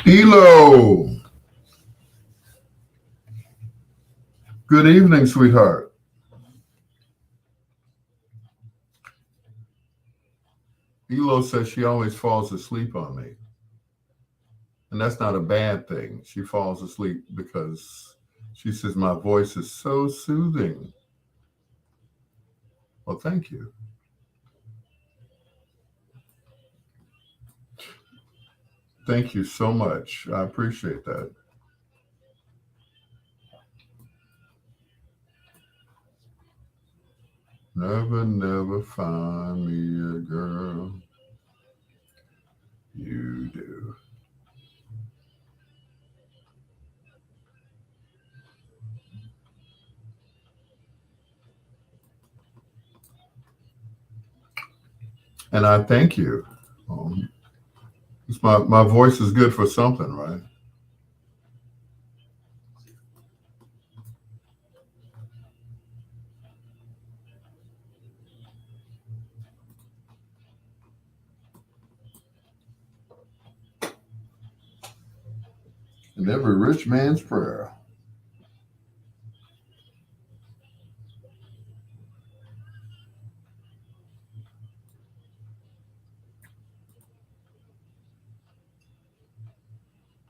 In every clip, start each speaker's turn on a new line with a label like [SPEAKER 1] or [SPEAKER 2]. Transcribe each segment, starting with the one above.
[SPEAKER 1] Elo, good evening, sweetheart. Elo says she always falls asleep on me. And that's not a bad thing. She falls asleep because she says my voice is so soothing. Well, thank you. Thank you so much. I appreciate that. Never, never find me a girl. You do. And I thank you. Um, my voice is good for something, right? And every rich man's prayer.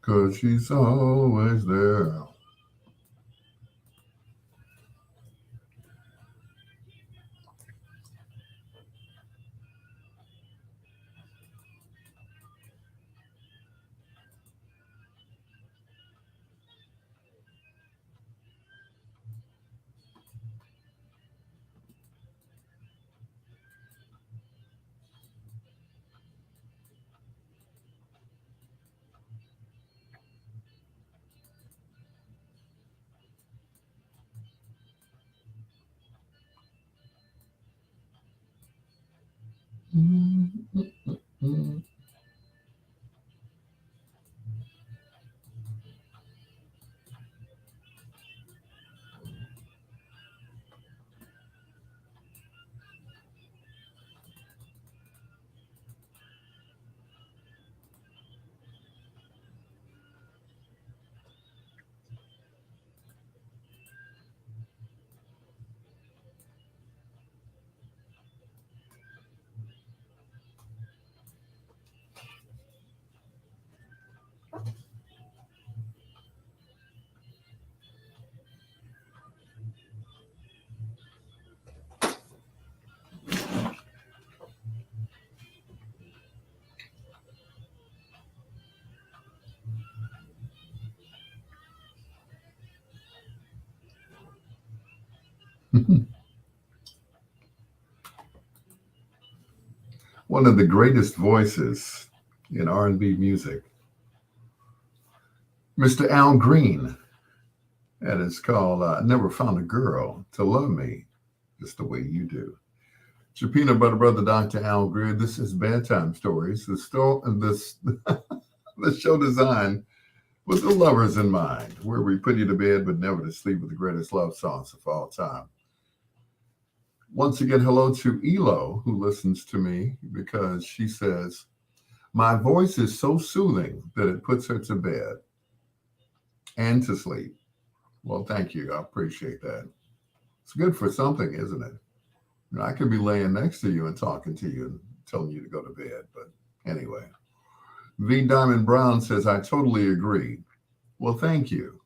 [SPEAKER 1] Cause she's always there. One of the greatest voices in R&B music, Mr. Al Green, and it's called "Never Found a Girl to Love Me Just the Way You Do." It's your peanut butter brother, Dr. Al Greer. This is Bedtime Stories, this the show designed with the lovers in mind, where we put you to bed but never to sleep with the greatest love songs of all time. Once again, hello to Elo, who listens to me because she says, my voice is so soothing that it puts her to bed and to sleep. Well, thank you. I appreciate that. It's good for something, isn't it? You know, I could be laying next to you and talking to you and telling you to go to bed. But anyway, V. Diamond Brown says, I totally agree. Well, thank you.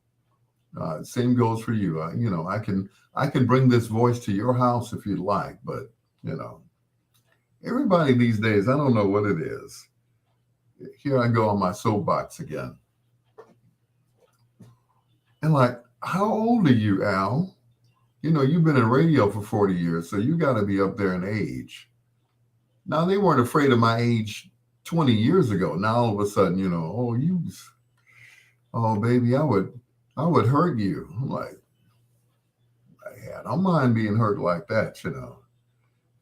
[SPEAKER 1] Same goes for you. I can bring this voice to your house if you'd like, but you know, everybody these days, I don't know what it is. Here I go on my soapbox again. And like, how old are you, Al? You know, you've been in radio for 40 years, so you got to be up there in age. Now, they weren't afraid of my age 20 years ago. Now, all of a sudden, oh, baby, I would hurt you. I'm like, I don't mind being hurt like that.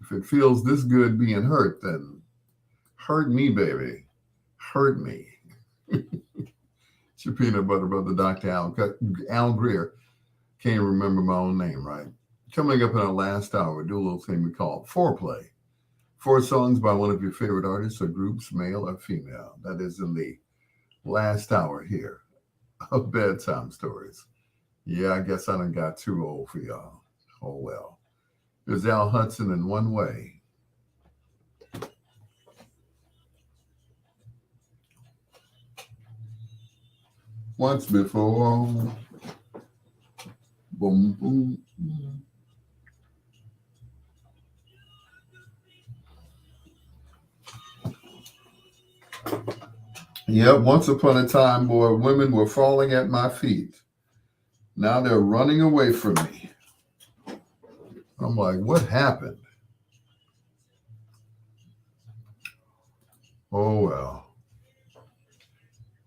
[SPEAKER 1] If it feels this good being hurt, then hurt me, baby. Hurt me. It's your peanut butter brother, Dr. Al Greer. Can't remember my own name, right? Coming up in our last hour, we do a little thing we call foreplay. Four songs by one of your favorite artists or groups, male or female. That is in the last hour here of Bedtime Stories. Yeah, I guess I done got too old for y'all. Oh well. There's Al Hudson in One Way. Once before. Boom, boom, boom. Yep, once upon a time, boy, women were falling at my feet. Now they're running away from me. I'm like, what happened? Oh, well.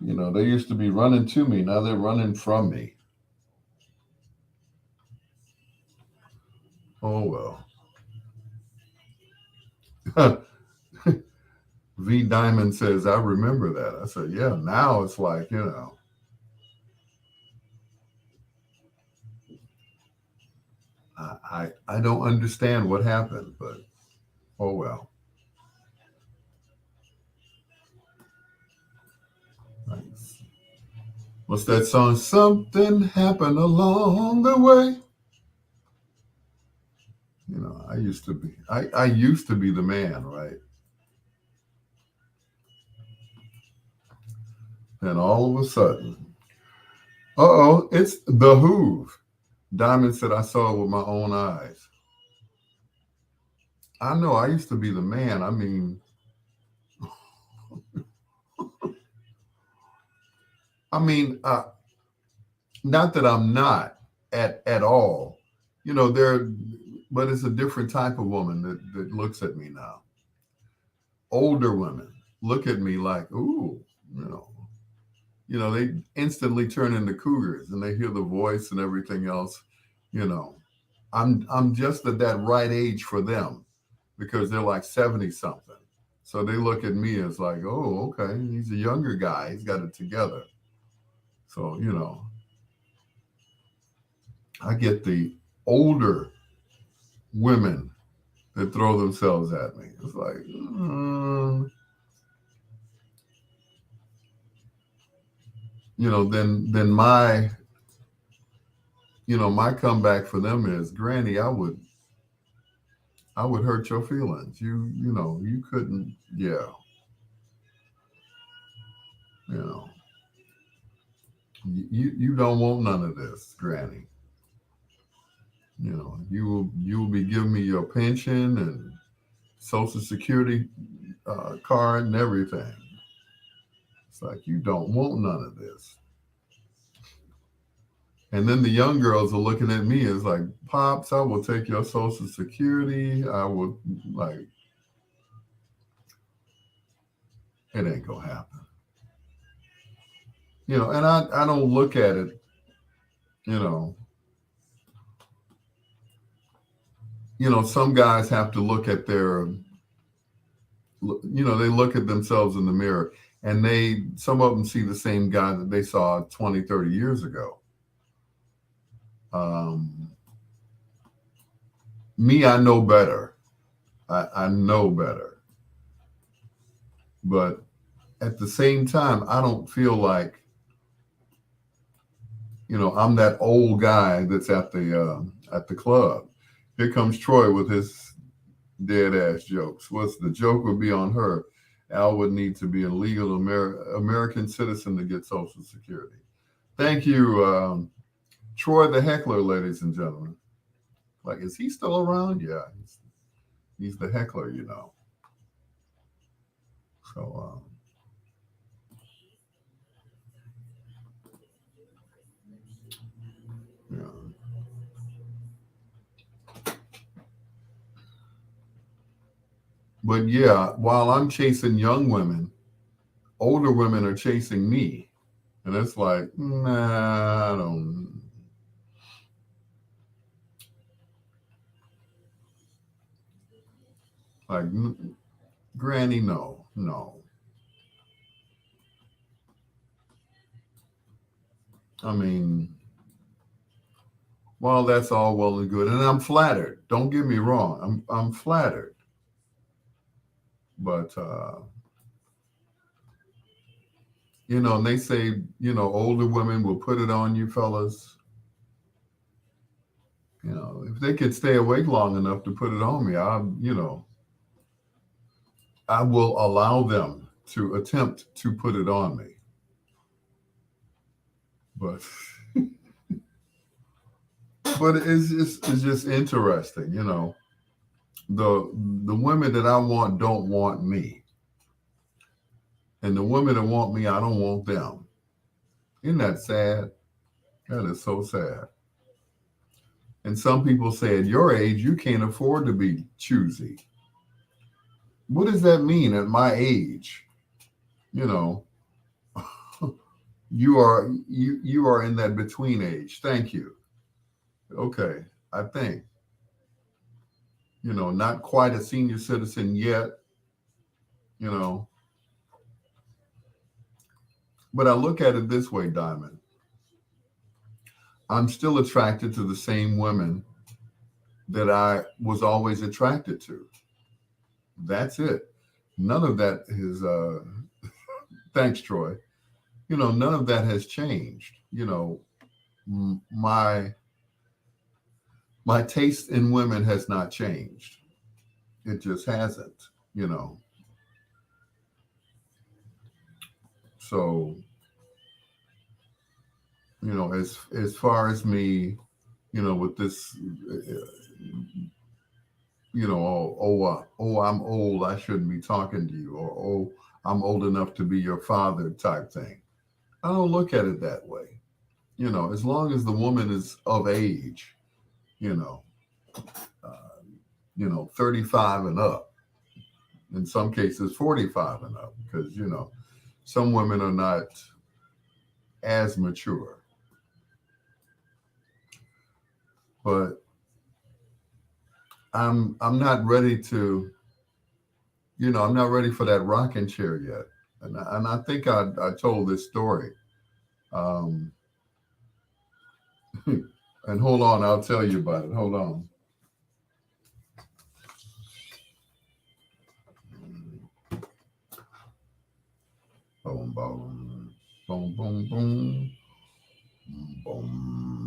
[SPEAKER 1] You know, they used to be running to me. Now they're running from me. Oh, well. V Diamond says, I remember that. I said, yeah, now it's like, I don't understand what happened, but oh, well. Nice. What's that song? Something happened along the way. You know, I used to be the man, right? And all of a sudden, uh-oh, it's the Hoove. Diamond said I saw it with my own eyes. I know I used to be the man. I mean, I mean, not that I'm not at all. You know, but it's a different type of woman that looks at me now. Older women look at me like, ooh, you know, they instantly turn into cougars and they hear the voice and everything else. You know, I'm just at that right age for them because they're like 70 something. So they look at me as like, oh, okay, he's a younger guy. He's got it together. So, I get the older women that throw themselves at me. It's like, then my comeback for them is, Granny, I would hurt your feelings. You couldn't, yeah, you know, you don't want none of this, Granny. You will be giving me your pension and Social Security card and everything. It's like you don't want none of this. And then the young girls are looking at me as like, Pops, I will take your Social Security. I will, like, it ain't gonna happen. And I don't look at it, you know, some guys have to look at they look at themselves in the mirror and some of them see the same guy that they saw 20, 30 years ago. Um, Me, I know better. I know better. But at the same time, I don't feel like, I'm that old guy that's at the club. Here comes Troy with his dead ass jokes. What's the joke would be on her? Al would need to be a legal American citizen to get Social Security. Thank you, Troy the heckler, ladies and gentlemen. Like, is he still around? Yeah, he's the heckler. So, yeah. But yeah, while I'm chasing young women, older women are chasing me. And it's like, nah, I don't. Like, Granny, no, no. I mean, well, that's all well and good. And I'm flattered. Don't get me wrong. I'm flattered. But And they say, older women will put it on you, fellas. If they could stay awake long enough to put it on me, I will allow them to attempt to put it on me. But it's just interesting, The the women that I want don't want me. And the women that want me, I don't want them. Isn't that sad? That is so sad. And some people say at your age, you can't afford to be choosy. What does that mean at my age? You know, you are in that between age. Thank you. Okay. I think, not quite a senior citizen yet, you know, but I look at it this way, Diamond. I'm still attracted to the same women that I was always attracted to. That's it. None of that is thanks, Troy. None of that has changed. My taste in women has not changed. It just hasn't, you know. So, as far as me, with this I'm old, I shouldn't be talking to you, or I'm old enough to be your father type thing. I don't look at it that way. As long as the woman is of age, you know, 35 and up, in some cases 45 and up, because, some women are not as mature. But I'm not ready to, I'm not ready for that rocking chair yet. And I think I told this story. Um, and hold on, I'll tell you about it. Hold on. Boom, boom, boom, boom, boom, boom.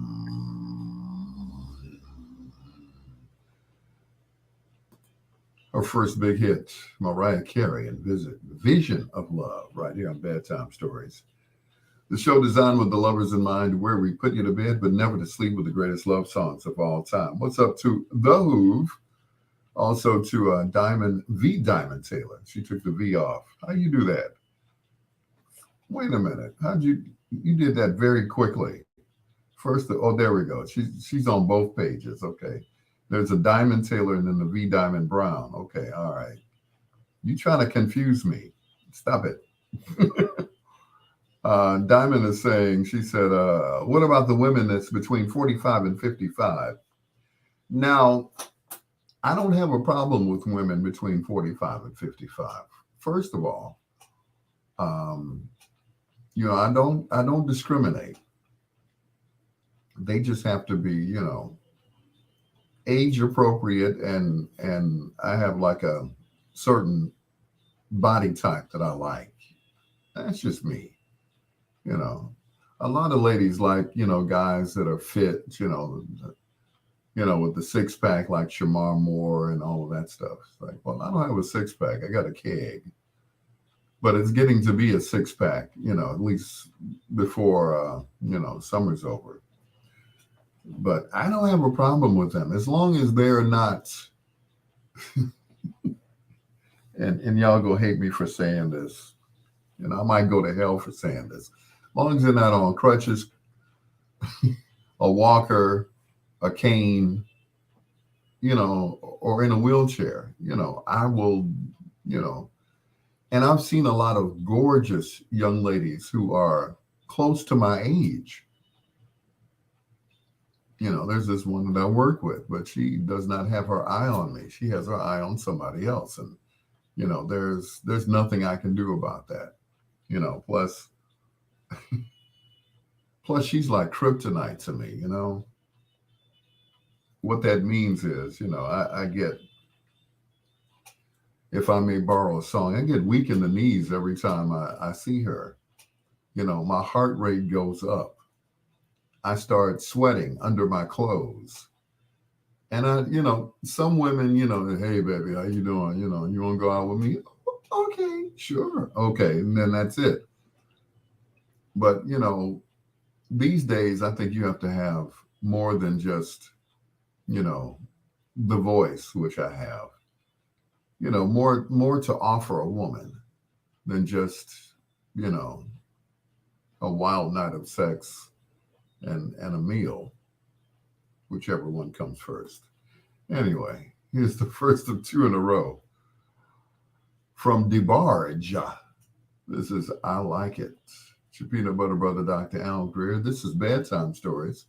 [SPEAKER 1] Her first big hit, Mariah Carey and Vision of Love, right here on Bedtime Stories. The show designed with the lovers in mind, where we put you to bed, but never to sleep, with the greatest love songs of all time. What's up to The Hoove? Also to Diamond Taylor. She took the V off. How you do that? Wait a minute. You did that very quickly. There we go. She's on both pages. Okay. There's a Diamond Taylor and then the V Diamond Brown. Okay. All right. You trying to confuse me. Stop it. Diamond is saying, she said, what about the women that's between 45 and 55? Now, I don't have a problem with women between 45 and 55. First of all, I don't discriminate. They just have to be, age appropriate, and I have like a certain body type that I like. That's just me. A lot of ladies like, guys that are fit, with the six pack like Shamar Moore and all of that stuff. It's like, well, I don't have a six pack. I got a keg. But it's getting to be a six pack, at least before, summer's over. But I don't have a problem with them as long as they're not. and y'all go hate me for saying this. I might go to hell for saying this. As long as they're not on crutches, a walker, a cane, or in a wheelchair, I will, and I've seen a lot of gorgeous young ladies who are close to my age. There's this one that I work with, but she does not have her eye on me. She has her eye on somebody else. And, there's nothing I can do about that. Plus she's like kryptonite to me, What that means is, I get, if I may borrow a song, I get weak in the knees every time I see her. my heart rate goes up. I start sweating under my clothes. And some women, hey baby, how you doing? You want to go out with me? Okay, sure. Okay. And then that's it. But, these days, I think you have to have more than just, you know, the voice, which I have, more to offer a woman than just, you know, a wild night of sex and a meal, whichever one comes first. Anyway, here's the first of two in a row from DeBarge. This is I Like It. It's your peanut butter brother, Dr. Al Greer. This is Bedtime Stories,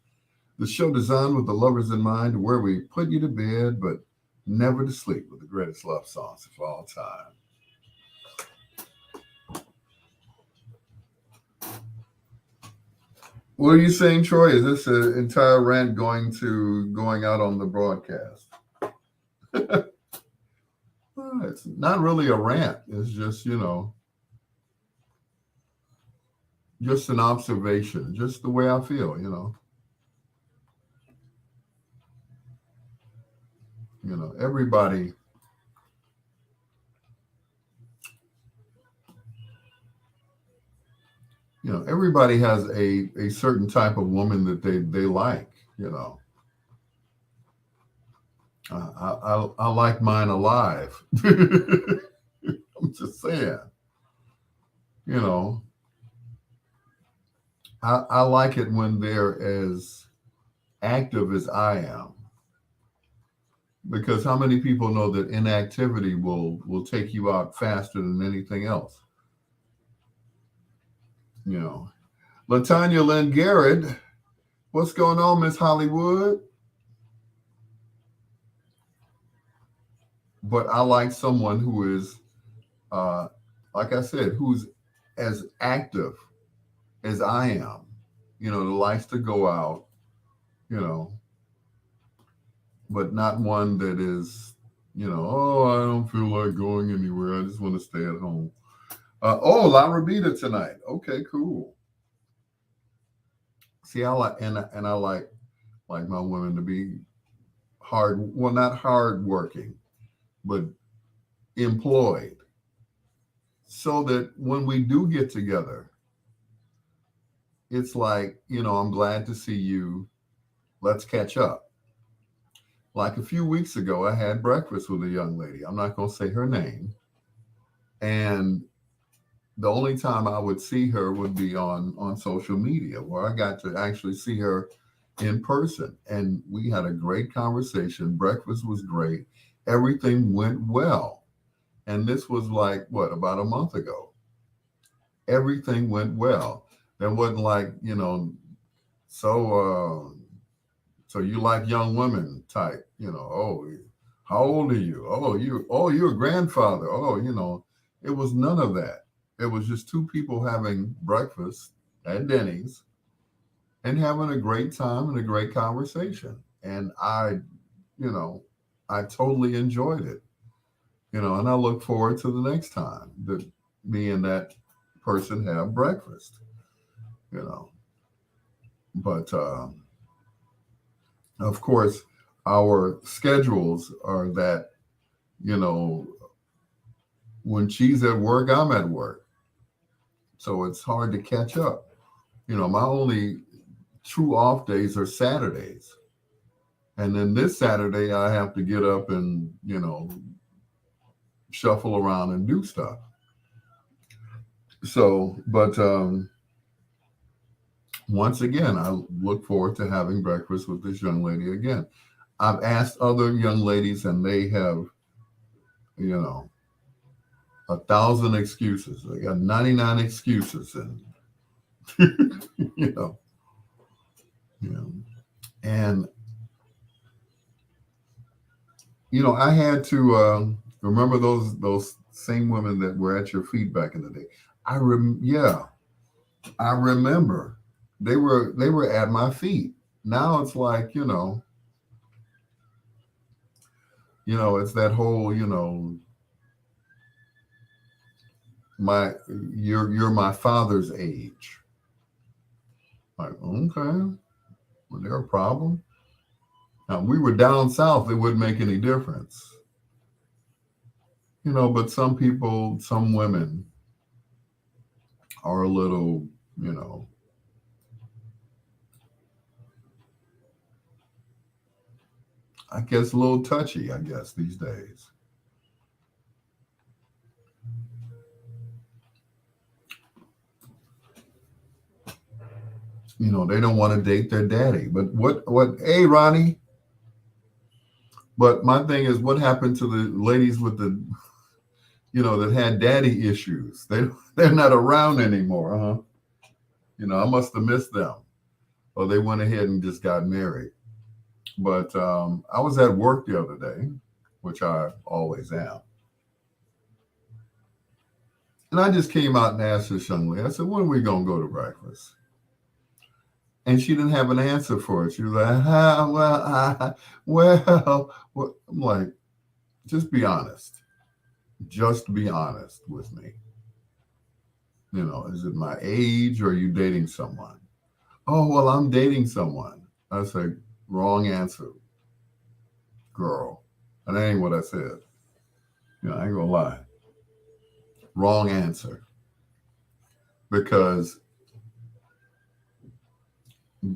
[SPEAKER 1] the show designed with the lovers in mind, where we put you to bed, but never to sleep, with the greatest love songs of all time. What are you saying, Troy? Is this an entire rant going out on the broadcast? It's not really a rant. It's just, just an observation, just the way I feel. Everybody, everybody has a certain type of woman that they like. I like mine alive. I'm just saying, you know, I like it when they're as active as I am, because how many people know that inactivity will take you out faster than anything else? You know, Latanya Lynn Garrett, what's going on, Miss Hollywood? But I like someone who is, uh, like I said, who's as active as I am. That likes to go out. You know, but not one that is, oh, I don't feel like going anywhere. I just want to stay at home. Oh, La Rabita tonight. Okay, cool. See, I like and I like my women to be hard. Well, not hard working, but employed, so that when we do get together, it's like, I'm glad to see you. Let's catch up. Like a few weeks ago, I had breakfast with a young lady. I'm not going to say her name. And the only time I would see her would be on social media, where I got to actually see her in person. And we had a great conversation. Breakfast was great. Everything went well. And this was like, what, about a month ago? Everything went well. There wasn't like, so so you like young women type, oh, how old are you? You're a grandfather. It was none of that. It was just two people having breakfast at Denny's and having a great time and a great conversation. And you know, I totally enjoyed it. And I look forward to the next time that me and that person have breakfast, you know. But of course, our schedules are that, you know, when she's at work, I'm at work. So it's hard to catch up. My only true off days are Saturdays. And then this Saturday, I have to get up and, shuffle around and do stuff. So, but once again, I look forward to having breakfast with this young lady again. I've asked other young ladies, and they have, you know, 1,000 excuses. They got 99 excuses, and you know, you know, and I had to remember those same women that were at your feet back in the day. Yeah, I remember they were at my feet. Now it's like, it's that whole, my you're my father's age. Like, okay, was there a problem? Now, we were down south, it wouldn't make any difference. But some people, some women are a little, you know, I guess a little touchy, I guess, these days. They don't want to date their daddy. But hey, Ronnie, but my thing is, what happened to the ladies with that had daddy issues? They're not around anymore, huh? I must have missed them. Or they went ahead and just got married. But I was at work the other day, which I always am. And I just came out and asked this young lady, I said, when are we going to go to breakfast? And she didn't have an answer for it. She was like, well, I'm like, just be honest. Just be honest with me. Is it my age or are you dating someone? Oh, well, I'm dating someone. I said, wrong answer, girl. And that ain't what I said. I ain't gonna lie. Wrong answer. Because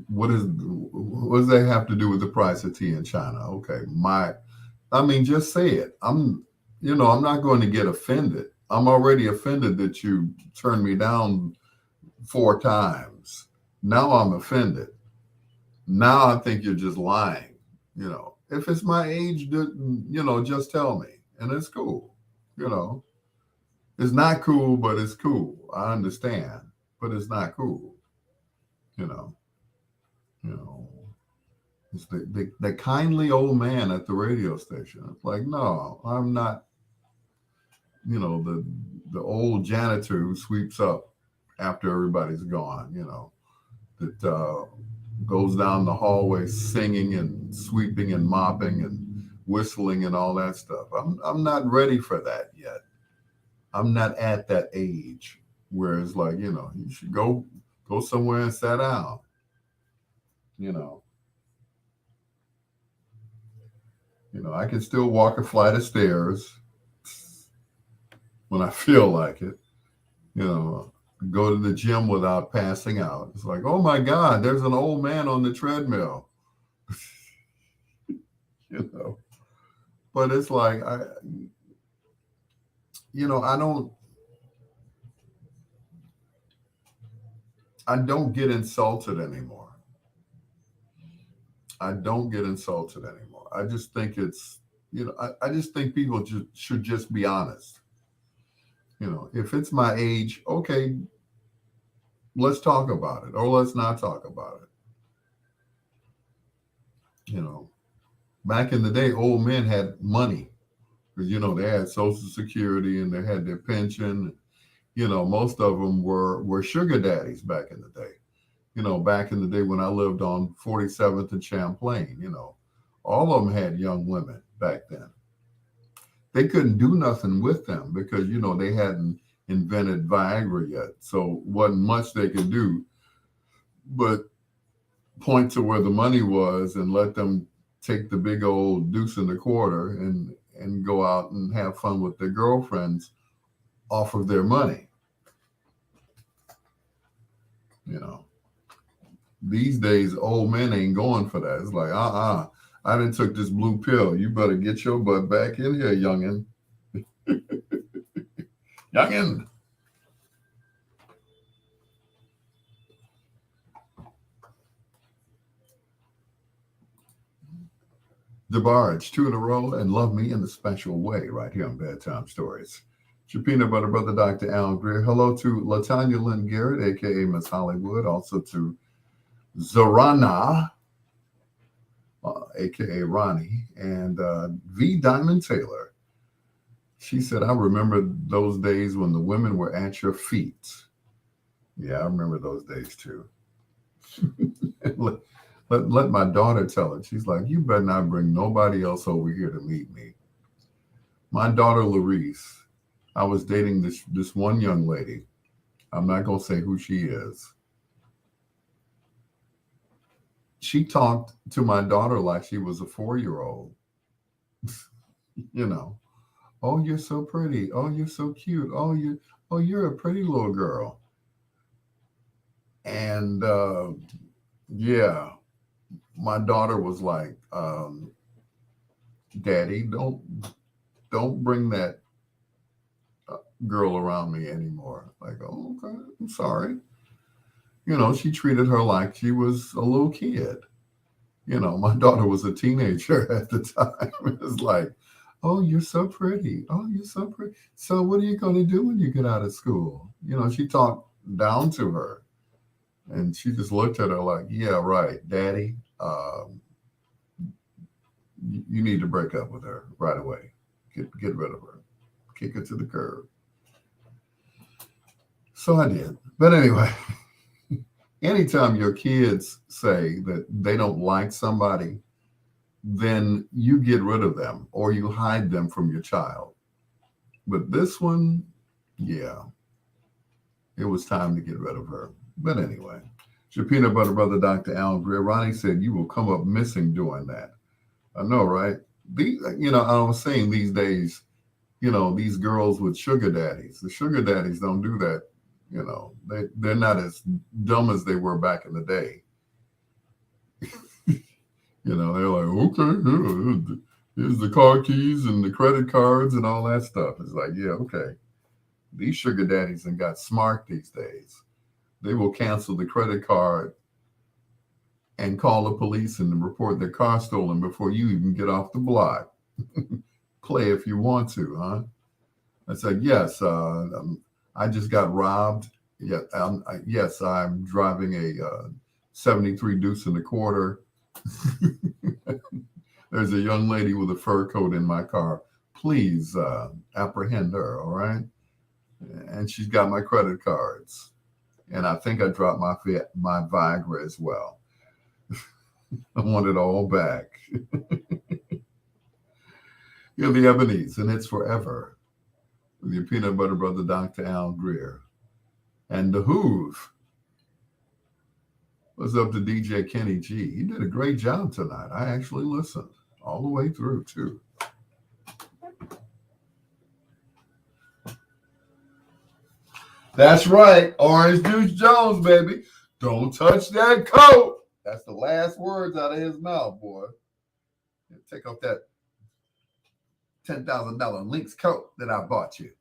[SPEAKER 1] what does that have to do with the price of tea in China? Okay, just say it. I'm not going to get offended. I'm already offended that you turned me down 4 times. Now I'm offended. Now I think you're just lying. If it's my age, just tell me, and it's cool. It's not cool, but it's cool. I understand, but it's not cool. You know, you know. It's the kindly old man at the radio station. It's like, no, I'm not. The old janitor who sweeps up after everybody's gone. That goes down the hallway singing and sweeping and mopping and whistling and all that stuff. I'm not ready for that yet. I'm not at that age where it's like, you should go somewhere and sit down. You know, I can still walk a flight of stairs when I feel like it. Go to the gym without passing out. It's like, oh my God, there's an old man on the treadmill. But it's like I don't get insulted anymore. I don't get insulted anymore. I just think it's, I just think people should just be honest. If it's my age, okay, let's talk about it, or let's not talk about it. Back in the day, old men had money because, they had Social Security and they had their pension. Most of them were sugar daddies back in the day. Back in the day when I lived on 47th and Champlain, all of them had young women back then. They couldn't do nothing with them because, they hadn't invented Viagra yet. So wasn't much they could do but point to where the money was and let them take the big old deuce and a quarter and go out and have fun with their girlfriends off of their money. These days, old men ain't going for that. It's like, I done took this blue pill. You better get your butt back in here, youngin'. Youngin'. DeBarge, 2 in a row, and Love Me in a Special Way right here on Bedtime Stories. Your peanut butter brother, Dr. Al Greer. Hello to Latanya Lynn Garrett, a.k.a. Miss Hollywood. Also to Zorana, a.k.a. Ronnie, and V. Diamond Taylor. She said, I remember those days when the women were at your feet. Yeah, I remember those days too. Let my daughter tell it. She's like, you better not bring nobody else over here to meet me. My daughter, Larice, I was dating this one young lady. I'm not going to say who she is. she talked to my daughter like she was a 4-year-old. You know, oh, you're so pretty. Oh, you're so cute. Oh, you're a pretty little girl. And yeah, my daughter was like, "Daddy, don't bring that girl around me anymore." Like, oh, okay, I'm sorry. You know, she treated her like she was a little kid. You know, my daughter was a teenager at the time. It was like, oh, you're so pretty. Oh, you're so pretty. So what are you going to do when you get out of school? You know, she talked down to her, and she just looked at her like, yeah, right, Daddy, you need to break up with her right away. Get rid of her. Kick her to the curb. So I did. But anyway, anytime your kids say that they don't like somebody, then you get rid of them or you hide them from your child. But this one, yeah, it was time to get rid of her. But anyway, your peanut butter brother, Dr. Alan Greer, Ronnie said you will come up missing doing that. I know, right? I was saying these days, these girls with sugar daddies, the sugar daddies don't do that. They're not as dumb as they were back in the day. They're like, okay, here's the car keys and the credit cards and all that stuff. It's like, yeah, okay. These sugar daddies and got smart these days. They will cancel the credit card and call the police and report their car stolen before you even get off the block. Play if you want to, huh? I said, yes, I just got robbed. Yeah, yes, I'm driving a 73 Deuce and a quarter. There's a young lady with a fur coat in my car. Please apprehend her, all right? And she's got my credit cards. And I think I dropped my Viagra as well. I want it all back. You're the Ebonies, and it's forever. With your peanut butter brother, Dr. Al Greer. And the Hoove. What's up to DJ Kenny G? He did a great job tonight. I actually listened all the way through, too. That's right. Orange Juice Jones, baby. Don't touch that coat. That's the last words out of his mouth, boy. Take off that $10,000 Lynx coat that I bought you.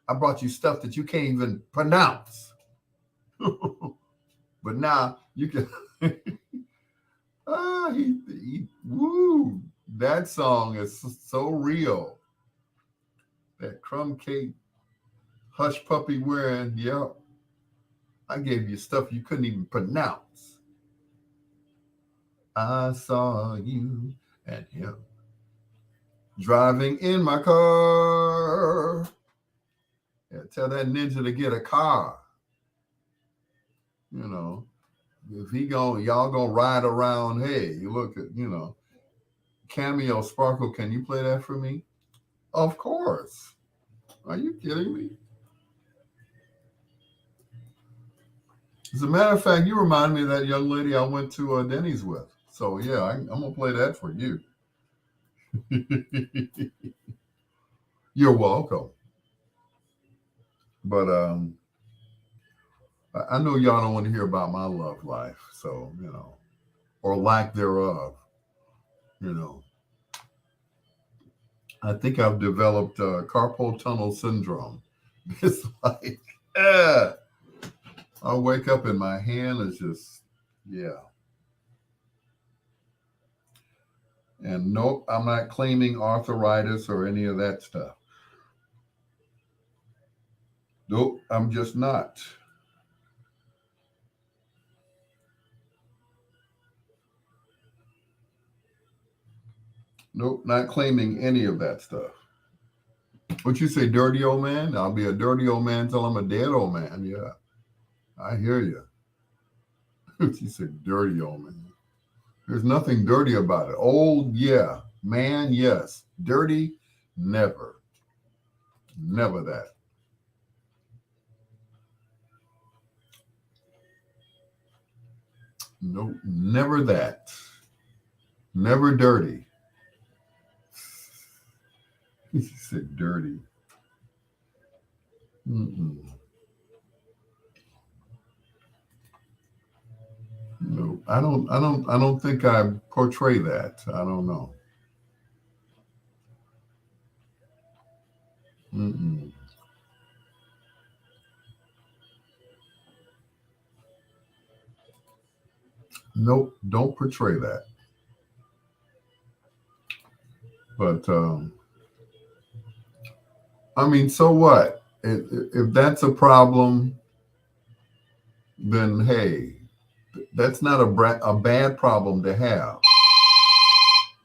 [SPEAKER 1] I brought you stuff that you can't even pronounce. But now you can. Woo. That song is so real. That crumb cake, hush puppy wearing, yep. I gave you stuff you couldn't even pronounce. I saw you and him driving in my car. Yeah, tell that ninja to get a car. If y'all gonna ride around, hey, you look at, Cameo Sparkle, can you play that for me? Of course. Are you kidding me? As a matter of fact, you remind me of that young lady I went to Denny's with. So yeah, I'm gonna play that for you. You're welcome. But I know y'all don't want to hear about my love life, so or lack thereof. I think I've developed carpal tunnel syndrome. It's like, I'll wake up and my hand is just, yeah. And nope, I'm not claiming arthritis or any of that stuff. Nope, I'm just not. Nope, not claiming any of that stuff. What you say, dirty old man? I'll be a dirty old man till I'm a dead old man. Yeah, I hear you. She said, dirty old man. There's nothing dirty about it. Old, yeah. Man, yes. Dirty, never. Never that. Nope, never that. Never dirty. He said dirty. Mm-mm. No, I don't think I portray that. I don't know. Mm-mm. Nope, don't portray that. But I mean, so what? If that's a problem, then hey, that's not a bad problem to have.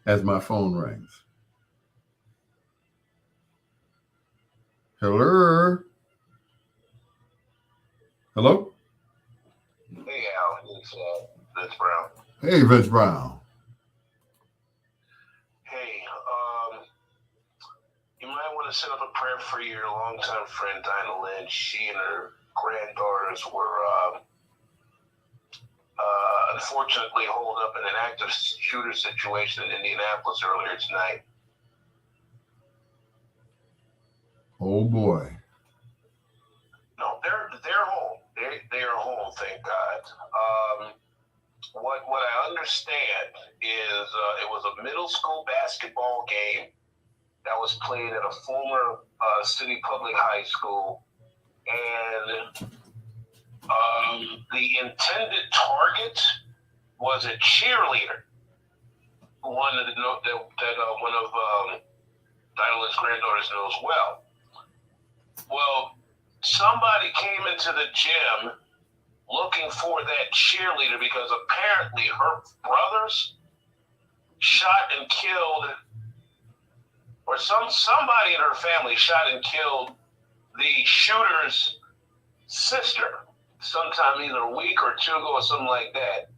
[SPEAKER 1] As my phone rings. Hello, hello.
[SPEAKER 2] Hey Al, it's Vince Brown.
[SPEAKER 1] Hey, Vince Brown.
[SPEAKER 2] Hey, you might want to set up a prayer for your longtime friend Dinah Lynn. She and her granddaughters were unfortunately holed up in an active shooter situation in Indianapolis earlier tonight.
[SPEAKER 1] Oh boy.
[SPEAKER 2] No, they're home. They are home, thank God. What I understand is it was a middle school basketball game that was played at a former city public high school, and the intended target was a cheerleader, one that one of Dinah's granddaughters knows well. Well, somebody came into the gym looking for that cheerleader because apparently her brothers shot and killed, or somebody in her family shot and killed the shooter's sister sometime either a week or two ago or something like that.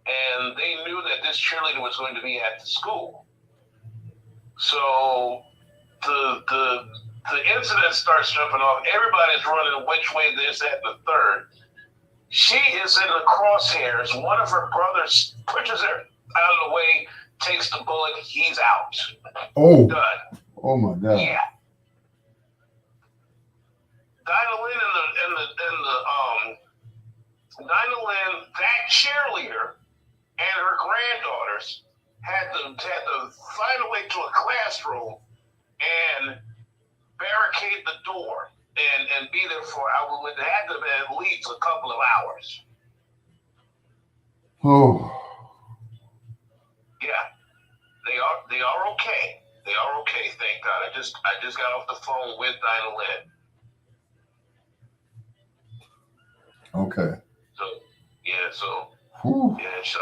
[SPEAKER 2] And they knew that this cheerleader was going to be at the school. So the incident starts jumping off. Everybody's running which way this, that, and the third. She is in the crosshairs. One of her brothers pushes her out of the way, takes the bullet. He's out.
[SPEAKER 1] Oh.
[SPEAKER 2] Done.
[SPEAKER 1] Oh my God.
[SPEAKER 2] Yeah. Dinah Lynn Dinah Lynn, that cheerleader and her granddaughters had to find a way to a classroom and barricade the door and be there for, I would have to be at least a couple of hours.
[SPEAKER 1] Oh.
[SPEAKER 2] Yeah, they are okay. They are okay, thank God. I just got off the phone with Dinah Lynn.
[SPEAKER 1] Okay.
[SPEAKER 2] So
[SPEAKER 1] Whew.
[SPEAKER 2] yeah, she's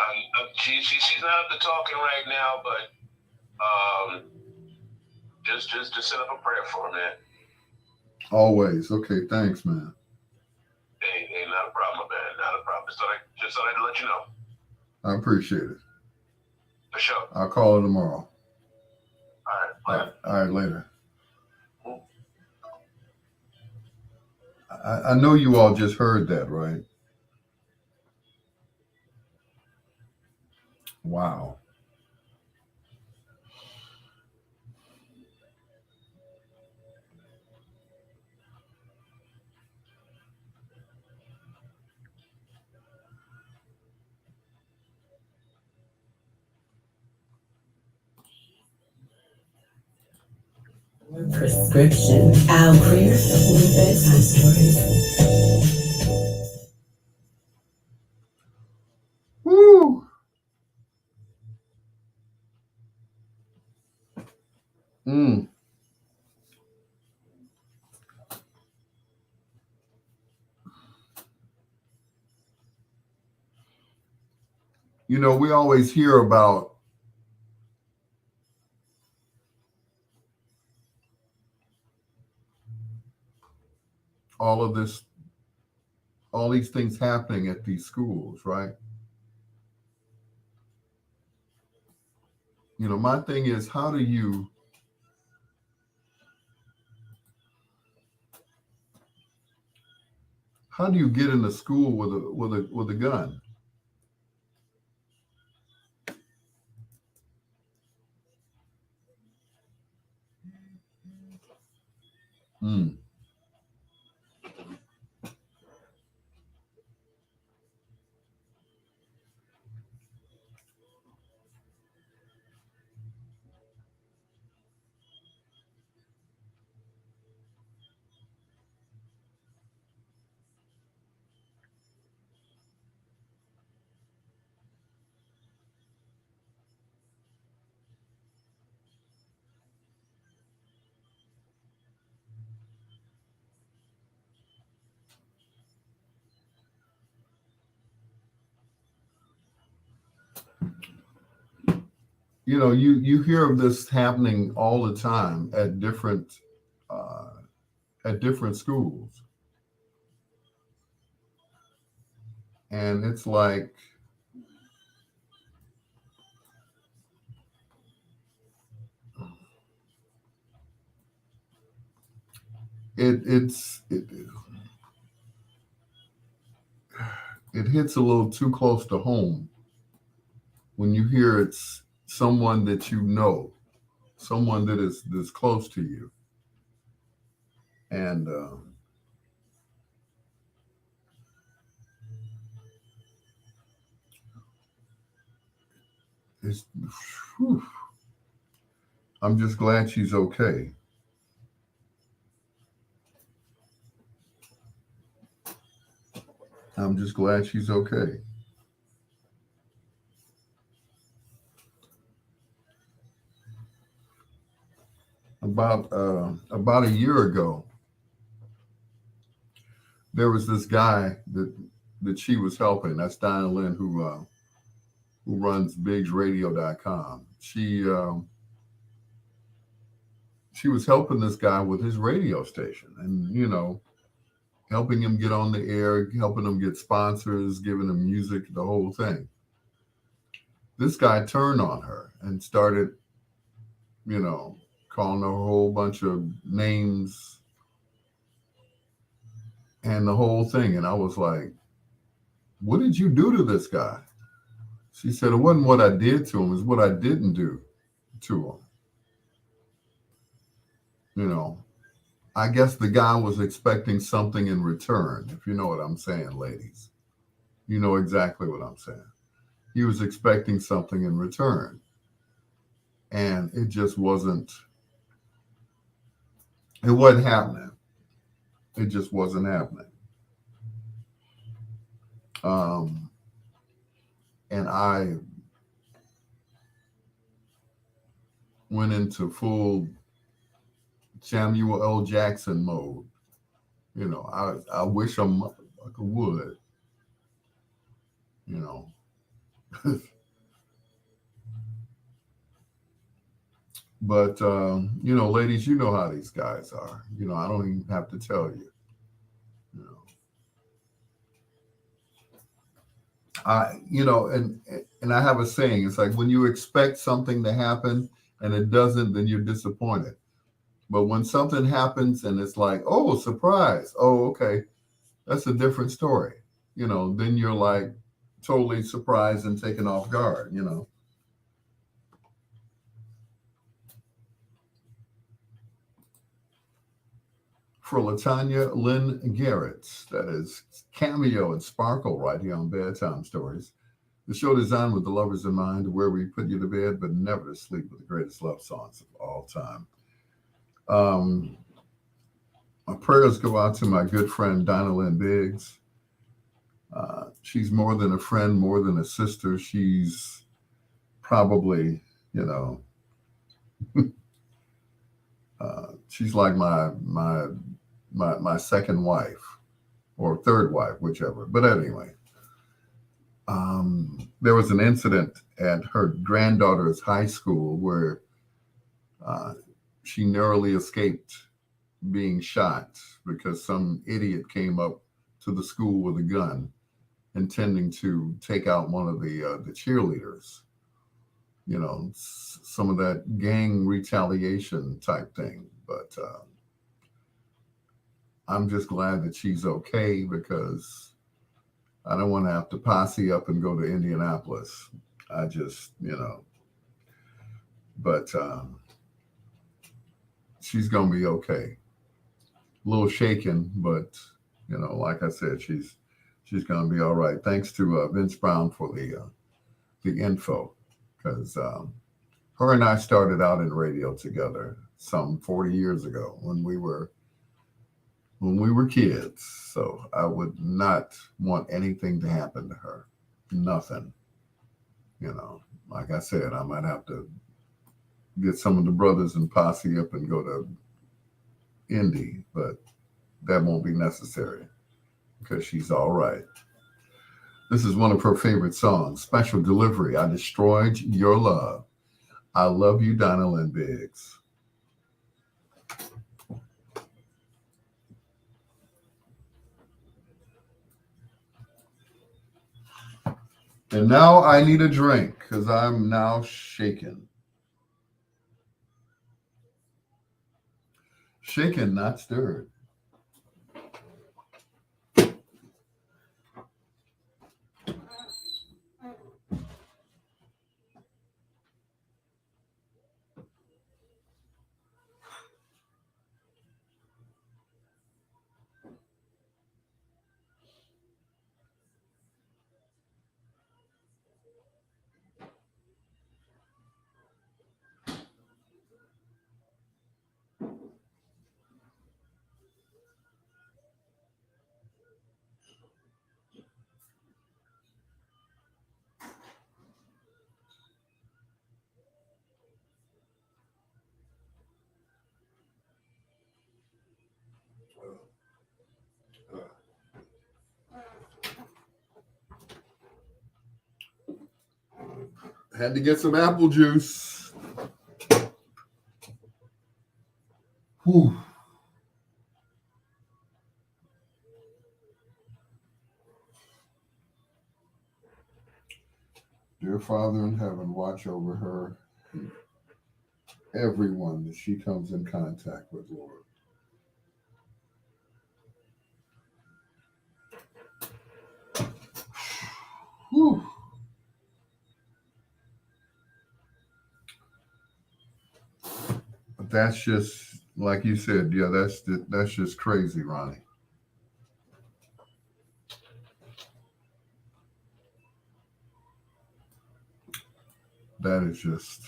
[SPEAKER 2] not up to talking right now, but just set up a prayer for her, man.
[SPEAKER 1] Always. Okay. Thanks, man.
[SPEAKER 2] Hey, not a problem, man. Not a problem. Just thought I'd let you know.
[SPEAKER 1] I appreciate it.
[SPEAKER 2] For sure.
[SPEAKER 1] I'll call her tomorrow.
[SPEAKER 2] All right.
[SPEAKER 1] All right. Later. I know you all just heard that, right? Wow.
[SPEAKER 3] Prescription. Al Greer with bedtime stories.
[SPEAKER 1] Woo. Mm. You know, we always hear about all of this, all these things happening at these schools, right? You know, my thing is, how do you get in the school with a gun? you hear of this happening all the time uh, at different schools, and it's like it it hits a little too close to home when you hear it's someone that you know, someone that is that's close to you, and it's. Whew, I'm just glad she's okay. I'm just glad she's okay. About a year ago, there was this guy that she was helping. That's Dinah Lynn, who runs bigsradio.com. She was helping this guy with his radio station, and helping him get on the air, helping him get sponsors, giving him music, the whole thing. This guy turned on her and started, you know, calling her a whole bunch of names and the whole thing. And I was like, what did you do to this guy? She said, it wasn't what I did to him, it's what I didn't do to him. I guess the guy was expecting something in return, if you know what I'm saying, ladies. You know exactly what I'm saying. He was expecting something in return. And it just it wasn't happening. It just wasn't happening. And I went into full Samuel L. Jackson mode. I wish I'm like a would, you know. But, ladies, you know how these guys are. I don't even have to tell you. You know, and I have a saying. It's like when you expect something to happen and it doesn't, then you're disappointed. But when something happens and it's like, oh, surprise. Oh, okay. That's a different story. Then you're like totally surprised and taken off guard. For Latanya Lynn Garrett, that is Cameo and Sparkle right here on Bedtime Stories. The show designed with the lovers in mind, where we put you to bed, but never to sleep, with the greatest love songs of all time. My prayers go out to my good friend, Dinah Lynn Biggs. She's more than a friend, more than a sister. She's probably, she's like my second wife or third wife, whichever. But anyway, there was an incident at her granddaughter's high school where she narrowly escaped being shot because some idiot came up to the school with a gun, intending to take out one of the cheerleaders. Some of that gang retaliation type thing. But I'm just glad that she's okay, because I don't want to have to posse up and go to Indianapolis. I just, but she's going to be okay. A little shaken, but, like I said, she's going to be all right. Thanks to Vince Brown for the info, because her and I started out in radio together some 40 years ago when we were kids. So I would not want anything to happen to her. Nothing. Like I said, I might have to get some of the brothers and posse up and go to Indy, but that won't be necessary because she's all right. This is one of her favorite songs, Special Delivery, I Destroyed Your Love. I love you, Donna Lynn Biggs. And now I need a drink because I'm now shaken. Shaken, not stirred. Had to get some apple juice. Whew. Dear Father in heaven, watch over her, everyone that she comes in contact with, Lord. Whew. But that's just like you said. Yeah, that's just crazy, Ronnie. That is just.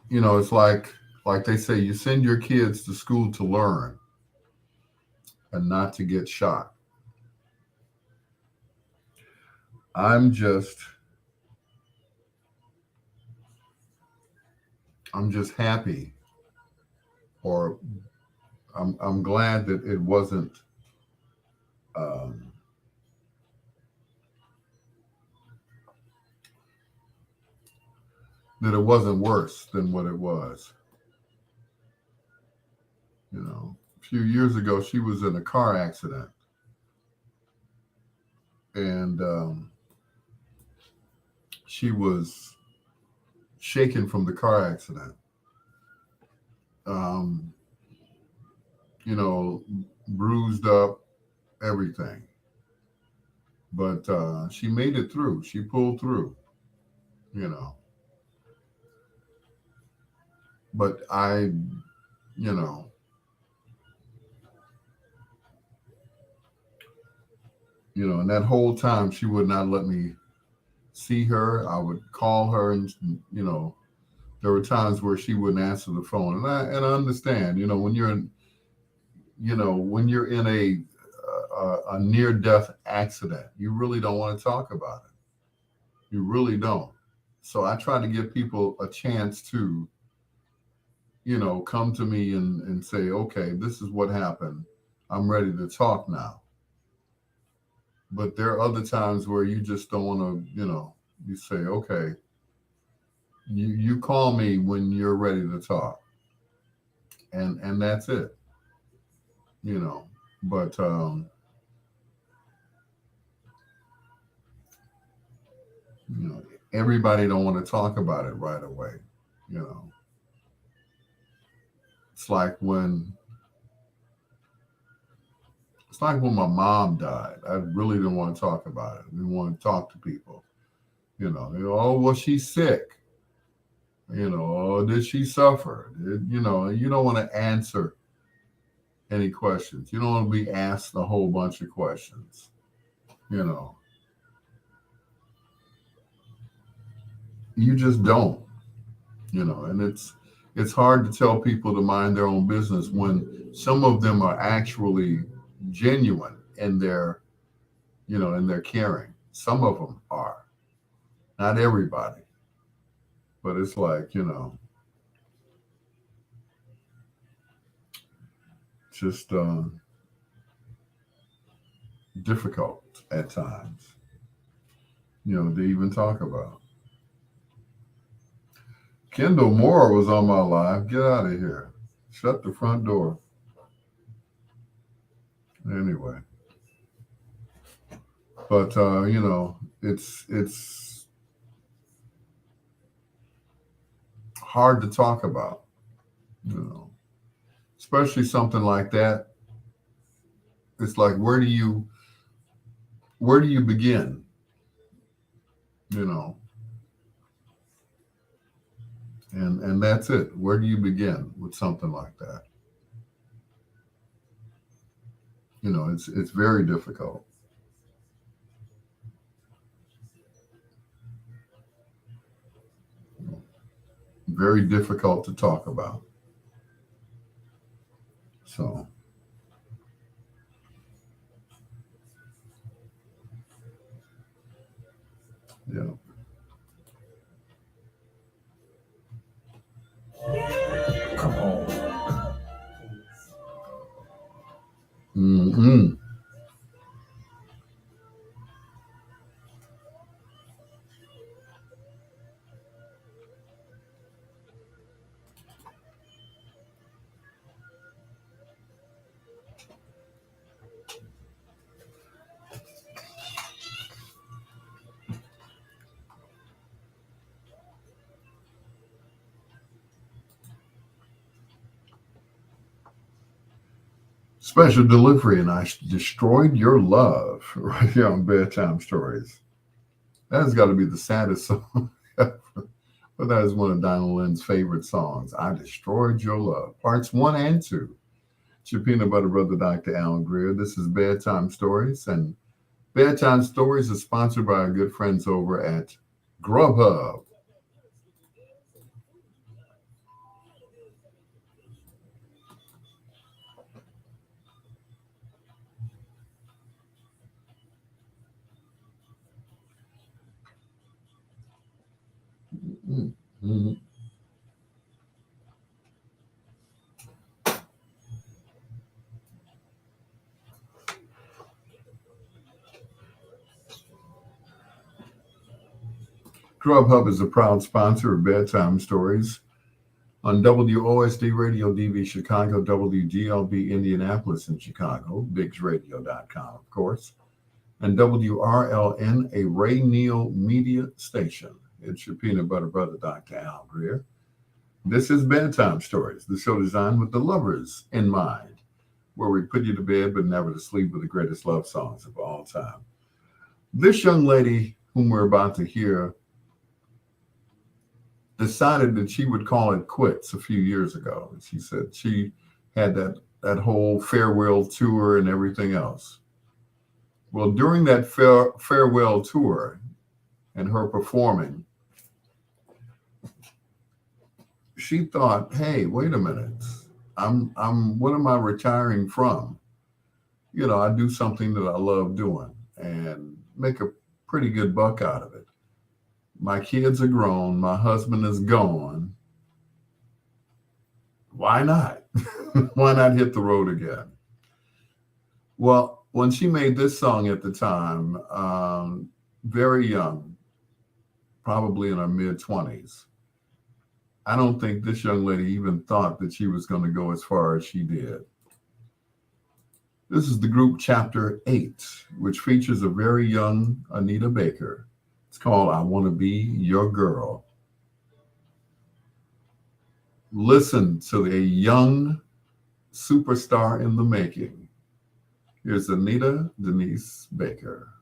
[SPEAKER 1] It's like they say, you send your kids to school to learn and not to get shot. I'm just happy, or I'm glad that it wasn't um, worse than what it was. A few years ago, she was in a car accident, and she was shaken from the car accident. Um, Bruised up, everything. But she made it through. She pulled through, you know. But you know, and that whole time she would not let me see her. I would call her, and there were times where she wouldn't answer the phone, and I understand. When you're in a near death accident, you really don't want to talk about it. You really don't. So I try to give people a chance to, come to me and say, okay, this is what happened. I'm ready to talk now. But there are other times where you just don't want to, you say, okay, you call me when you're ready to talk. And that's it. But everybody don't want to talk about it right away. It's like when my mom died. I really didn't want to talk about it. I didn't want to talk to people. Oh, well, she's sick. Oh, did she suffer? You don't want to answer any questions. You don't want to be asked a whole bunch of questions. You just don't. And it's hard to tell people to mind their own business when some of them are actually genuine in their caring. Some of them are, not everybody, but it's like, just difficult at times. to even talk about. Kendall Moore was on my live. Get out of here. Shut the front door. Anyway, but it's hard to talk about. You know, especially something like that. It's like where do you begin? You know, and that's it. Where do you begin with something like that? It's very difficult. Very difficult to talk about. So yeah.
[SPEAKER 3] Come on.
[SPEAKER 1] Mm-hmm. Special delivery, and I destroyed your love right here on Bedtime Stories. That's got to be the saddest song ever. But that is one of Donald Lynn's favorite songs. I destroyed your love. Parts one and two. It's your peanut butter brother, Dr. Alan Greer. This is Bedtime Stories, and Bedtime Stories is sponsored by our good friends over at Grubhub. Mm-hmm. Grubhub is a proud sponsor of Bedtime Stories on WOSD Radio DV Chicago, WGLB Indianapolis in Chicago, BiggsRadio.com, of course, and WRLN, a Ray Neal media station. It's your peanut butter brother, Dr. Al Greer. This is Bedtime Stories, the show designed with the lovers in mind, where we put you to bed but never to sleep with the greatest love songs of all time. This young lady, whom we're about to hear, decided that she would call it quits a few years ago. She said she had that whole farewell tour and everything else. Well, during that farewell tour and her performing, she thought, "Hey, wait a minute. I'm what am I retiring from? I do something that I love doing and make a pretty good buck out of it. My kids are grown, my husband is gone. Why not? Why not hit the road again?" Well, when she made this song at the time, very young, probably in her mid 20s, I don't think this young lady even thought that she was going to go as far as she did. This is the group Chapter 8, which features a very young Anita Baker. It's called I Want to Be Your Girl. Listen to a young superstar in the making. Here's Anita Denise Baker.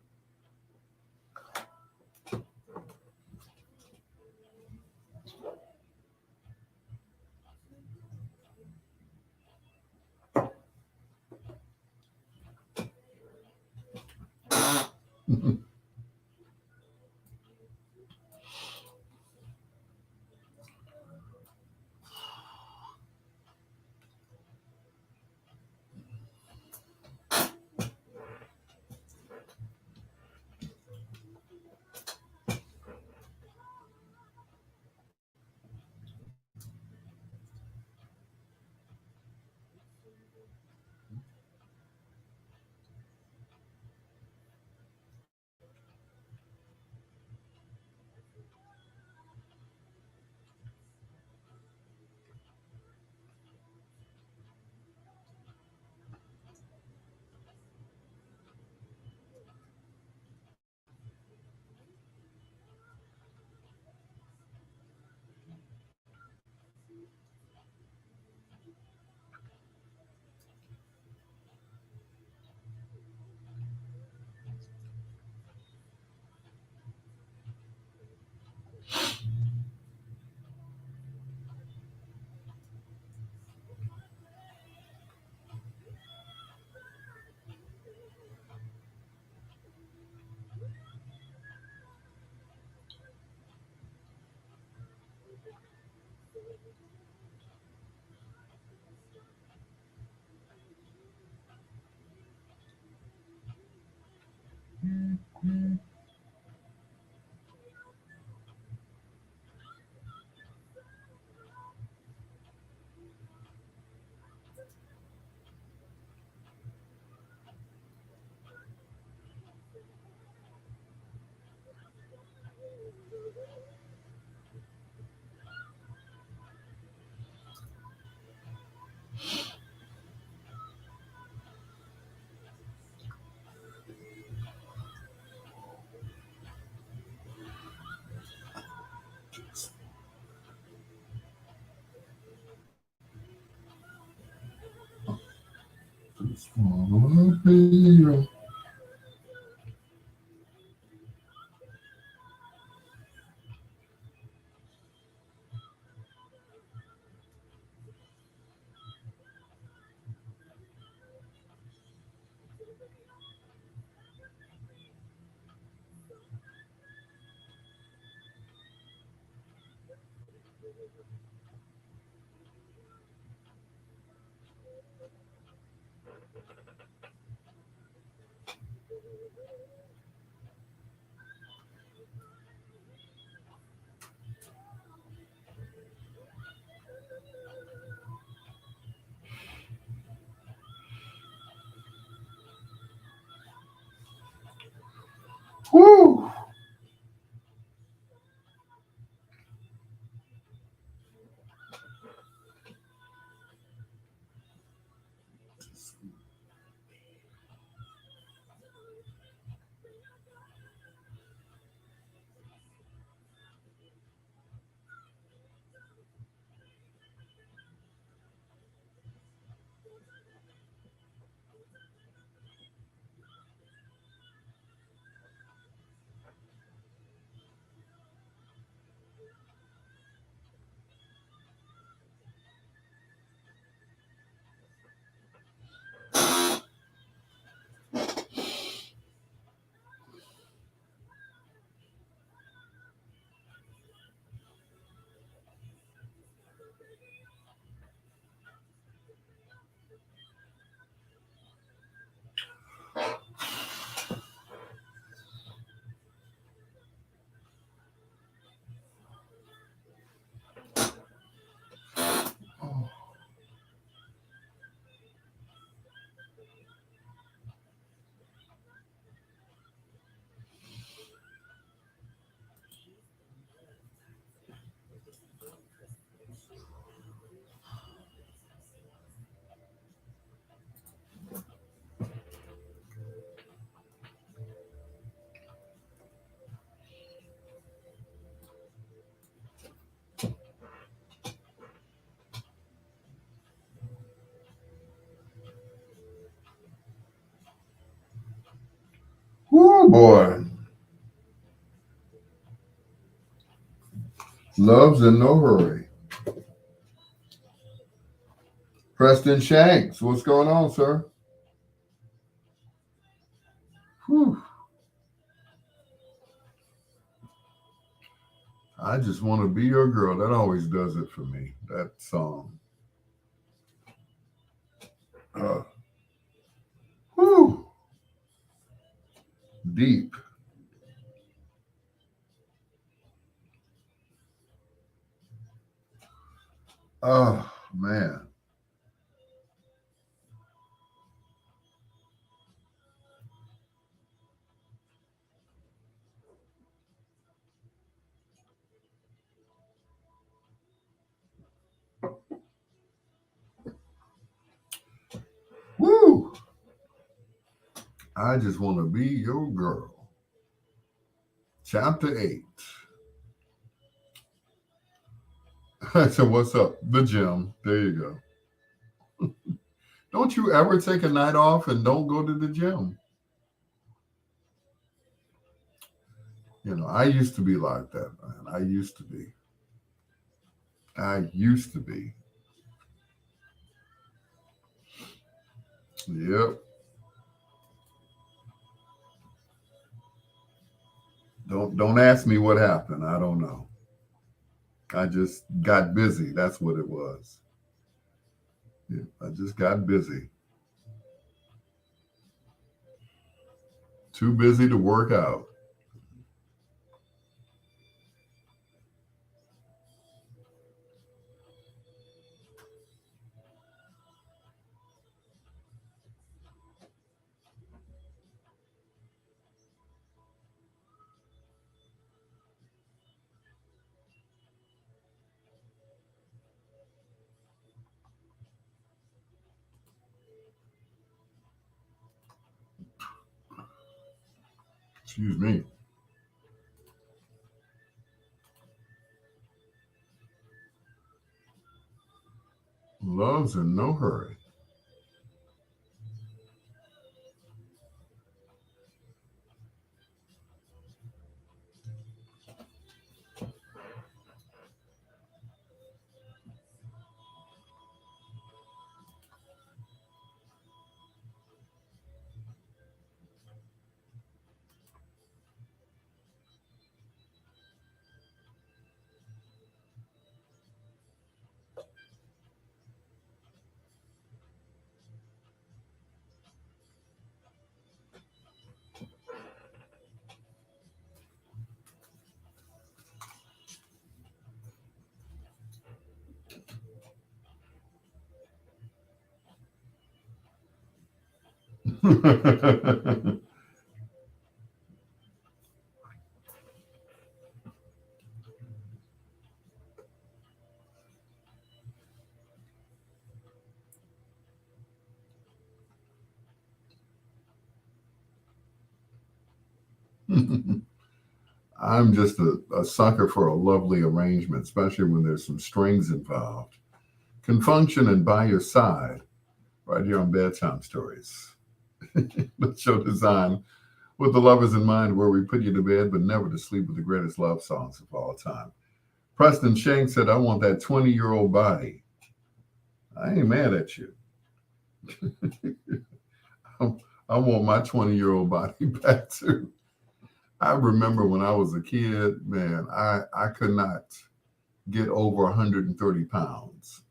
[SPEAKER 1] Just wanna be your. Woo! Woo, boy. Love's in no hurry. Preston Shanks, what's going on, sir? Whew. I just want to be your girl. That always does it for me. That song. Uh, whew. Deep. Oh, man. Woo. I just want to be your girl. Chapter 8. So what's up? The gym. There you go. Don't you ever take a night off and don't go to the gym? You know, I used to be like that, man. I used to be. I used to be. Yep. Don't ask me what happened. I don't know. I just got busy. That's what it was. Yeah, I just got busy. Too busy to work out. Excuse me. Love's in no hurry. I'm just a sucker for a lovely arrangement, especially when there's some strings involved. Can function and by your side right here on Bedtime Stories. The show designed with the lovers in mind, where we put you to bed but never to sleep with the greatest love songs of all time. Preston Shank said, I want that 20-year-old body. I ain't mad at you. I want my 20-year-old body back too. I remember when I was a kid, man, I could not get over 130 pounds.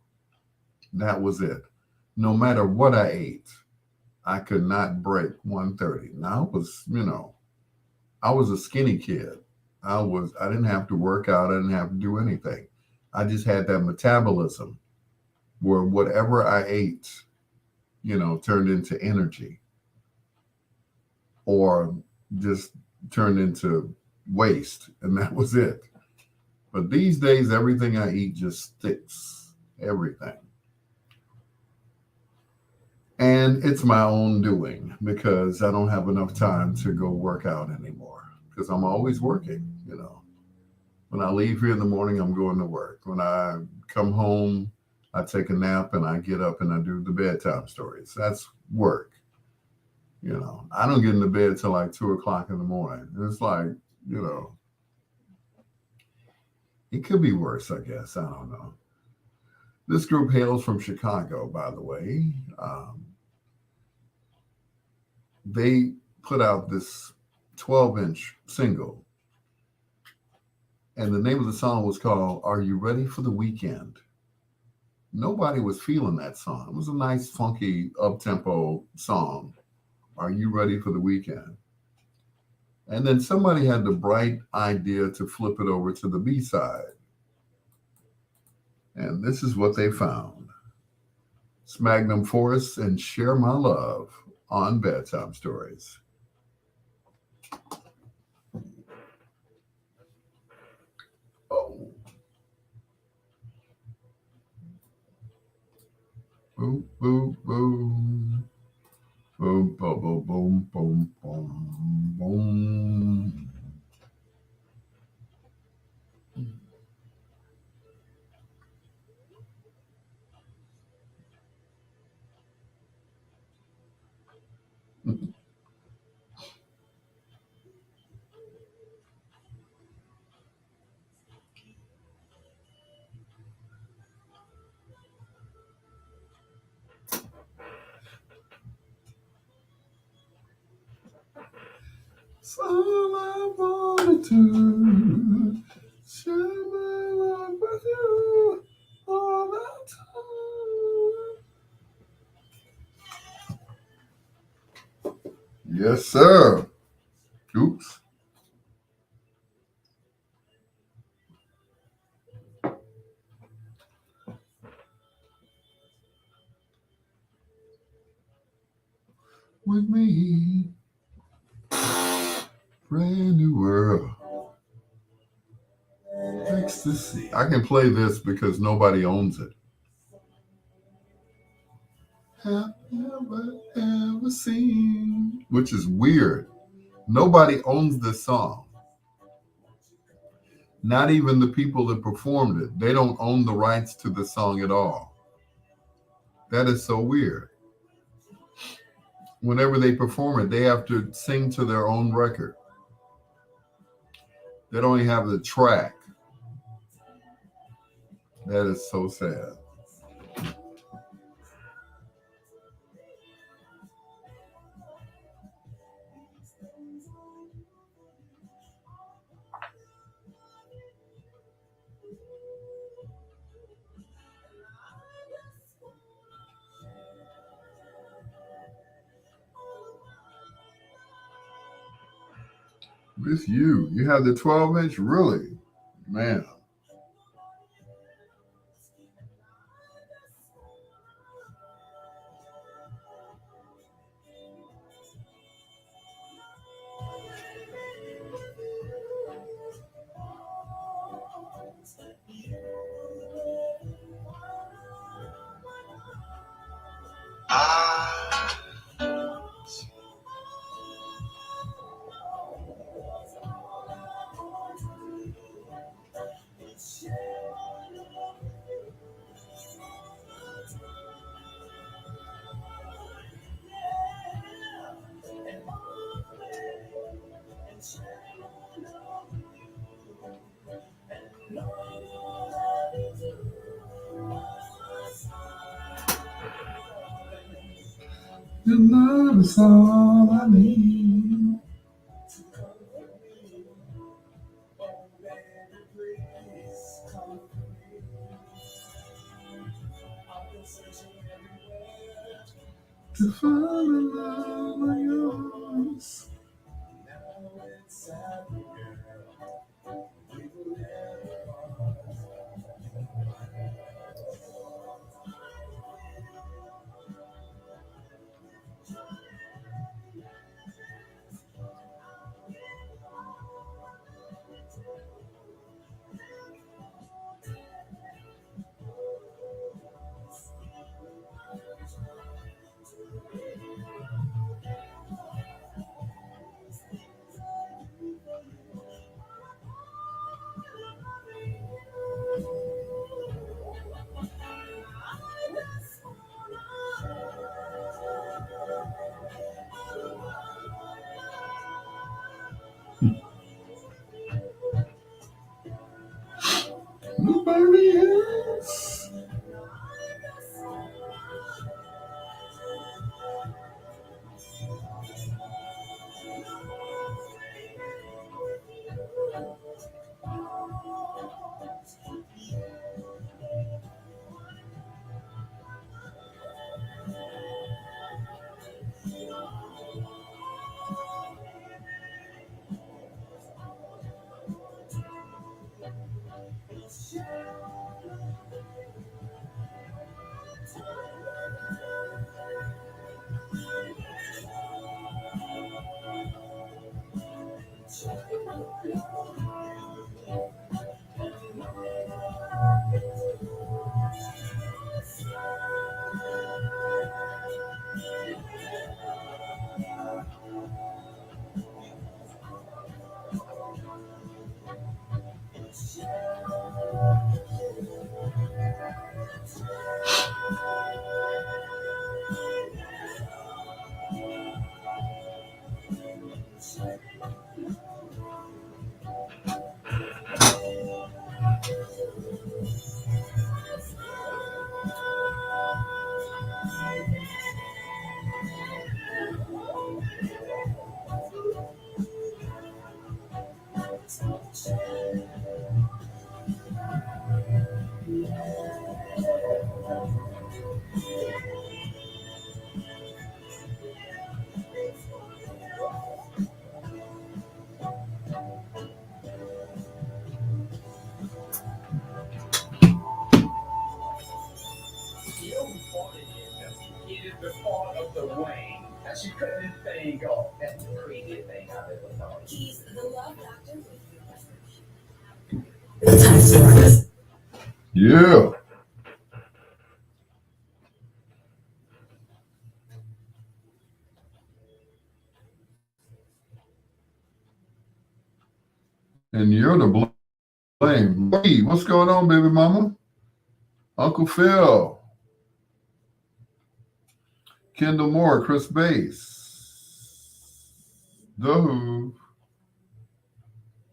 [SPEAKER 1] That was it. No matter what I ate, I could not break 130. Now I was a skinny kid. I didn't have to work out, I didn't have to do anything. I just had that metabolism where whatever I ate, turned into energy or just turned into waste, and that was it. But these days, everything I eat just sticks. Everything. And it's my own doing because I don't have enough time to go work out anymore because I'm always working. When I leave here in the morning, I'm going to work. When I come home, I take a nap and I get up and I do the bedtime stories. That's work. I don't get into bed till like 2 o'clock in the morning. It's like, you know, it could be worse, I guess. I don't know. This group hails from Chicago, by the way. They put out this 12-inch single, and the name of the song was called Are You Ready for the Weekend? Nobody was feeling that song. It was a nice, funky, up-tempo song. Are you ready for the weekend? And then somebody had the bright idea to flip it over to the B side. And this is what they found. It's Magnum Force and Share My Love on Bedtime Stories. Oh. Boom, boom, boom. Boom, boom, boom, boom, boom, boom, boom. It's all I wanted to share my love Yes, sir. Oops. With me, brand new world, ecstasy. I can play this because nobody owns it. Have you ever seen? Which is weird. Nobody owns this song. Not even the people that performed it. They don't own the rights to the song at all. That is so weird. Whenever they perform it, they have to sing to their own record. They don't even have the track. That is so sad. With you. You have the 12-inch? Really? Man. Your love is all I need. To fall in love with yours.
[SPEAKER 4] the part of the wing. And she cut this thing off. That's the craziest thing I've ever thought.
[SPEAKER 3] He's the love doctor with your prescription. Bedtime stories.
[SPEAKER 1] Yeah. And you're to blame. Hey, what's going on, baby mama? Uncle Phil, Kendall Moore, Chris Bass, The Who.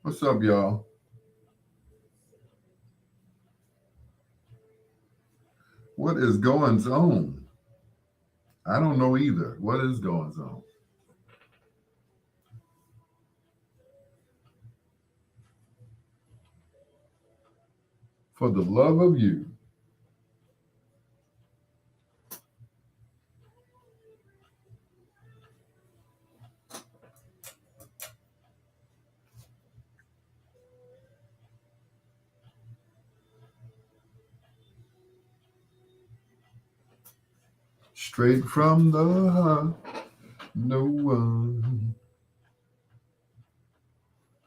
[SPEAKER 1] What's up, y'all? What is going on? I don't know either. What is going on? For the love of you. Straight from the heart, no one.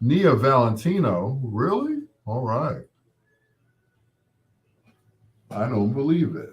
[SPEAKER 1] Nia Valentino, really? All right. I don't believe it.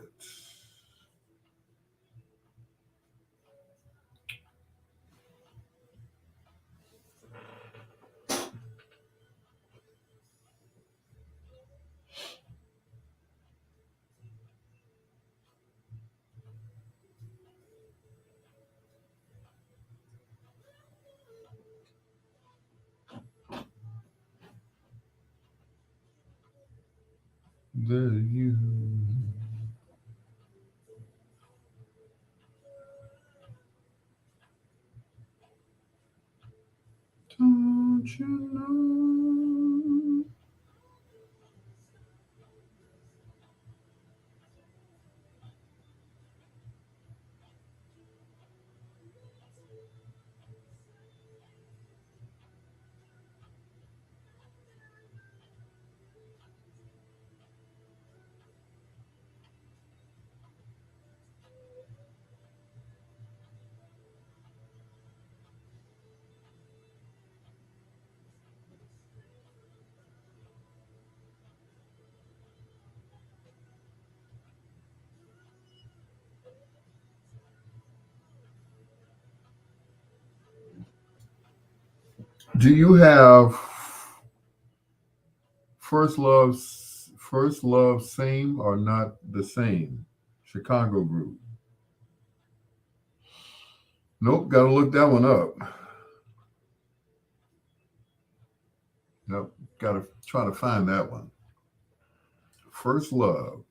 [SPEAKER 1] The you. Don't you know? Do you have first love same or not the same? Chicago group. Nope, gotta look that one up. Nope, gotta try to find that one. First love.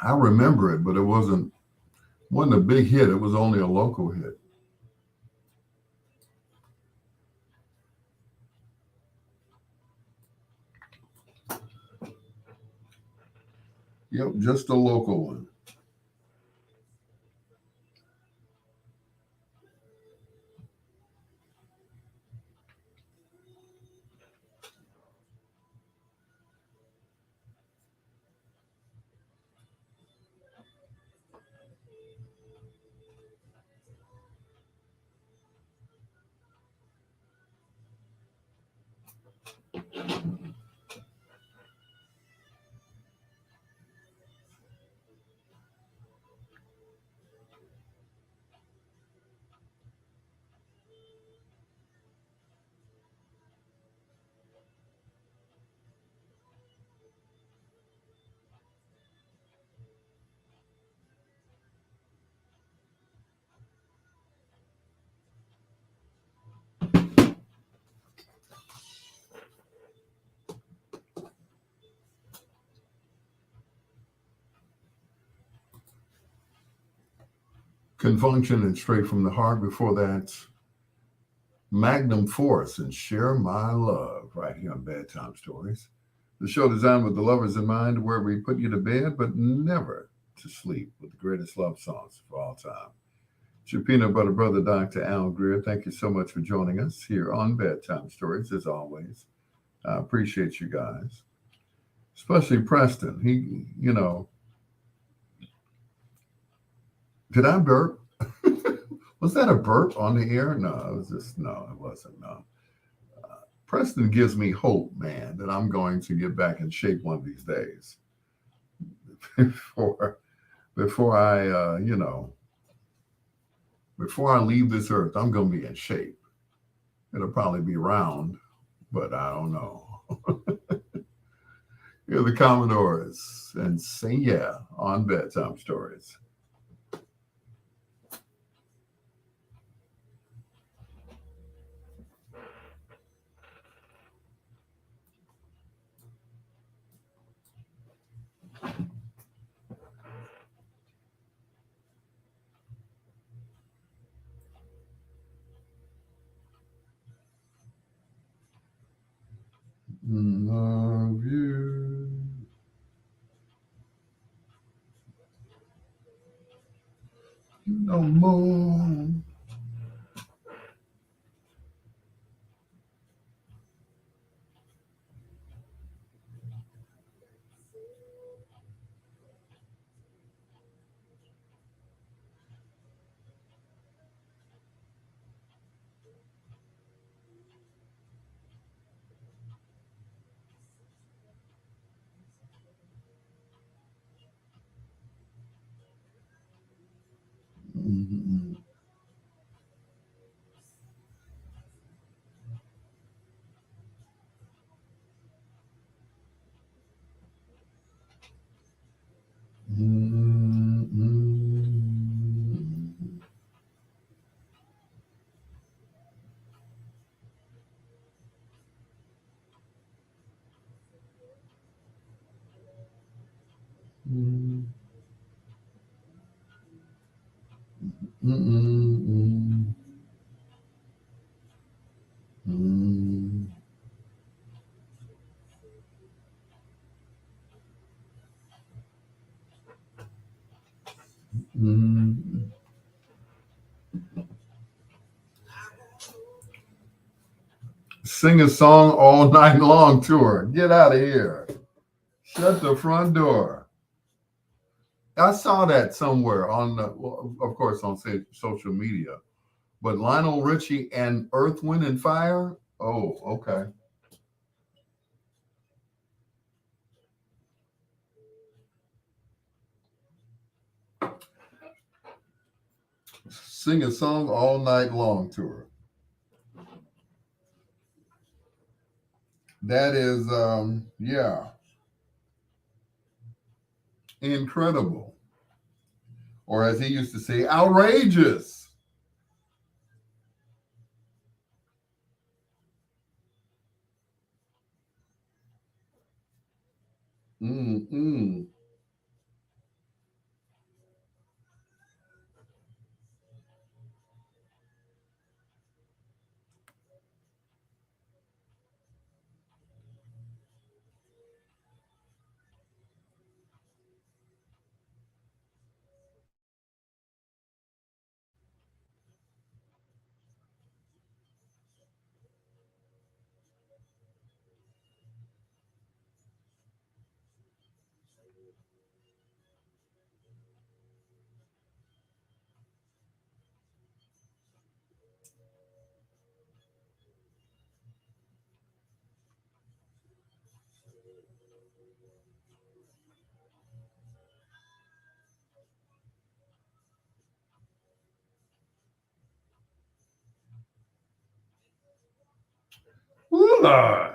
[SPEAKER 1] I remember it, but it wasn't a big hit. It was only a local hit. Yep, just a local one. Confunction and Straight from the Heart. Before that, Magnum Force and Share My Love right here on Bedtime Stories. The show designed with the lovers in mind, where we put you to bed, but never to sleep, with the greatest love songs of all time. It's your peanut butter brother, Dr. Al Greer. Thank you so much for joining us here on Bedtime Stories, as always. I appreciate you guys, especially Preston. He, Did I burp? Was that a burp on the air? No, it was just, no, it wasn't. No. Preston gives me hope, man, that I'm going to get back in shape one of these days. before before I, before I leave this earth, I'm going to be in shape. It'll probably be round, but I don't know. Here are the Commodores and say yeah on bedtime stories. Love you no more. Mm, mm, mm, mm, mm, mm, mm. Sing a song all night long tour. Get out of here. Shut the front door. I saw that somewhere on, well, of course, on social media. But Lionel Richie and Earth, Wind, and Fire. Oh, okay. Sing a song all night long tour. That is, yeah, incredible. Or as he used to say, outrageous. Mm-mm. Ooh, Lord.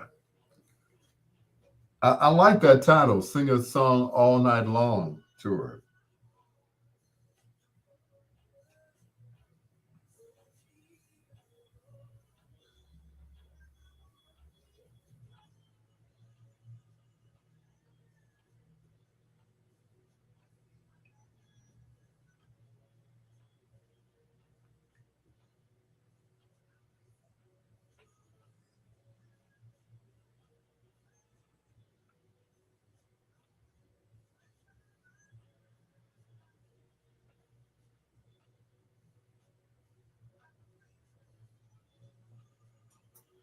[SPEAKER 1] I like that title, Sing a Song All Night Long Tour.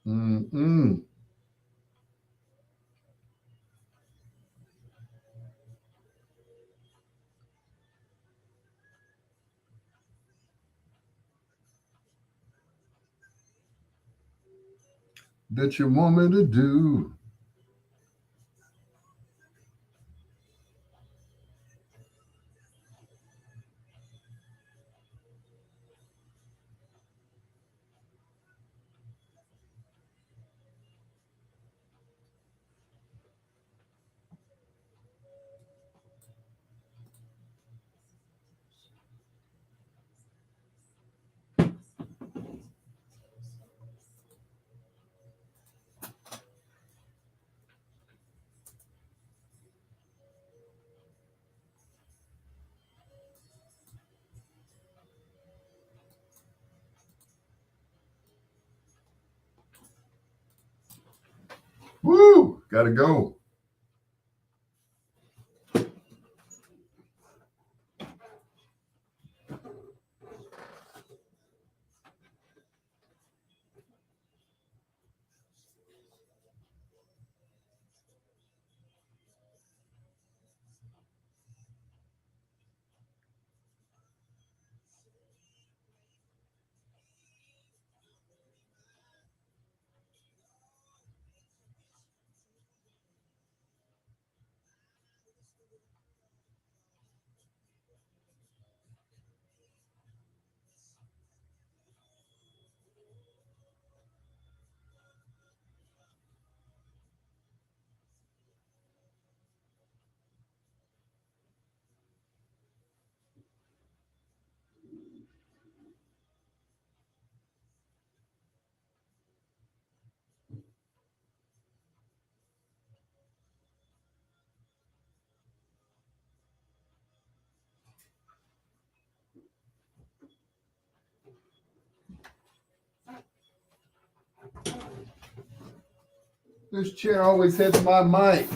[SPEAKER 1] Mm-mm. that you want me to do. Woo! Gotta go. This chair always hits my mic.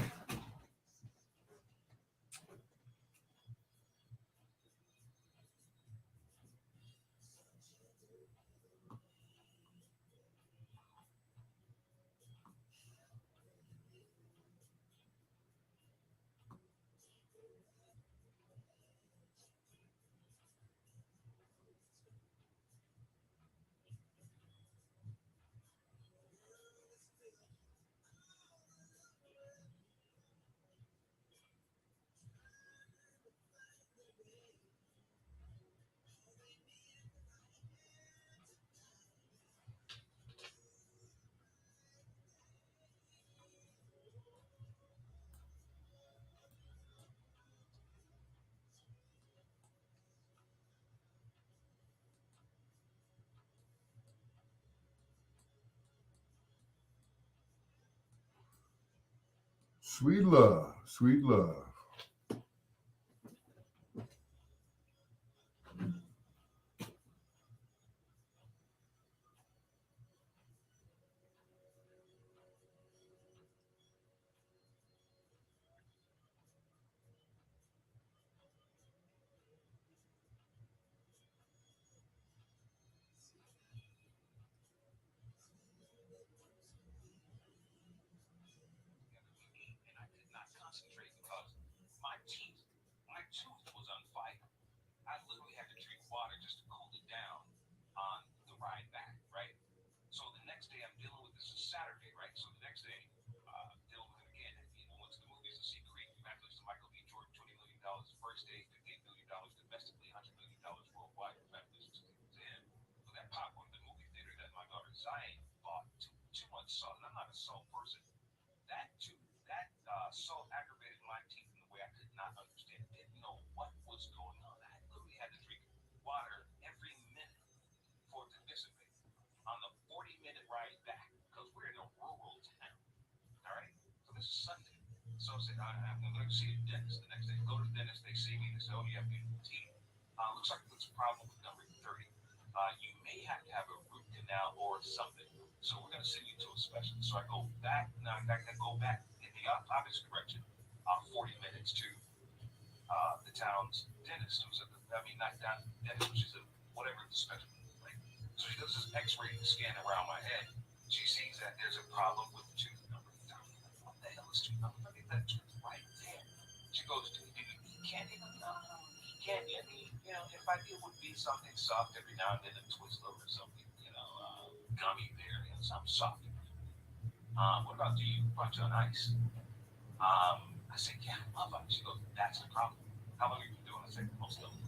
[SPEAKER 1] Sweet love, sweet love.
[SPEAKER 2] And I could not concentrate because my tooth was on fire. I literally had to drink water just to cool it down on the ride back, right? So the next day I'm dealing with this is Saturday, right? So the next day, dealing with it again. Went to the movies to see Creed. Congratulations to Michael B. Jordan, $20 million first day, $58 million domestically, $100 million worldwide. Congratulations to him for that popcorn in the movie theater that my daughter Zion bought. Too much salt, and I'm not a salt person. That salt aggravated my teeth in a way I could not understand. Didn't know what was going on. I literally had to drink water every minute for it to dissipate on the 40-minute ride back because we're in a rural town. All right. So this is Sunday. So I said, I'm going to see a dentist the next day. Go to the dentist. They see me. They say, oh, you have beautiful teeth. Looks like there's a problem with number 30. You may have to have a root canal or something. So we're going to send you to a specialist. So I go back. Now, in fact, I go back in the opposite direction, 40 minutes to the town's dentist, who's at the, I mean, not down dentist, which is a whatever the specialty, right? So she does this X-ray scan around my head. She sees that there's a problem with tooth number 30. Like, what the hell is tooth number 30? That tooth right there. She goes, do you eat candy? No, no, no, eat candy. I mean, if I did would be something soft every now and then, a Twizzler or something, gummy bear, something soft. What about do you punch on ice? I said, yeah, I love ice. She goes, that's the problem. How long have you been doing? I said, most of them.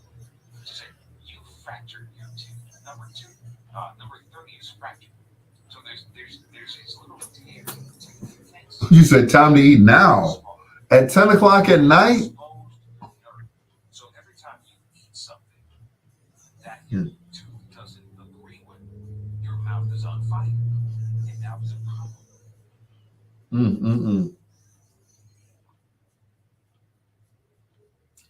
[SPEAKER 2] She said, you fractured your tooth. Number two. Number 30 is fractured. So there's these little tears in the tooth. You can't see
[SPEAKER 1] You said time to eat now
[SPEAKER 2] small.
[SPEAKER 1] at 10 o'clock at night.
[SPEAKER 2] Exposed nerve. So every time you eat something that your tooth doesn't agree with, your mouth is on fire. And that was a problem.
[SPEAKER 1] Mm-mm-mm.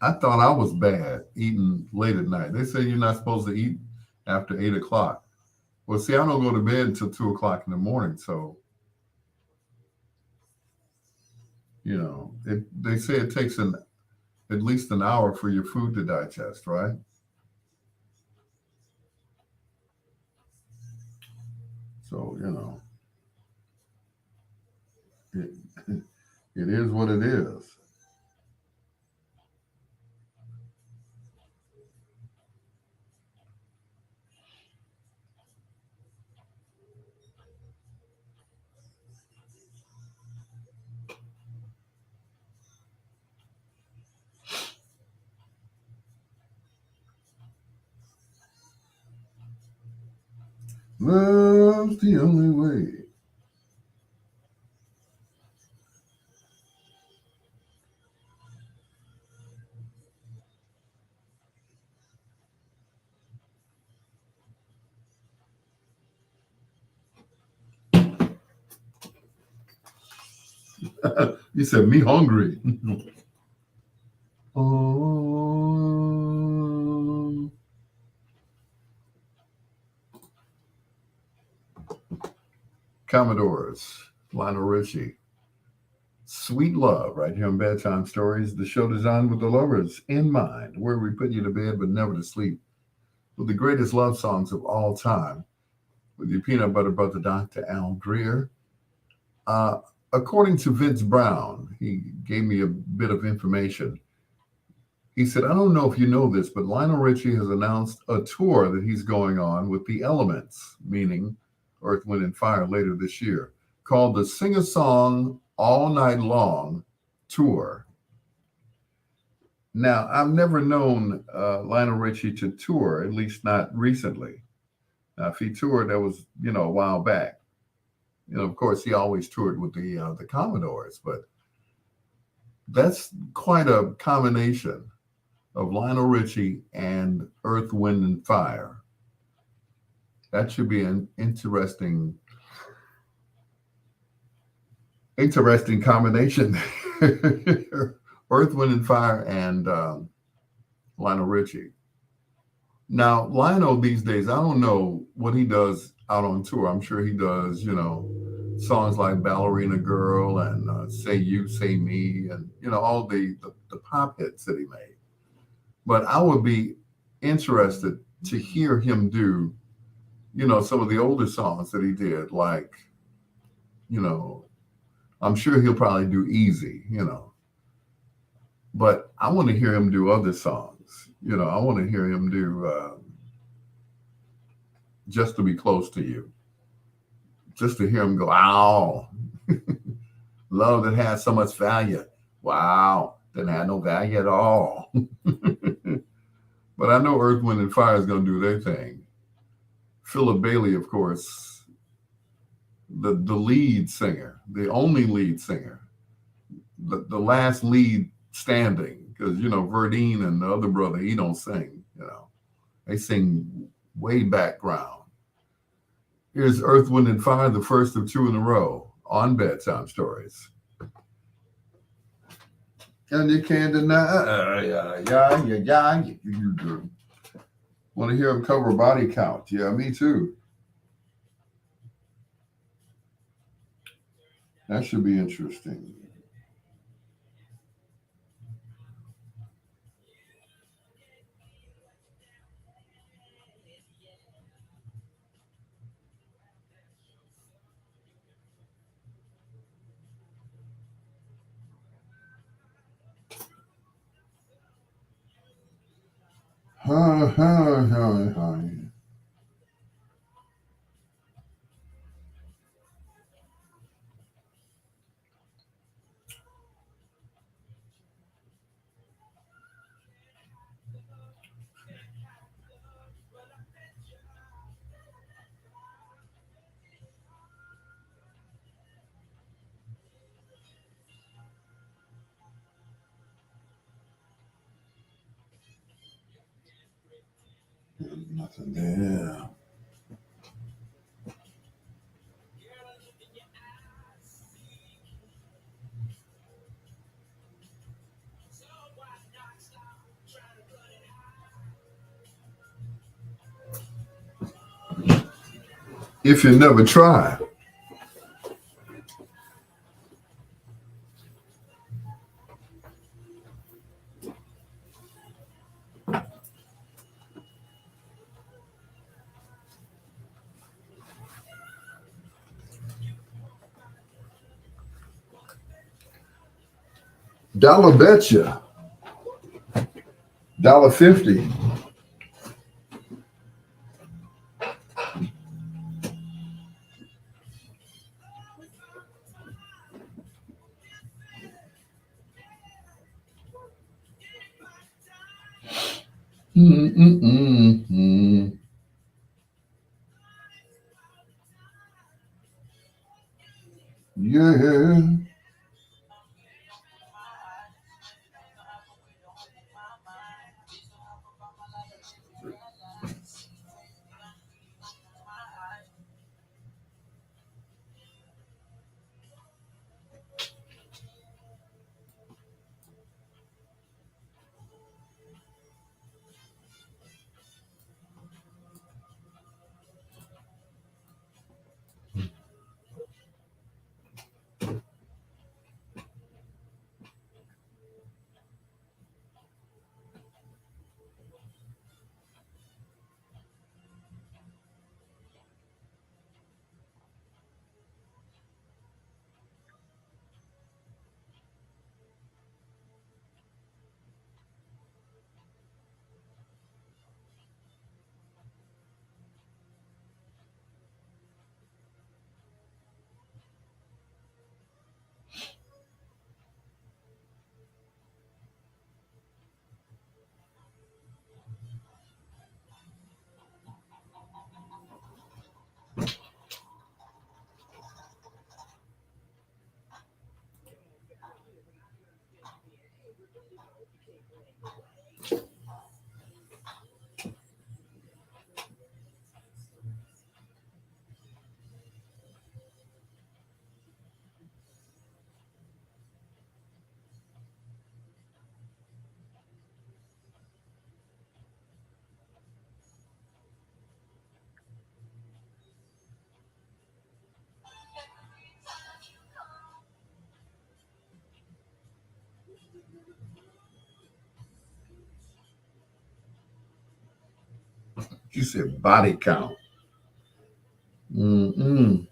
[SPEAKER 1] I thought I was bad eating late at night. They say you're not supposed to eat after 8 o'clock. Well, see, I don't go to bed until 2 o'clock in the morning. So, they say it takes at least an hour for your food to digest, right? So, it, it is what it is. Love's the only way. You said me hungry. Oh, Commodores, Lionel Richie. Sweet Love, right here on Bedtime Stories, the show designed with the lovers in mind, where we put you to bed but never to sleep, with the greatest love songs of all time, with your peanut butter brother, Dr. Al Greer. Uh, According to Vince Brown, he gave me a bit of information. He said, I don't know if you know this, but Lionel Richie has announced a tour that he's going on with the Elements, meaning Earth, Wind, and Fire, later this year, called the Sing a Song All Night Long Tour. Now, I've never known Lionel Richie to tour, at least not recently. Now, if he toured, that was, a while back. Of course, he always toured with the Commodores, but that's quite a combination of Lionel Richie and Earth, Wind, and Fire. That should be an interesting combination. Earth, Wind, and Fire and Lionel Richie. Now, Lionel these days, I don't know what he does out on tour. I'm sure he does, songs like Ballerina Girl and Say You, Say Me, and, all the pop hits that he made. But I would be interested to hear him do, some of the older songs that he did, like, you know, I'm sure he'll probably do Easy, but I want to hear him do other songs. I want to hear him do Just to Be Close to You, just to hear him go, ow, love that has so much value. Wow, didn't have no value at all. But I know Earth, Wind, and Fire is going to do their thing. Philip Bailey, of course, the lead singer, the only lead singer, the last lead standing, because, Verdine and the other brother, he don't sing, They sing way background. Here's Earth, Wind, and Fire, the first of two in a row on Bedtime Stories. And you can't deny, you do. Want to hear him cover Body Count? Yeah, me too. That should be interesting. Hi, hi, hi, hi. Nothing there. If you never try. Dollar betcha. $1.50. Mm-mm-mm-mm. Yeah. You said body count. Mm-mm.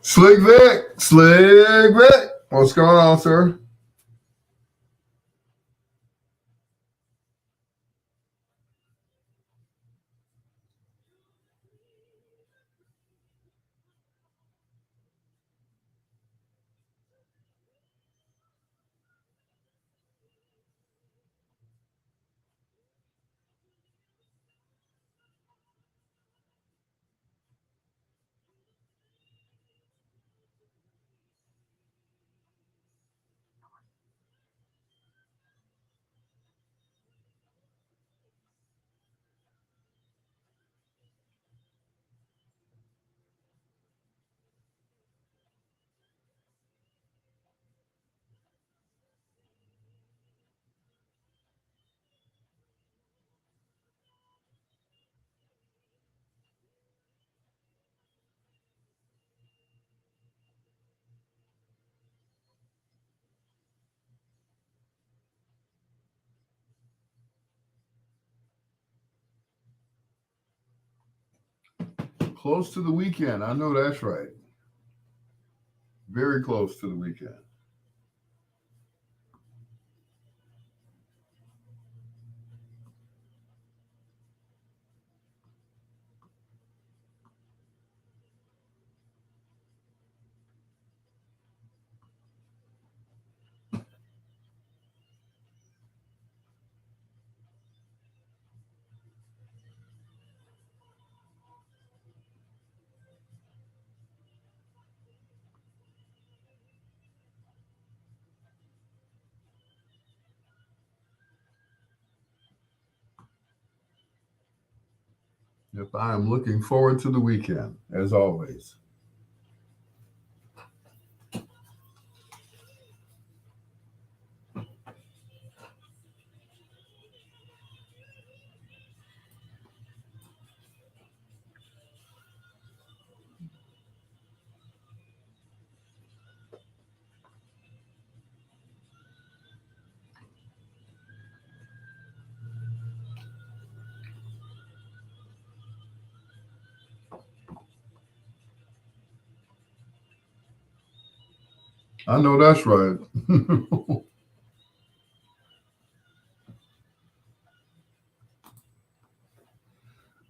[SPEAKER 1] Slick Vic. Slick Vic. What's going on, sir? Close to the weekend. I know that's right. Very close to the weekend. Yep, I am looking forward to the weekend, as always. I know that's right.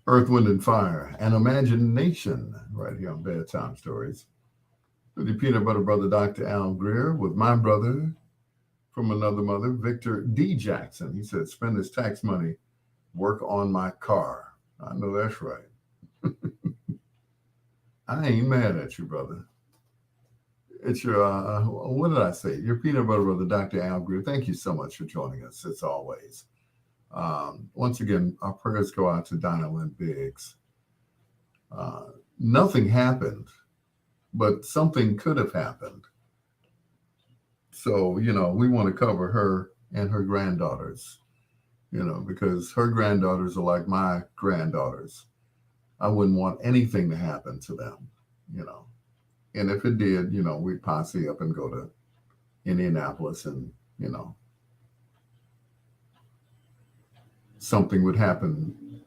[SPEAKER 1] Earth, Wind, and Fire, and Imagination, right here on Bedtime Stories. With your peanut butter brother, Dr. Al Greer, with my brother from another mother, Victor D. Jackson. He said, spend this tax money, work on my car. I know that's right. I ain't mad at you, brother. It's your, what did I say? Your peanut butter brother, Dr. Al Greer. Thank you so much for joining us, as always. Once again, our prayers go out to Dinah Lynn Biggs. Nothing happened, but something could have happened. So, we want to cover her and her granddaughters, because her granddaughters are like my granddaughters. I wouldn't want anything to happen to them, you know. And if it did, we'd posse up and go to Indianapolis and, something would happen.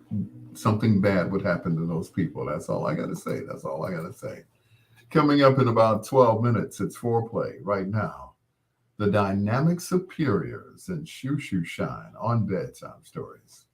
[SPEAKER 1] Something bad would happen to those people. That's all I got to say. That's all I got to say. Coming up in about 12 minutes, it's foreplay right now. The Dynamic Superiors and Shoo Shoo Shine on Bedtime Stories.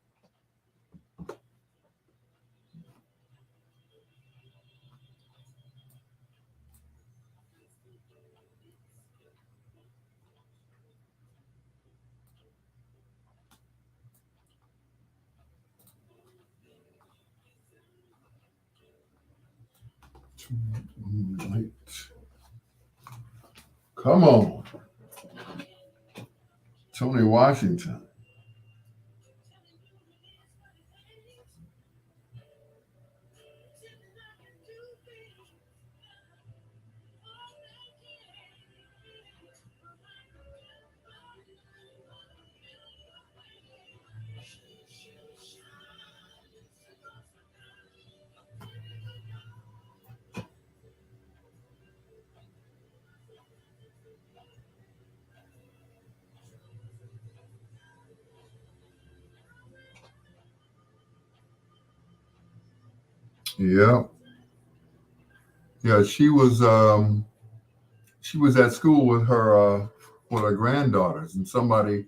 [SPEAKER 1] Come on. Tony Washington. Yeah. Yeah, she was at school with her granddaughters, and somebody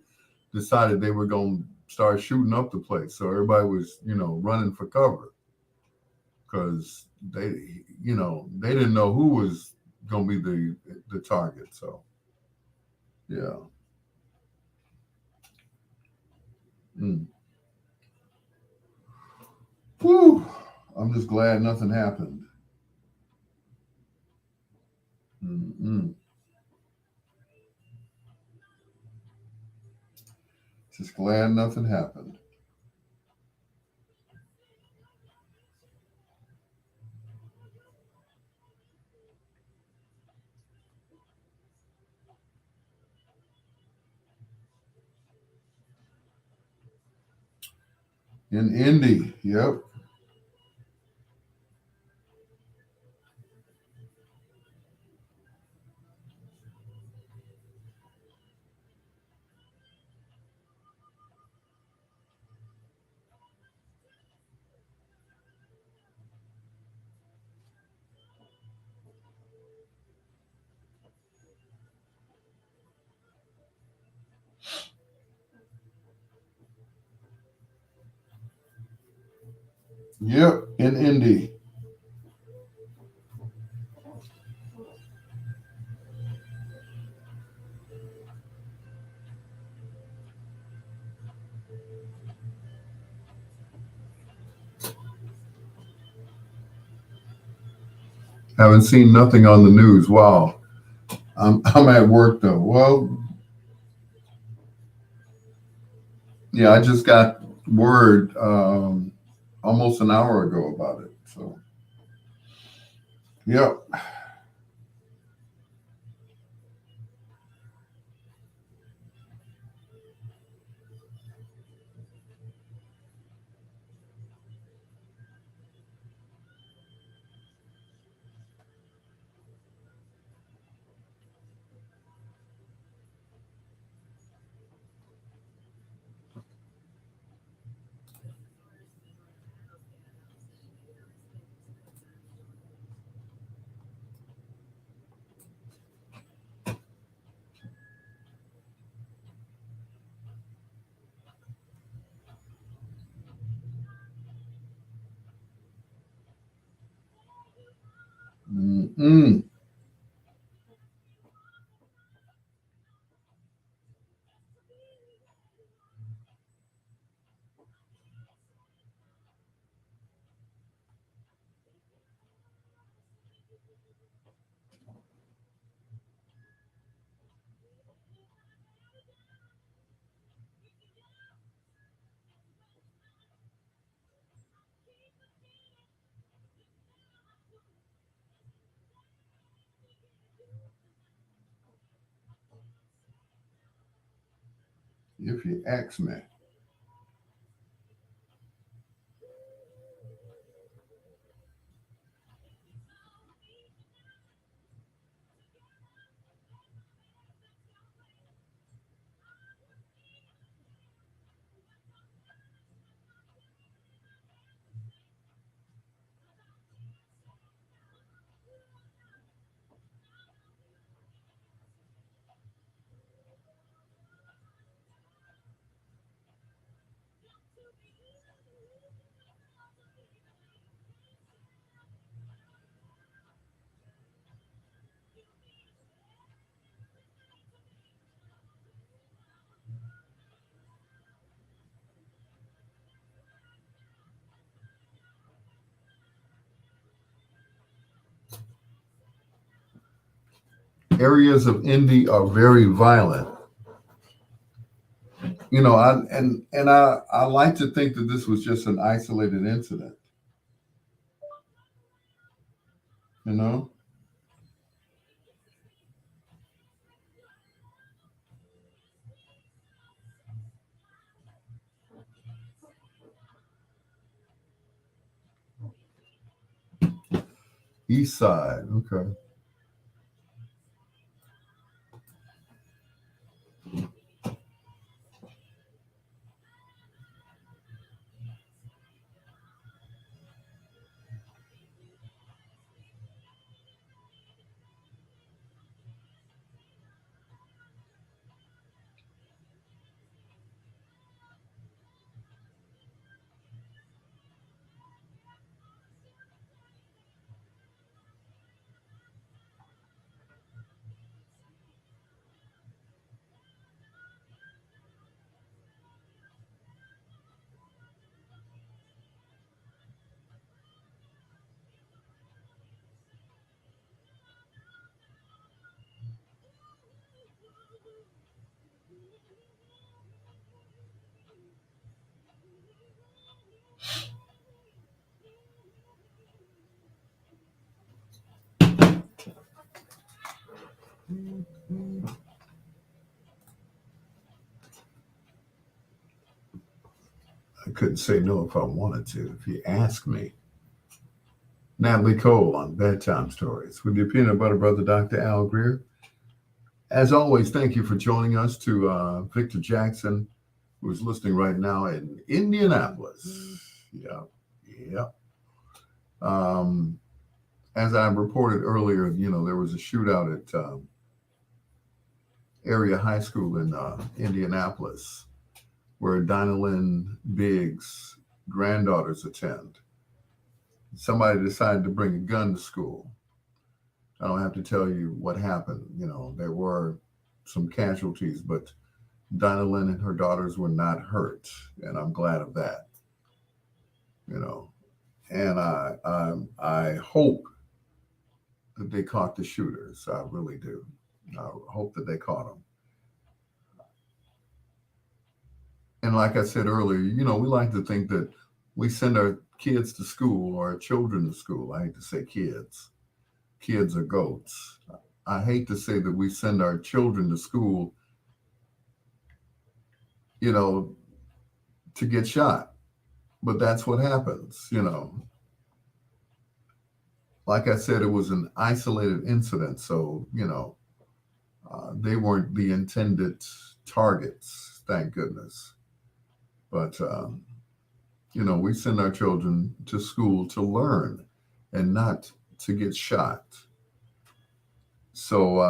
[SPEAKER 1] decided they were going to start shooting up the place. So everybody was, running for cover because they didn't know who was going to be the target. So yeah. Mm. Whew. I'm just glad nothing happened. Mm-mm. Just glad nothing happened. In Indy, yep. Yep, in Indy. Haven't seen nothing on the news. Wow. I'm at work though. Well, yeah, I just got word almost an hour ago about it. So, yep. Mm-mm. If you ask me. Areas of Indy are very violent. I like to think that this was just an isolated incident. You know, East Side. Okay. I couldn't say no if I wanted to. If you ask me. Natalie Cole on Bedtime Stories with your peanut butter brother, Dr. Al Greer. As always, thank you for joining us to Victor Jackson, who is listening right now in Indianapolis. Yeah, yeah. Um, as I reported earlier, there was a shootout at area high school in Indianapolis where Dinah Lynn Biggs' granddaughters attend. somebody decided to bring a gun to school. I don't have to tell you what happened. There were some casualties, but Dinah Lynn and her daughters were not hurt, and I'm glad of that. You know, and I hope that they caught the shooters. I really do. I hope that they caught them. And like I said earlier, we like to think that we send our kids to school or our children to school. I hate to say kids. Kids are goats. I hate to say that we send our children to school, you know, to get shot. But that's what happens. Like I said, it was an isolated incident. So, they weren't the intended targets, thank goodness. But, we send our children to school to learn and not to get shot. So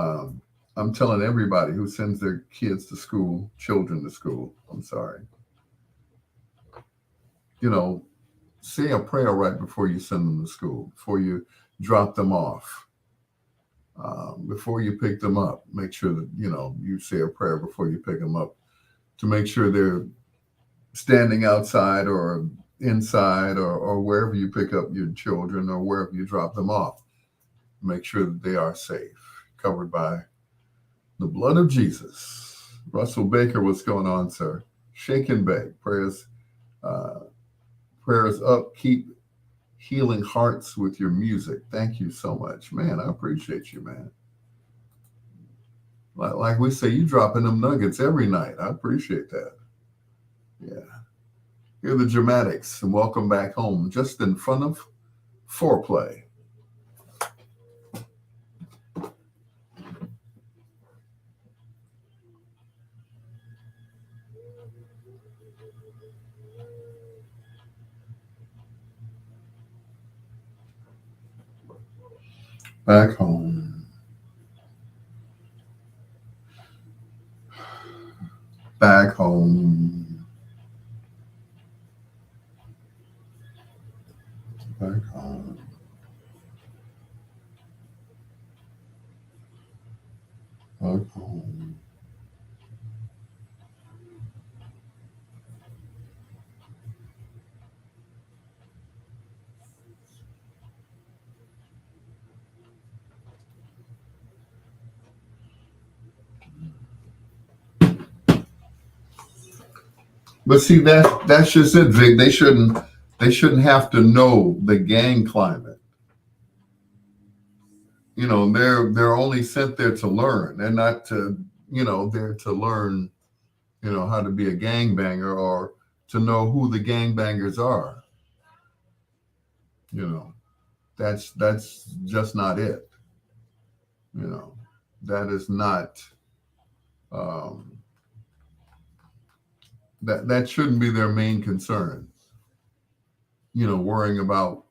[SPEAKER 1] I'm telling everybody who sends their kids to school, children to school, I'm sorry, say a prayer right before you send them to school, before you drop them off, before you pick them up. Make sure that, you say a prayer before you pick them up to make sure they're standing outside or inside or wherever you pick up your children or wherever you drop them off. Make sure that they are safe, covered by the blood of Jesus. Russell Baker, what's going on, sir? Shake and bake. Uh, prayers up. Keep healing hearts with your music. Thank you so much, man. I appreciate you, man. Like we say, you dropping them nuggets every night. I appreciate that. Yeah. Here are the dramatics, and welcome back home, just in front of foreplay. Back home. Back home. Back home. Back home. But see, that's just it, Vic. They shouldn't have to know the gang climate. They're only sent there to learn. They're not there to learn, how to be a gangbanger or to know who the gangbangers are. That's just not it. That is not that shouldn't be their main concern. Worrying about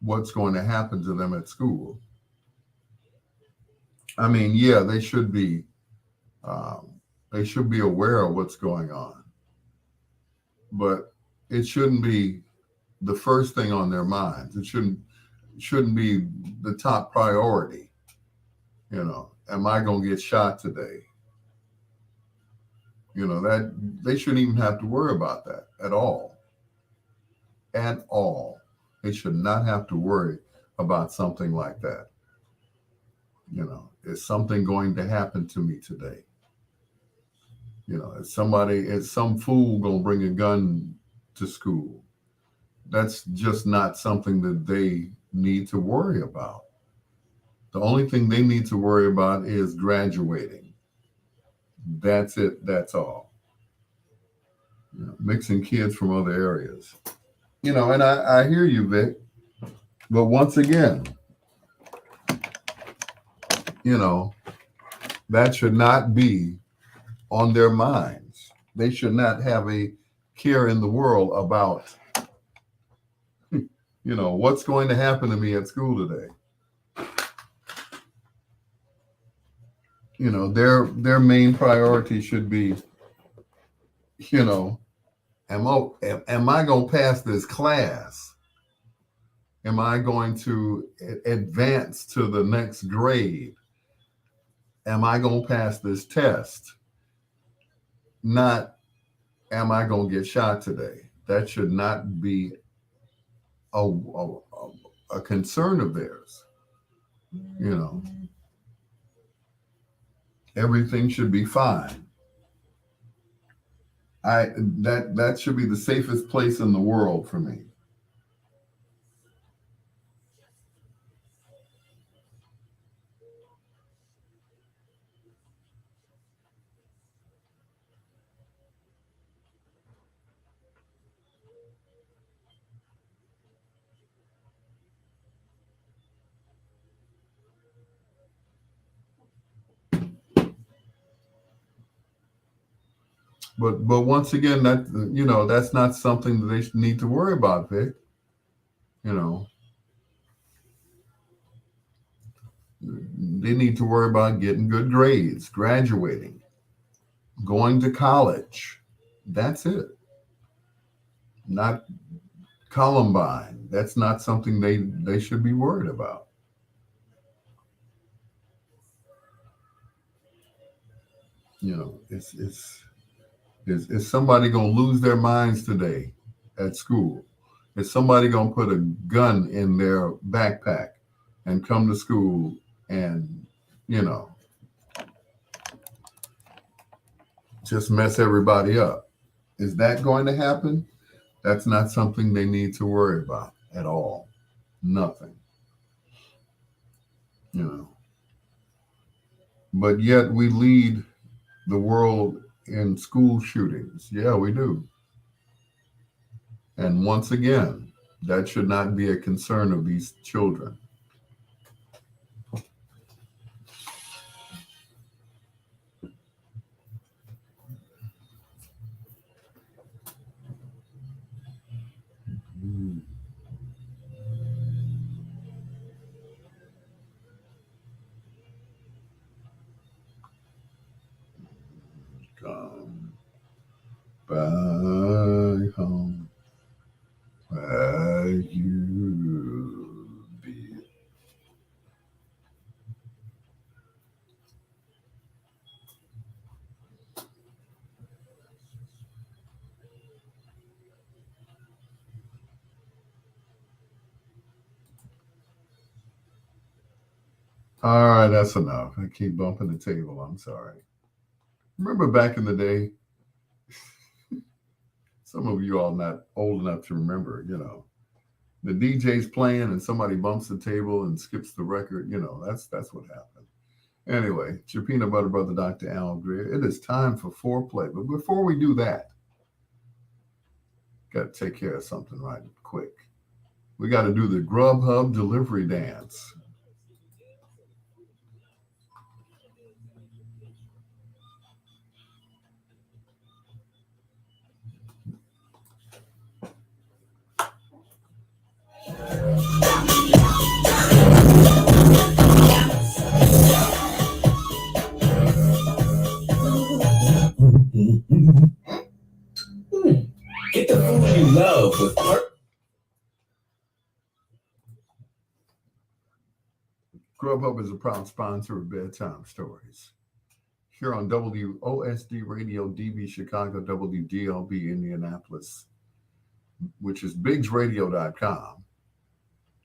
[SPEAKER 1] what's going to happen to them at school. I mean, yeah, they should be aware of what's going on, but it shouldn't be the first thing on their minds. It shouldn't be the top priority. Am I going to get shot today? That they shouldn't even have to worry about that at all. At all. They should not have to worry about something like that. Is something going to happen to me today? Is some fool going to bring a gun to school? That's just not something that they need to worry about. The only thing they need to worry about is graduating. That's it. That's all. Mixing kids from other areas. And I hear you, Vic. But once again, that should not be on their minds. They should not have a care in the world about, what's going to happen to me at school today. Their main priority should be, am I going to pass this class? Am I going to advance to the next grade? Am I going to pass this test? Not, am I going to get shot today? That should not be a concern of theirs. You know, everything should be fine. That should be the safest place in the world for me. But once again, that's not something that they need to worry about, Vic. You know, they need to worry about getting good grades, graduating, going to college. That's it. Not Columbine. That's not something they should be worried about. You know, is somebody gonna lose their minds today at school? Is somebody gonna put a gun in their backpack and come to school and you know just mess everybody up? Is that going to happen? That's not something they need to worry about at all. Nothing. You know. But yet we lead the world in school shootings. Yeah, we do. And once again, that should not be a concern of these children. Come back home where you be. All right, that's enough. I keep bumping the table. I'm sorry. Remember back in the day, some of you all not old enough to remember, the DJ's playing and somebody bumps the table and skips the record. That's what happened. Anyway, it's your peanut butter brother, Dr. Al Greer. It is time for foreplay. But before we do that, got to take care of something right quick. We got to do the Grubhub delivery dance.
[SPEAKER 5] Get the food you love with
[SPEAKER 1] Grubhub is a proud sponsor of Bedtime Stories. Here on WOSD Radio DB Chicago, WDLB Indianapolis, which is bigsradio.com,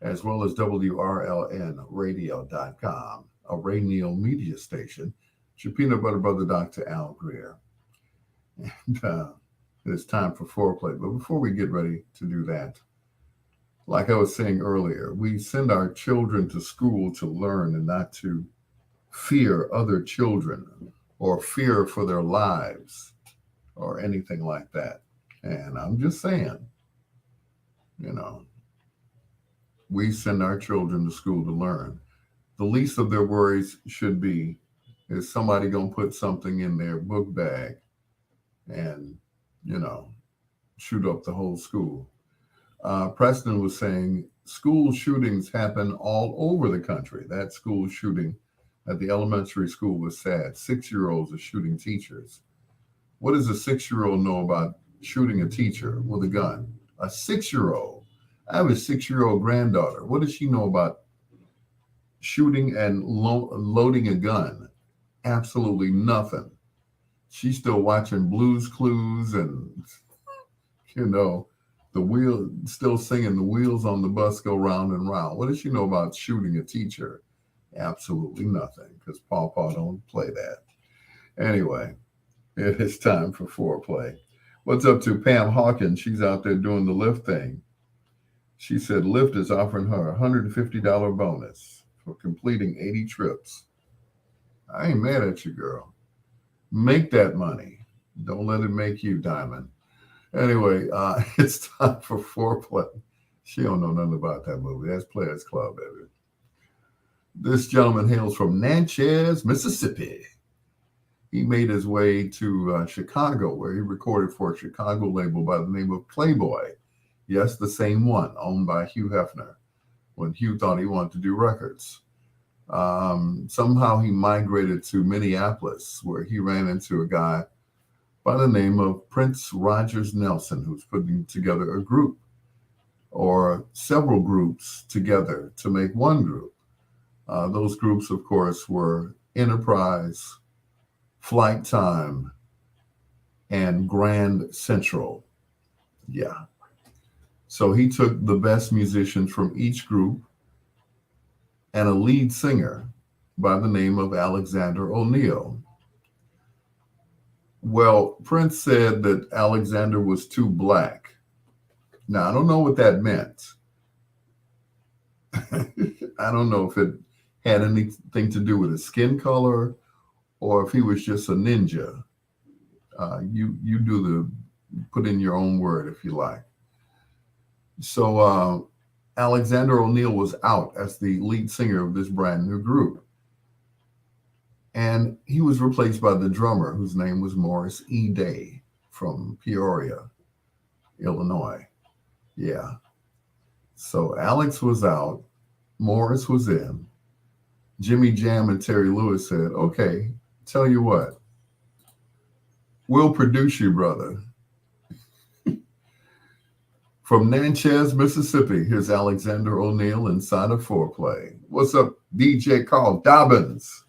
[SPEAKER 1] as well as WRLNradio.com, a radio media station. It's your peanut butter brother, Dr. Al Greer. And it's time for foreplay. But before we get ready to do that, like I was saying earlier, we send our children to school to learn and not to fear other children or fear for their lives or anything like that. And I'm just saying, we send our children to school to learn. The least of their worries should be, is somebody going to put something in their book bag and, shoot up the whole school. Preston was saying school shootings happen all over the country. That school shooting at the elementary school was sad. 6-year-olds are shooting teachers. What does a 6-year-old know about shooting a teacher with a gun? A 6-year-old. I have a 6-year-old granddaughter. What does she know about shooting and loading a gun? Absolutely nothing. She's still watching Blue's Clues and, you know, still singing the wheels on the bus go round and round. What does she know about shooting a teacher? Absolutely nothing, because Pawpaw don't play that. Anyway, it is time for foreplay. What's up to Pam Hawkins? She's out there doing the Lyft thing. She said Lyft is offering her a $150 bonus for completing 80 trips. I ain't mad at you, girl. Make that money. Don't let it make you, Diamond. Anyway, it's time for foreplay. She don't know nothing about that movie. That's Players Club, baby. This gentleman hails from Natchez, Mississippi. He made his way to Chicago, where he recorded for a Chicago label by the name of Playboy. Yes, the same one, owned by Hugh Hefner, when Hugh thought he wanted to do records. Somehow he migrated to Minneapolis, where he ran into a guy by the name of Prince Rogers Nelson, who's putting together a group or several groups together to make one group. Those groups, of course, were Enterprise, Flight Time, and Grand Central. Yeah. So he took the best musicians from each group and a lead singer by the name of Alexander O'Neal. Well, Prince said that Alexander was too black. Now, I don't know what that meant. I don't know if it had anything to do with his skin color or if he was just a ninja. You do put in your own word if you like. So Alexander O'Neal was out as the lead singer of this brand new group. And he was replaced by the drummer, whose name was Morris E. Day from Peoria, Illinois. Yeah. So Alex was out. Morris was in. Jimmy Jam and Terry Lewis said, okay, tell you what, we'll produce you, brother. From Natchez, Mississippi, here's Alexander O'Neal inside of Foreplay. What's up, DJ Carl Dobbins?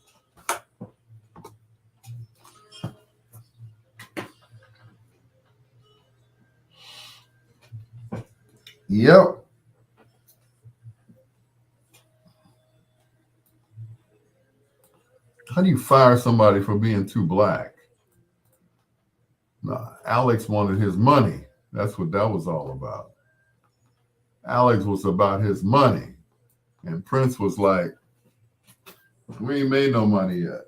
[SPEAKER 1] Yep. How do you fire somebody for being too black? Nah, Alex wanted his money. That's what that was all about. Alex was about his money. And Prince was like, we ain't made no money yet.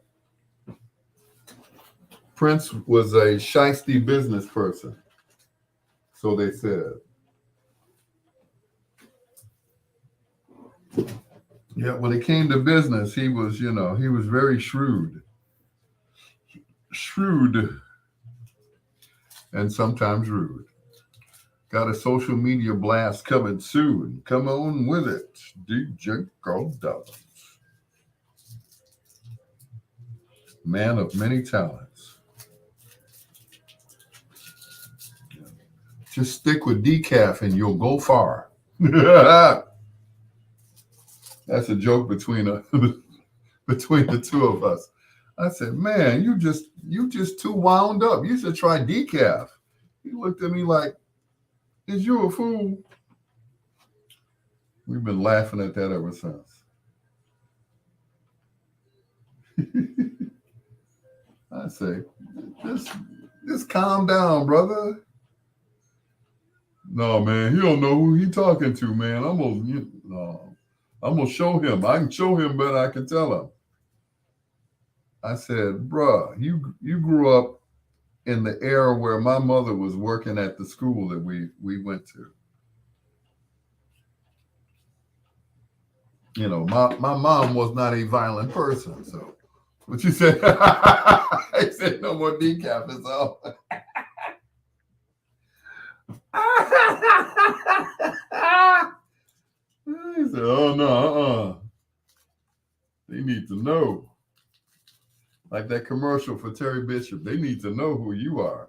[SPEAKER 1] Prince was a shiesty business person. So they said. Yeah, when it came to business, he was, he was very shrewd. Shrewd. And sometimes rude. Got a social media blast coming soon. Come on with it, DJ Carl Dobbins. Man of many talents. Just stick with decaf and you'll go far. That's a joke between the two of us. I said, man, you just too wound up. You should try decaf. He looked at me like, is you a fool? We've been laughing at that ever since. I say, just calm down, brother. No, man, he don't know who he talking to, man. I'm gonna show him. I can show him better. I can tell him. I said, bruh, you grew up in the era where my mother was working at the school that we went to. My mom was not a violent person. So what you said? I said no more decaf is all. He said, oh no, they need to know. Like that commercial for Terry Bishop. They need to know who you are.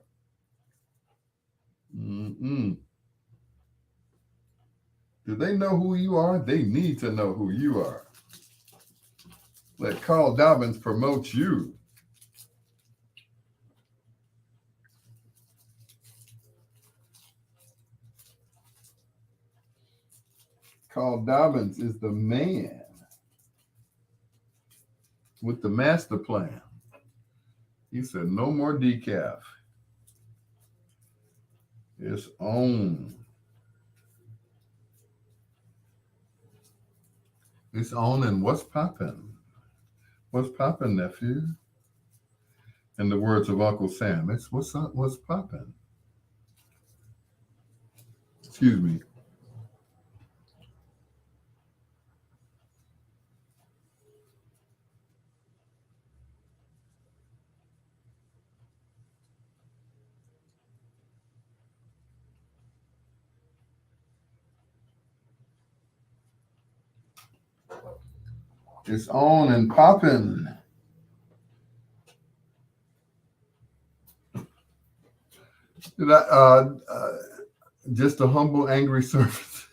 [SPEAKER 1] Do they know who you are? They need to know who you are. Let Carl Dobbins promote you. Carl Dobbins is the man with the master plan. He said, no more decaf. It's on. It's on, and what's poppin'? What's poppin', nephew? In the words of Uncle Sam, it's what's up, what's poppin'? Excuse me. It's on and poppin'. Did I just a humble, angry servant?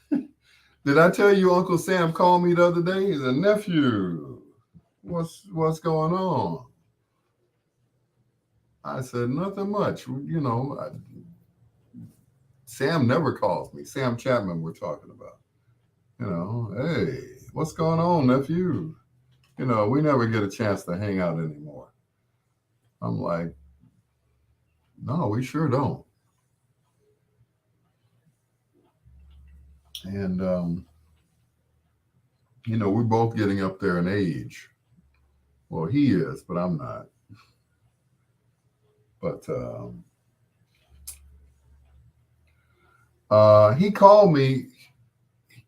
[SPEAKER 1] Did I tell you Uncle Sam called me the other day? He's a nephew. What's going on? I said, nothing much. You know, Sam never calls me. Sam Chapman we're talking about. You know, hey, what's going on, nephew? You know, we never get a chance to hang out anymore. I'm like, no, we sure don't. And, you know, we're both getting up there in age. Well, he is, but I'm not. But he called me,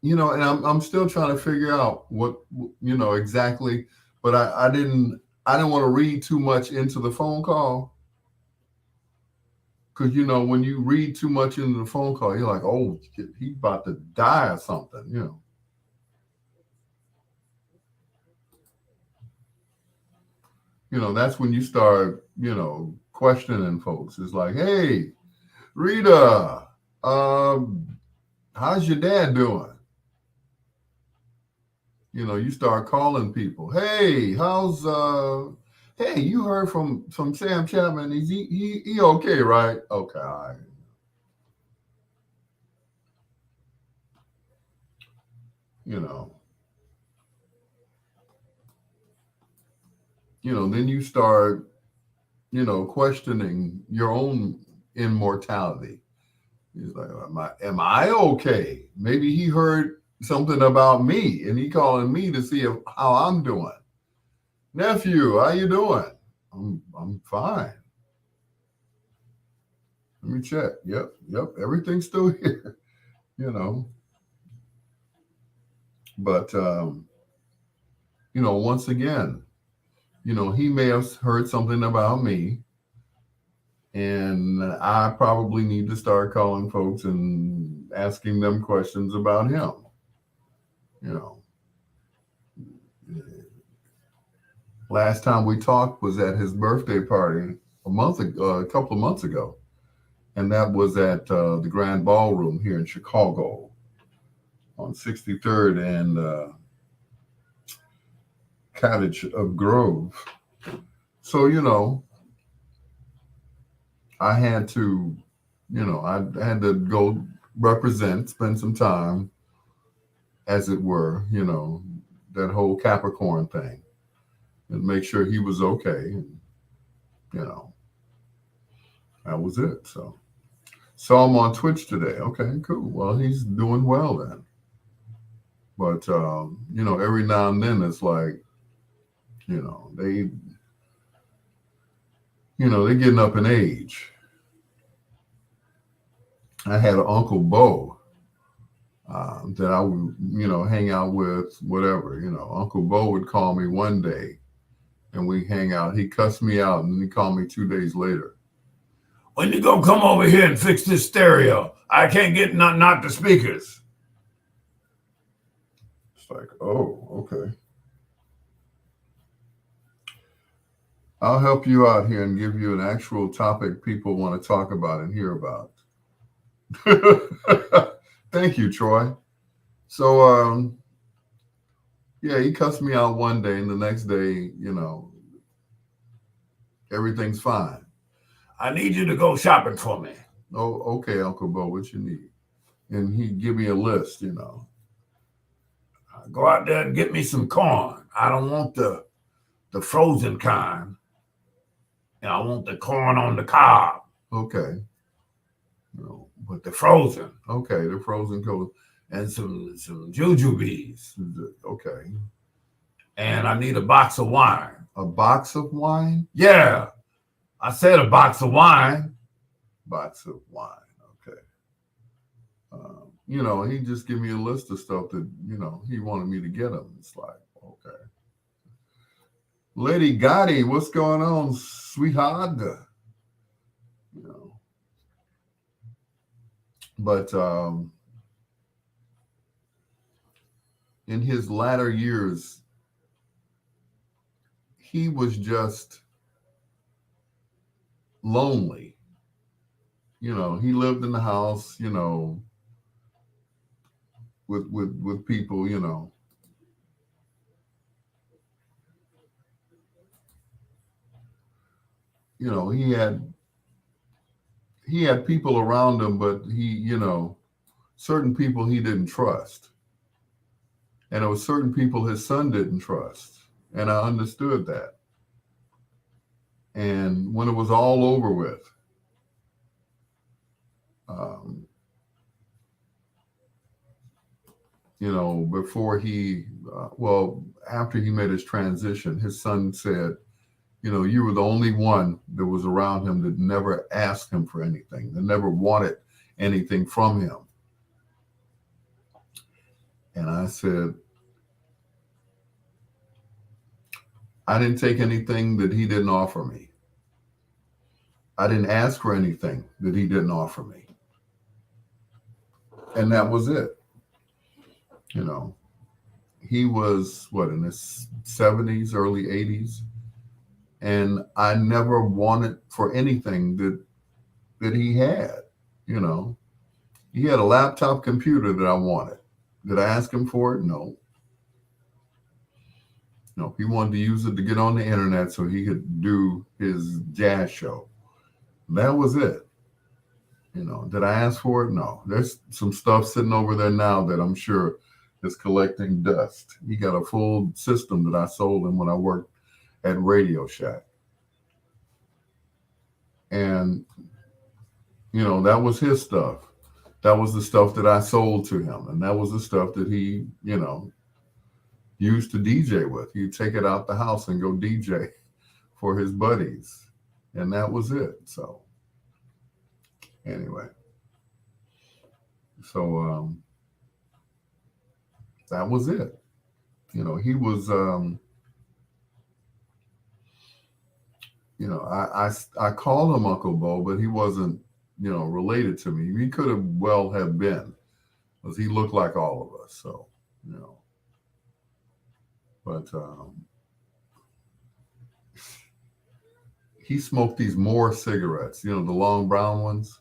[SPEAKER 1] you know, and I'm still trying to figure out what, you know, exactly. But I didn't want to read too much into the phone call. Because, you know, when you read too much into the phone call, you're like, oh, he's about to die or something, you know. You know, that's when you start, you know, questioning folks. It's like, hey, Rita, how's your dad doing? You know, you start calling people. Hey, how's hey, you heard from Sam Chapman? Is he okay, right? Okay, all right. You know, then you start, you know, questioning your own immortality. He's like, am I okay? Maybe he heard something about me and he calling me to see how I'm doing. Nephew, how you doing? I'm fine. Let me check. Yep. Everything's still here, you know. But you know, once again, you know, he may have heard something about me. And I probably need to start calling folks and asking them questions about him. You know, last time we talked was at his birthday party a couple of months ago. And that was at the Grand Ballroom here in Chicago on 63rd and Cottage of Grove. So, you know, I had to, you know, I had to go spend some time, as it were, you know, that whole Capricorn thing and make sure he was okay. And, you know, that was it. So saw him on Twitch today. Okay, cool. Well, he's doing well then. But, you know, every now and then it's like, you know, they're getting up in age. I had an Uncle Bo that I would, you know, hang out with, whatever. You know, Uncle Bo would call me one day and we hang out. He cussed me out and he called me 2 days later. When you gonna come over here and fix this stereo? I can't get not the speakers. It's like, oh, okay. I'll help you out here and give you an actual topic people want to talk about and hear about. Thank you, Troy. So yeah, he cussed me out one day, and the next day, everything's fine. I need you to go shopping for me. Oh, okay, Uncle Bo, what you need? And he'd give me a list, Go out there and get me some corn. I don't want the frozen kind. And I want the corn on the cob. Okay. But the frozen. Okay, the frozen corn. And some jujubes. Okay. And I need a box of wine. A box of wine? Yeah. I said a box of wine. Box of wine. Okay. He just give me a list of stuff that, he wanted me to get him. It's like, okay. Lady Gotti, what's going on, sweetheart? But in his latter years, he was just lonely. He lived in the house, with people, he had people around him, but he, certain people he didn't trust. And there were certain people his son didn't trust. And I understood that. And when it was all over with, before after he made his transition, his son said, you were the only one that was around him that never asked him for anything, that never wanted anything from him. And I said, I didn't take anything that he didn't offer me. I didn't ask for anything that he didn't offer me. And that was it. He was in his 70s, early 80s. And I never wanted for anything that he had. He had a laptop computer that I wanted. Did I ask him for it? No. No, he wanted to use it to get on the internet so he could do his jazz show. That was it. Did I ask for it? No. There's some stuff sitting over there now that I'm sure is collecting dust. He got a full system that I sold him when I worked at Radio Shack. And, that was his stuff. That was the stuff that I sold to him. And that was the stuff that he, used to DJ with. He'd take it out the house and go DJ for his buddies. And that was it. So anyway. So that was it. He was I called him Uncle Bo, but he wasn't, related to me. He could have been, because he looked like all of us. So, but he smoked these Moore cigarettes, the long brown ones.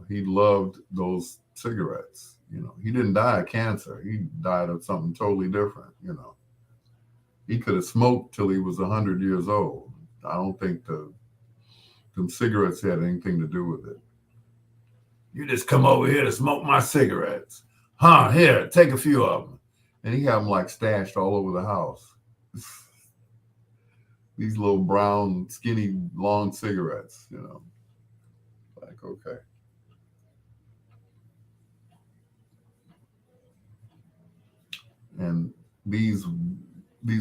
[SPEAKER 1] He loved those cigarettes. He didn't die of cancer. He died of something totally different. He could have smoked till he was 100 years old. I don't think them cigarettes had anything to do with it. You just come over here to smoke my cigarettes. Huh, here, take a few of them. And he had them like stashed all over the house. These little brown, skinny, long cigarettes, Like, okay. And these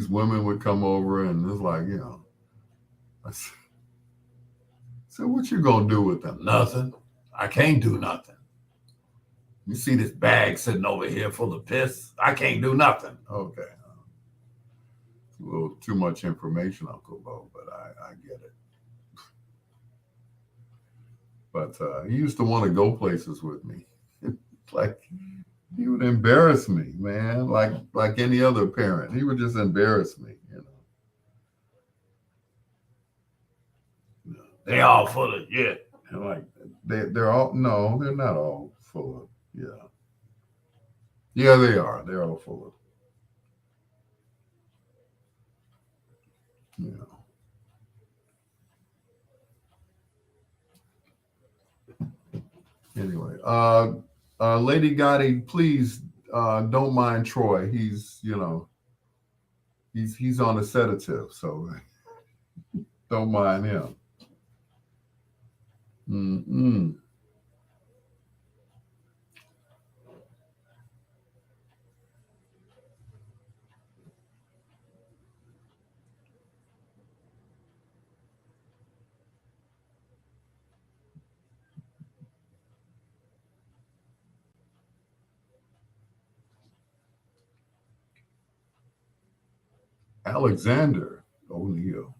[SPEAKER 1] women would come over and it's like, I said, what you gonna do with them? Nothing. I can't do nothing. You see this bag sitting over here full of piss? I can't do nothing. Okay. A little too much information, Uncle Bo, but I get it. But he used to want to go places with me. Like, he would embarrass me, man, like any other parent. He would just embarrass me, They all full of shit. And like they're all, no, they're not all full of, yeah. Yeah, they are. They're all full of, you know. Anyway, Lady Gotti, please don't mind Troy. He's, you know, he's on a sedative, so don't mind him. Mm-mm. Alexander O'Neill.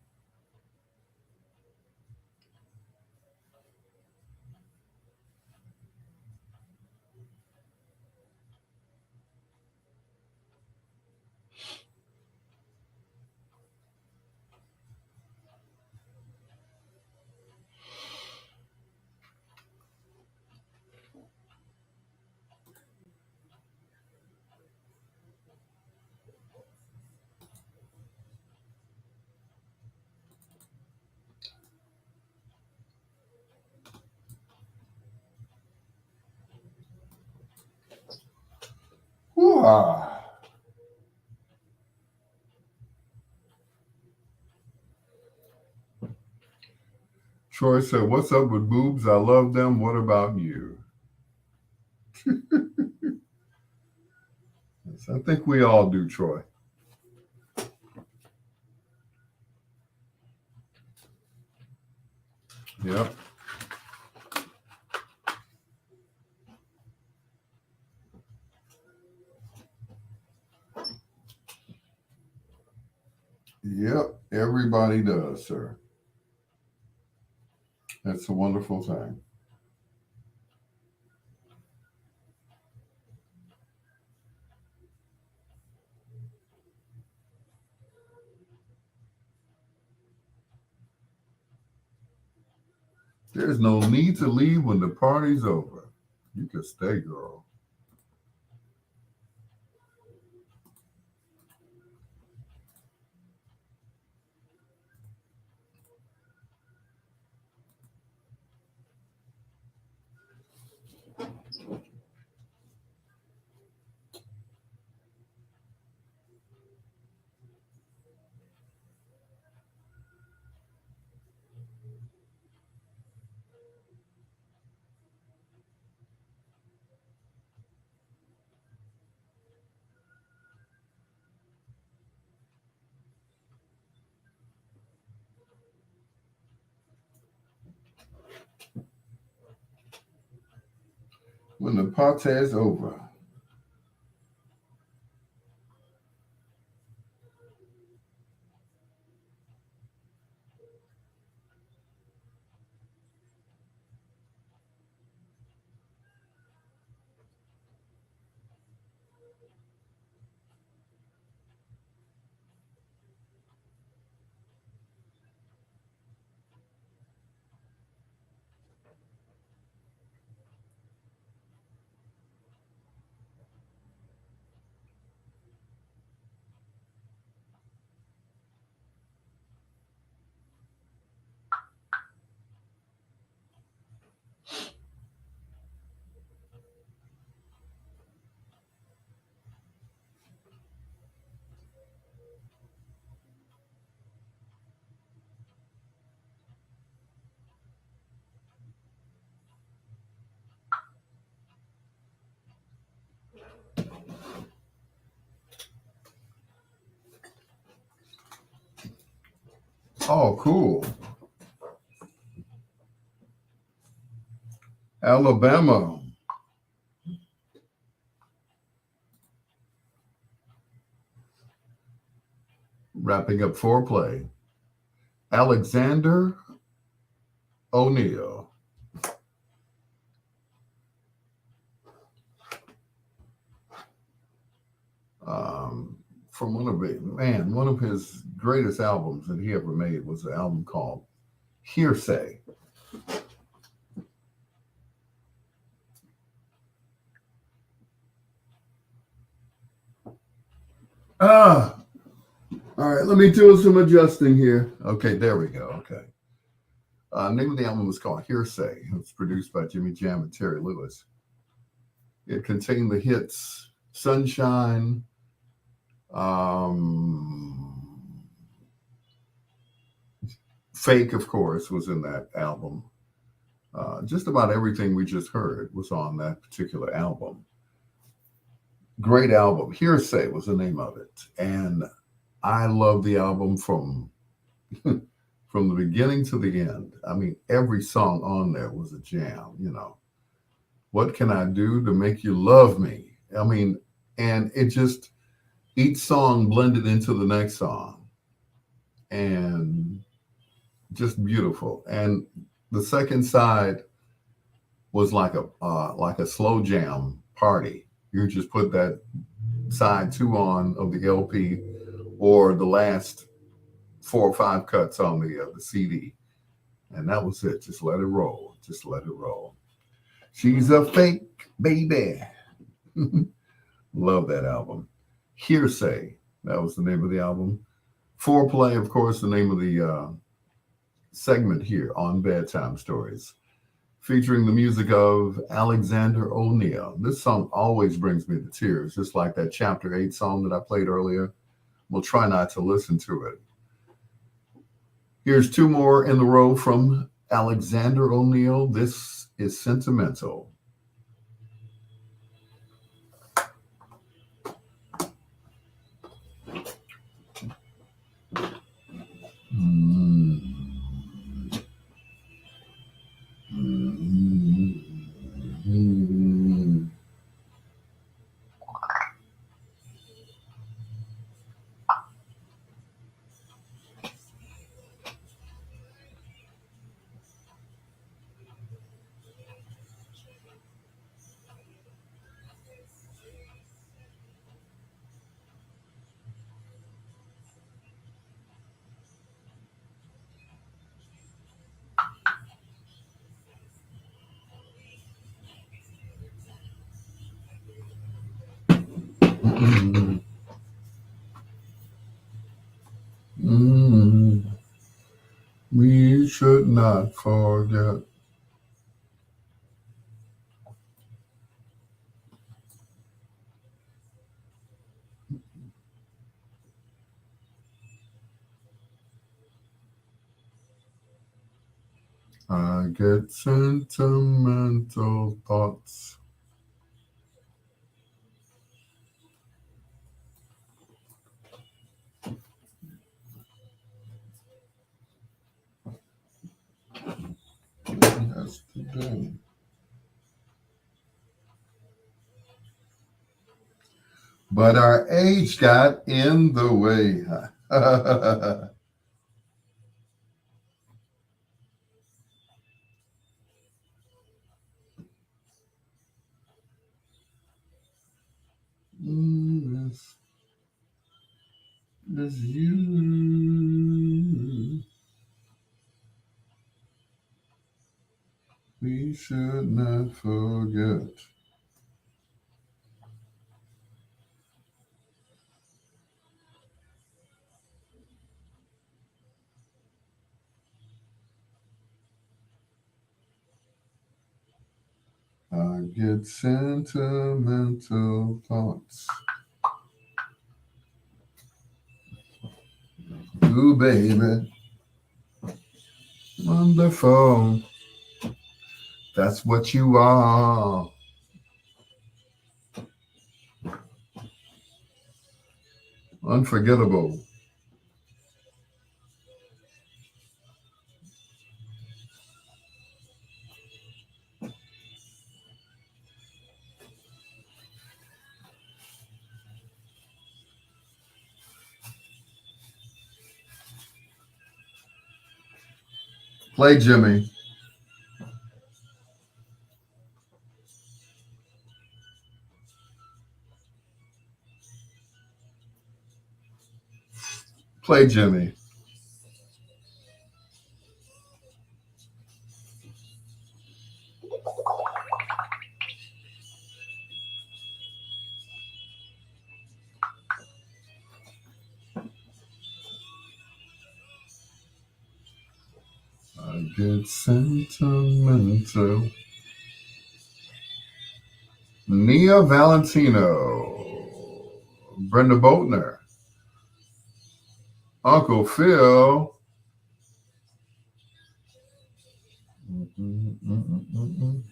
[SPEAKER 1] Whoa. Troy said, "What's up with boobs? I love them. What about you?" Yes, I think we all do, Troy. Yep. Yep. Everybody does, sir. That's a wonderful thing. There's no need to leave when the party's over. You can stay, girl. When the party's over. Oh, cool. Alabama wrapping up foreplay. Alexander O'Neill. From one of his greatest albums that he ever made was an album called Hearsay. Ah, all right. Let me do some adjusting here. Okay, there we go. Okay. Name of the album was called Hearsay. It was produced by Jimmy Jam and Terry Lewis. It contained the hits Sunshine, um, Fake, of course, was in that album. Just about everything we just heard was on that particular album. Great album. Hearsay was the name of it. And I love the album from from the beginning to the end. I mean, every song on there was a jam, you know. What can I do to make you love me? I mean, and it just each song blended into the next song and just beautiful. And the second side was like a slow jam party. You just put that side two on of the LP or the last 4 or 5 cuts on the CD, and that was it. Just let it roll. Just let it roll. She's a fake baby. Love that album. Hearsay. That was the name of the album. Foreplay, of course, the name of the segment here on Bedtime Stories, featuring the music of Alexander O'Neal. This song always brings me to tears, just like that Chapter 8 song that I played earlier. We'll try not to listen to it. Here's 2 more in the row from Alexander O'Neal. This is Sentimental. We should not forget. I get sentimental thoughts. Yesterday. But our age got in the way. Yes, it's you. We should not forget. I get sentimental thoughts. Ooh, baby, wonderful. That's what you are. Unforgettable. Play Jimmy. Play Jimmy. get sentimental. Nia Valentino, Brenda Boltner, Uncle Phil. Mm-mm-mm-mm-mm-mm.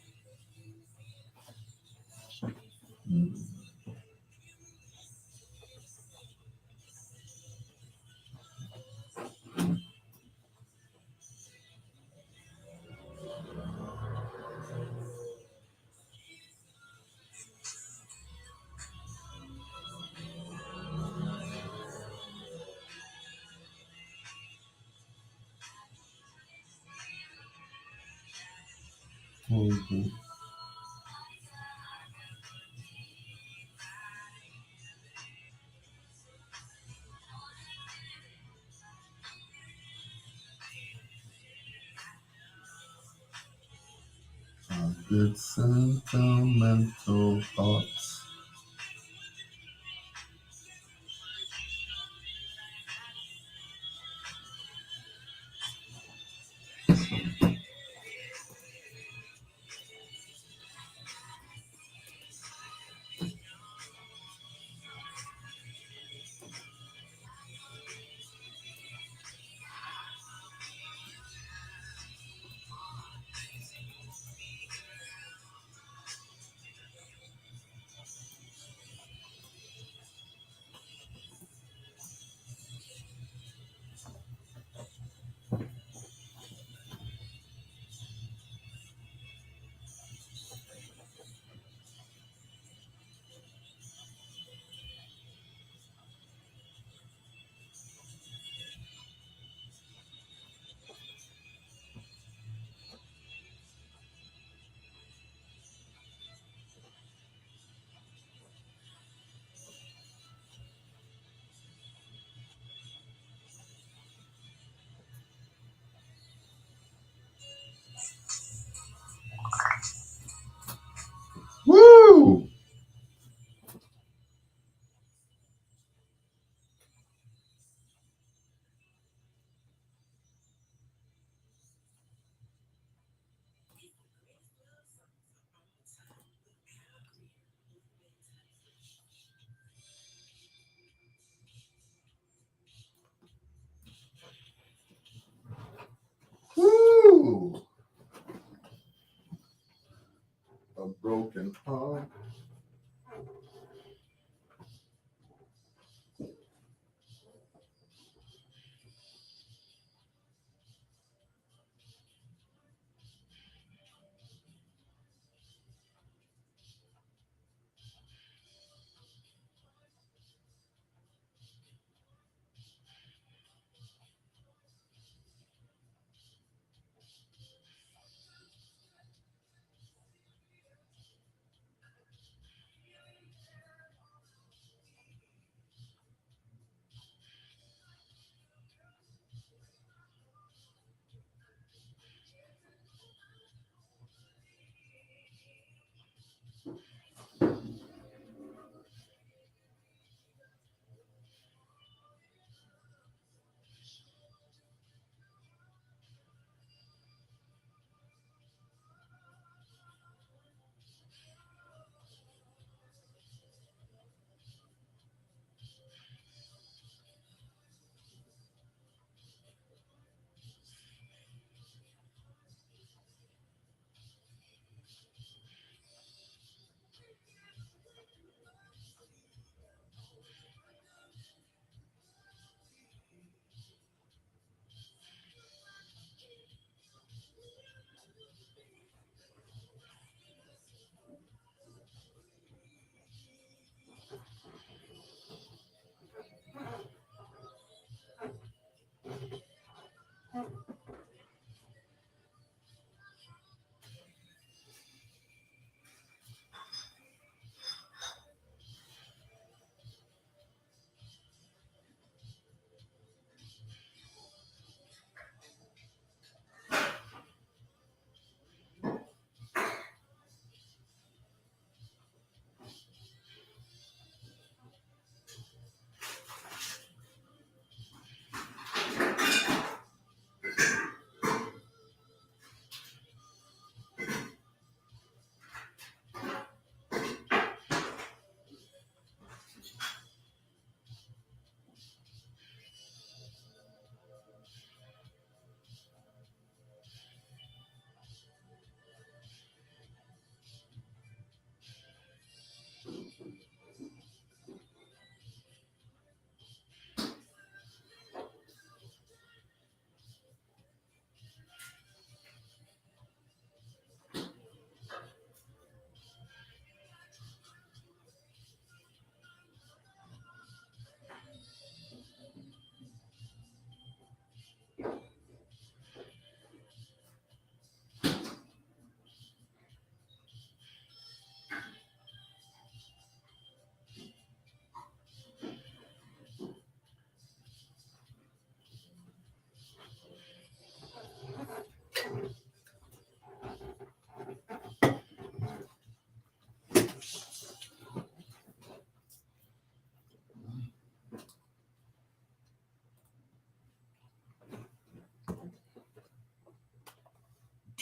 [SPEAKER 1] Mhm. Good sentimental thoughts. Woo! Woo! A broken heart.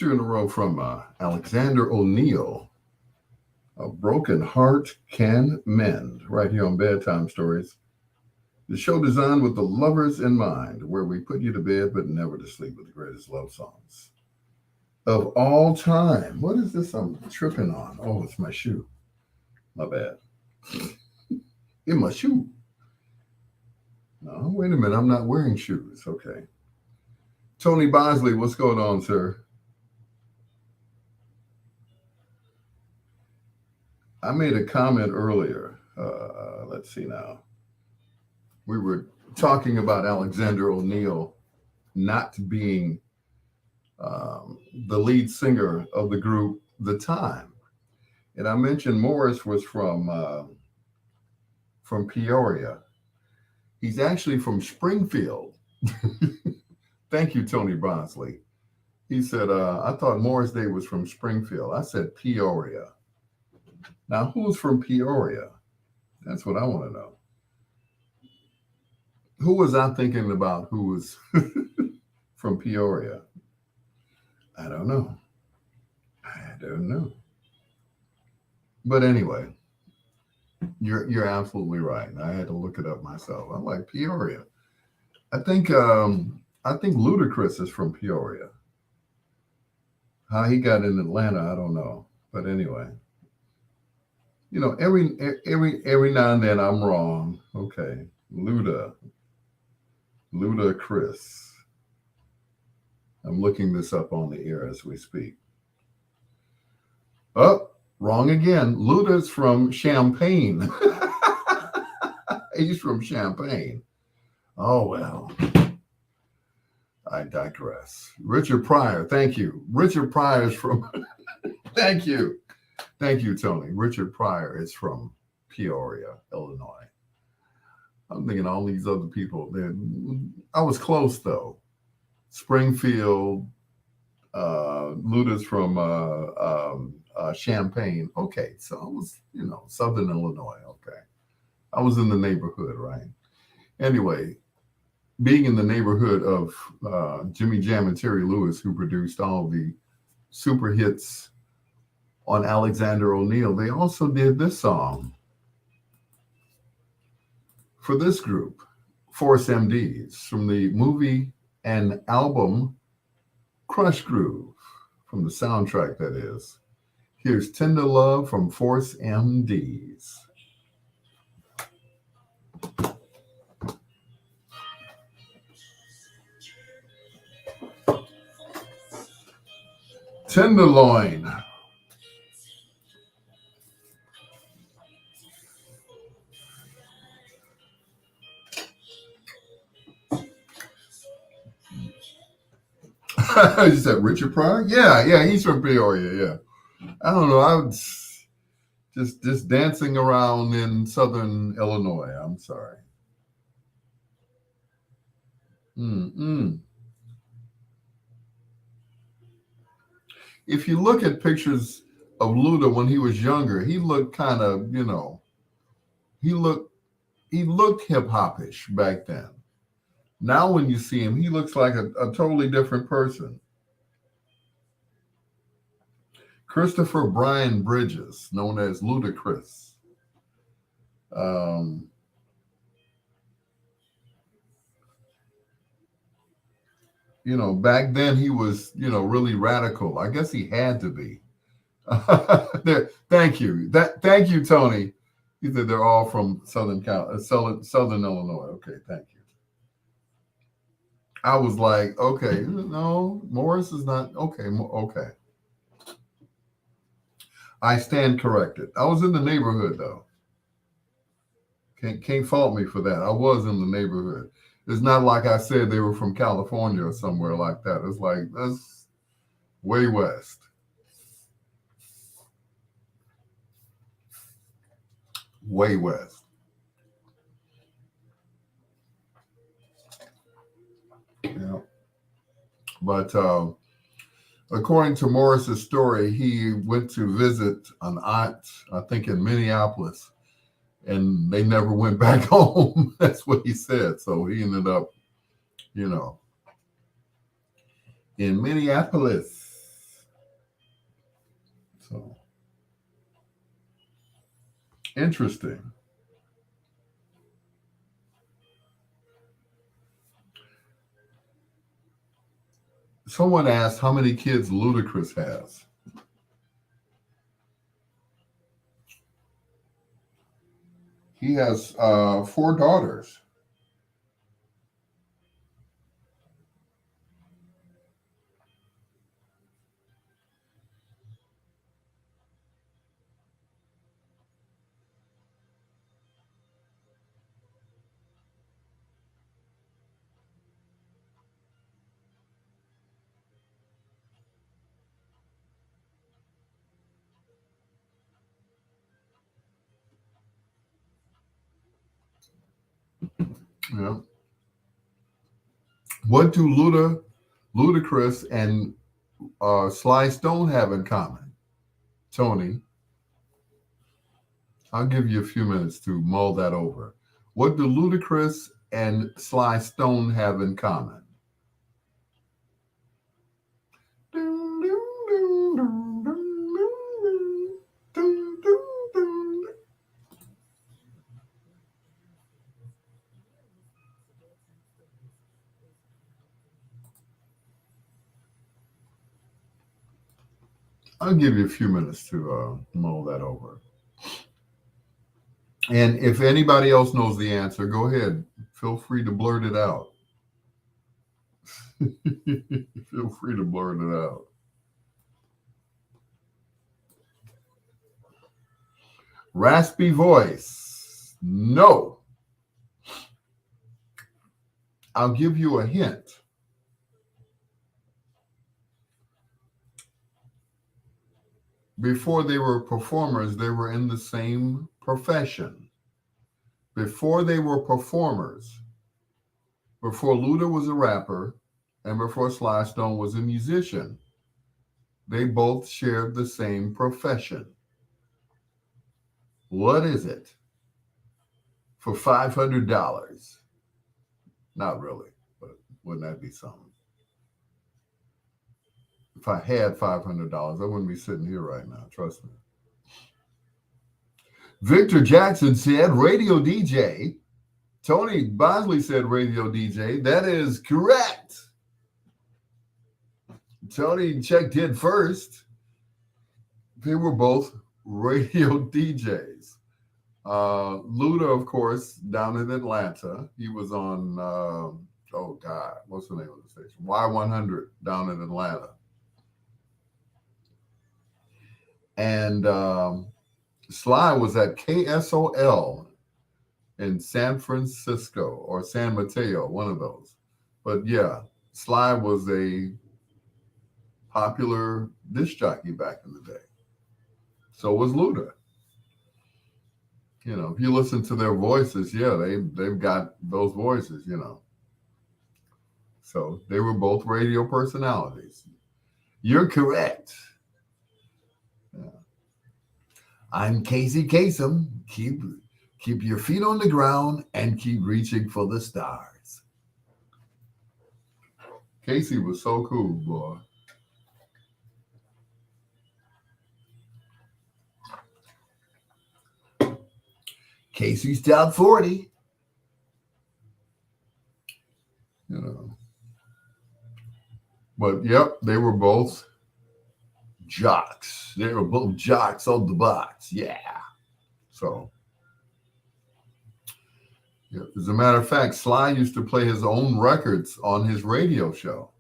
[SPEAKER 1] Two in a row from Alexander O'Neill. A broken heart can mend. Right here on Bedtime Stories. The show designed with the lovers in mind, where we put you to bed but never to sleep with the greatest love songs of all time. What is this I'm tripping on? Oh, it's my shoe. My bad. In my shoe. No, wait a minute. I'm not wearing shoes. Okay. Tony Bosley, what's going on, sir? I made a comment earlier. Let's see now. We were talking about Alexander O'Neill not being the lead singer of the group The Time. And I mentioned Morris was from Peoria. He's actually from Springfield. Thank you, Tony Bosley. He said, I thought Morris Day was from Springfield. I said Peoria. Now, who's from Peoria? That's what I want to know. Who was I thinking about who was from Peoria? I don't know. But anyway, you're absolutely right. I had to look it up myself. I'm like Peoria. I think Ludacris is from Peoria. How he got in Atlanta, I don't know. But anyway, you know, every now and then I'm wrong. Okay, Ludacris. I'm looking this up on the air as we speak. Oh, wrong again. Luda's from Champaign. He's from Champaign. Oh, well. I digress. Richard Pryor, thank you. Richard Pryor is from, thank you. Thank you, Tony. Richard Pryor is from Peoria, Illinois. I'm thinking all these other people. I was close, though. Springfield, Luda's from Champaign. Okay, so I was, Southern Illinois. Okay. I was in the neighborhood, right? Anyway, being in the neighborhood of Jimmy Jam and Terry Lewis, who produced all the super hits on Alexander O'Neill, they also did this song for this group, Force MDs, from the movie and album Crush Groove, from the soundtrack, that is. Here's Tender Love from Force MDs. Tenderloin. You said Richard Pryor? Yeah, he's from Peoria, yeah. I don't know, I was just dancing around in Southern Illinois. I'm sorry. If you look at pictures of Luda when he was younger, he looked kind of, he looked hip-hop-ish back then. Now when you see him, he looks like a totally different person. Christopher Brian Bridges, known as Ludacris. Back then he was, really radical. I guess he had to be. Thank you. Thank you, Tony. He said they're all from Southern Illinois. Okay, thank you. I was like, okay, no, Morris is not, okay. I stand corrected. I was in the neighborhood, though. Can't fault me for that. I was in the neighborhood. It's not like I said they were from California or somewhere like that. It's like, that's way west. Way west. Yeah. But according to Morris's story, he went to visit an aunt, I think in Minneapolis, and they never went back home. That's what he said. So he ended up, in Minneapolis. So interesting. Someone asked how many kids Ludacris has. He has 4 daughters. Yeah. What do Ludacris and Sly Stone have in common? Tony, I'll give you a few minutes to mull that over. What do Ludacris and Sly Stone have in common? I'll give you a few minutes to mull that over. And if anybody else knows the answer, go ahead. Feel free to blurt it out. Feel free to blurt it out. Raspy voice. No. I'll give you a hint. Before they were performers, they were in the same profession. Before they were performers, before Luda was a rapper, and before Sly Stone was a musician, they both shared the same profession. What is it? For $500. Not really, but wouldn't that be something? If I had $500, I wouldn't be sitting here right now. Trust me. Victor Jackson said radio DJ. Tony Bosley said radio DJ. That is correct. Tony checked in first. They were both radio DJs. Luda, of course, down in Atlanta. He was on, what's the name of the station? Y100 down in Atlanta. And Sly was at KSOL in San Francisco or San Mateo, one of those. But yeah, Sly was a popular disc jockey back in the day. So was Luda. You know, if you listen to their voices, yeah, they've got those voices, you know. So they were both radio personalities. You're correct. Yeah. I'm Casey Kasem. Keep your feet on the ground and keep reaching for the stars. Casey was so cool, boy. Casey's top 40. You know. But yep, they were both jocks. They were both jocks on the box. Yeah. So, yeah. As a matter of fact, Sly used to play his own records on his radio show.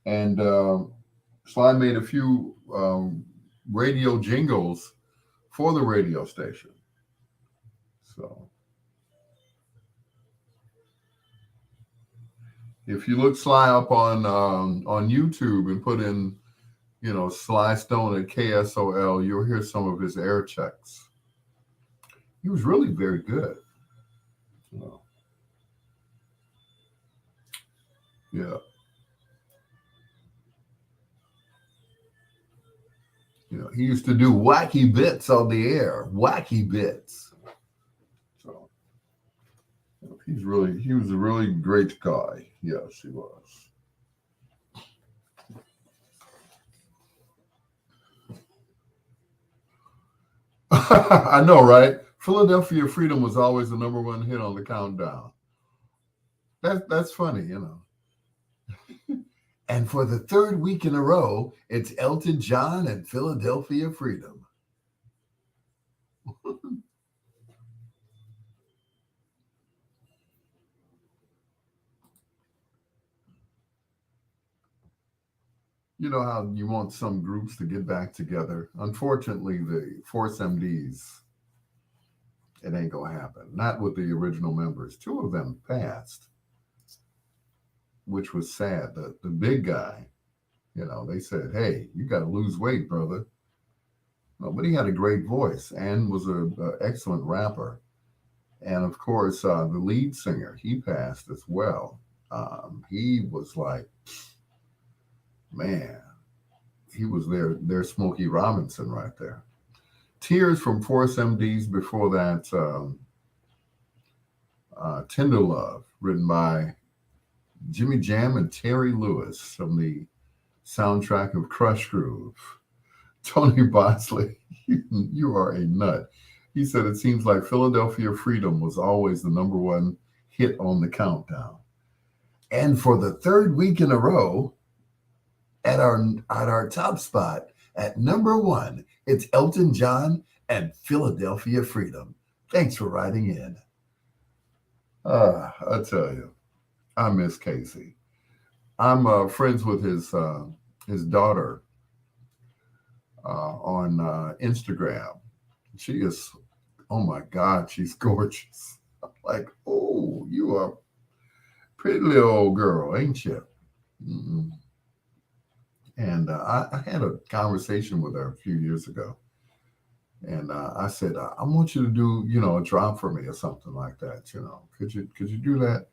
[SPEAKER 1] And Sly made a few radio jingles for the radio station. So, if you look Sly up on YouTube and put in, you know, Sly Stone at KSOL, you'll hear some of his air checks. He was really very good. So, yeah. You know, he used to do wacky bits on the air. Wacky bits. So he was a really great guy. Yes, he was. I know, right? Philadelphia Freedom was always the number one hit on the countdown. That's funny, you know. And for the third week in a row, it's Elton John and Philadelphia Freedom. You know how you want some groups to get back together. Unfortunately, the Force MDs, it ain't gonna happen. Not with the original members. Two of them passed, which was sad. The big guy, you know, they said, "Hey, you got to lose weight, brother." No, but he had a great voice and was a excellent rapper. And of course, the lead singer, he passed as well. He was like, man, he was their Smokey Robinson right there. Tears from Force MDs before that, Tender Love, written by Jimmy Jam and Terry Lewis from the soundtrack of Crush Groove. Tony Bosley, you are a nut. He said it seems like Philadelphia Freedom was always the number one hit on the countdown. And for the third week in a row, at our top spot at number one, it's Elton John and Philadelphia Freedom. Thanks for writing in. I tell you, I miss Casey. I'm friends with his daughter on Instagram. She is, oh my God, she's gorgeous. I'm like, oh, you are a pretty little old girl, ain't you? Mm-mm. And I had a conversation with her a few years ago. And I said, I want you to do, you know, a drop for me or something like that. You know, could you do that?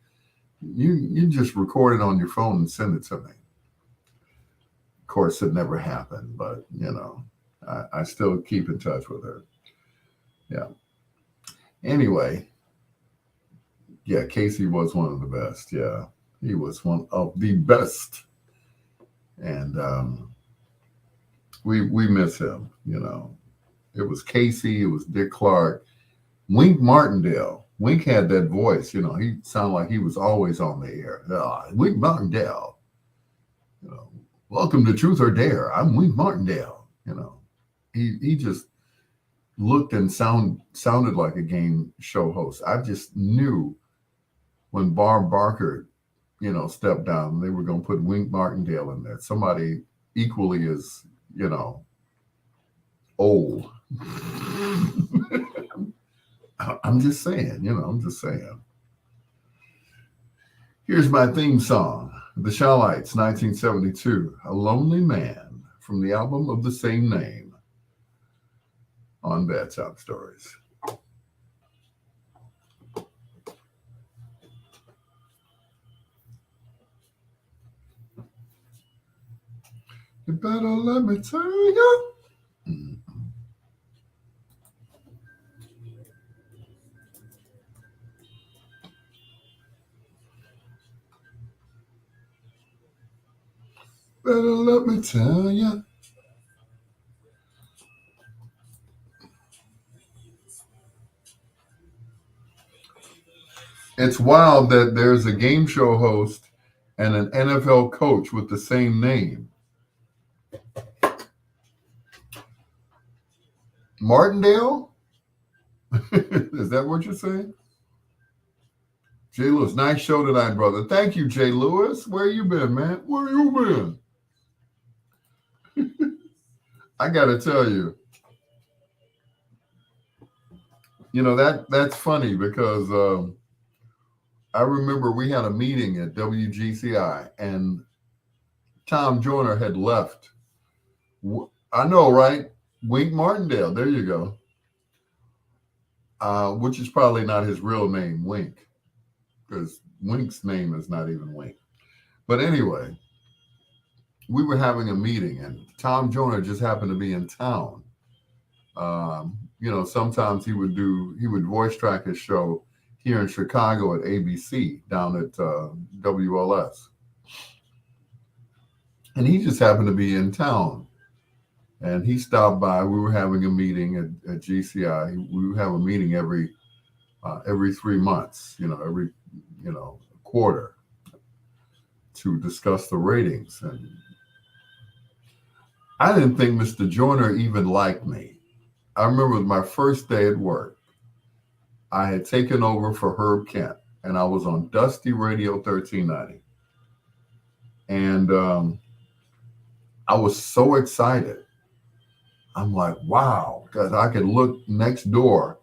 [SPEAKER 1] You just record it on your phone and send it to me. Of course, it never happened, but you know, I still keep in touch with her. Yeah. Anyway, yeah, Casey was one of the best. Yeah, he was one of the best, and we miss him. You know, it was Casey, it was Dick Clark, Wink Martindale. Wink had that voice. You know, he sounded like he was always on the air. Wink Martindale. You know, welcome to Truth or Dare. I'm Wink Martindale. You know, he just looked and sounded like a game show host. I just knew when Barb Barker, you know, stepped down, they were going to put Wink Martindale in there. Somebody equally as, you know, old. I'm just saying, you know, I'm just saying. Here's my theme song, The Shawlites, 1972, A Lonely Man, from the album of the same name on Bedtime Stories. You better let me tell you. Better let me tell you. It's wild that there's a game show host and an NFL coach with the same name. Martindale? Is that what you're saying? Jay Lewis, nice show tonight, brother. Thank you, Jay Lewis. Where you been, man? Where you been? I got to tell you, you know, that's funny because I remember we had a meeting at WGCI and Tom Joyner had left. I know, right? Wink Martindale. There you go. Which is probably not his real name, Wink, because Wink's name is not even Wink. But anyway, we were having a meeting and Tom Joyner just happened to be in town. You know, sometimes he would voice track his show here in Chicago at ABC down at WLS. And he just happened to be in town. And he stopped by. We were having a meeting at GCI. We would have a meeting every 3 months, every quarter to discuss the ratings. And I didn't think Mr. Joyner even liked me. I remember my first day at work. I had taken over for Herb Kent, and I was on Dusty Radio 1390. And I was so excited. I'm like, wow, because I could look next door,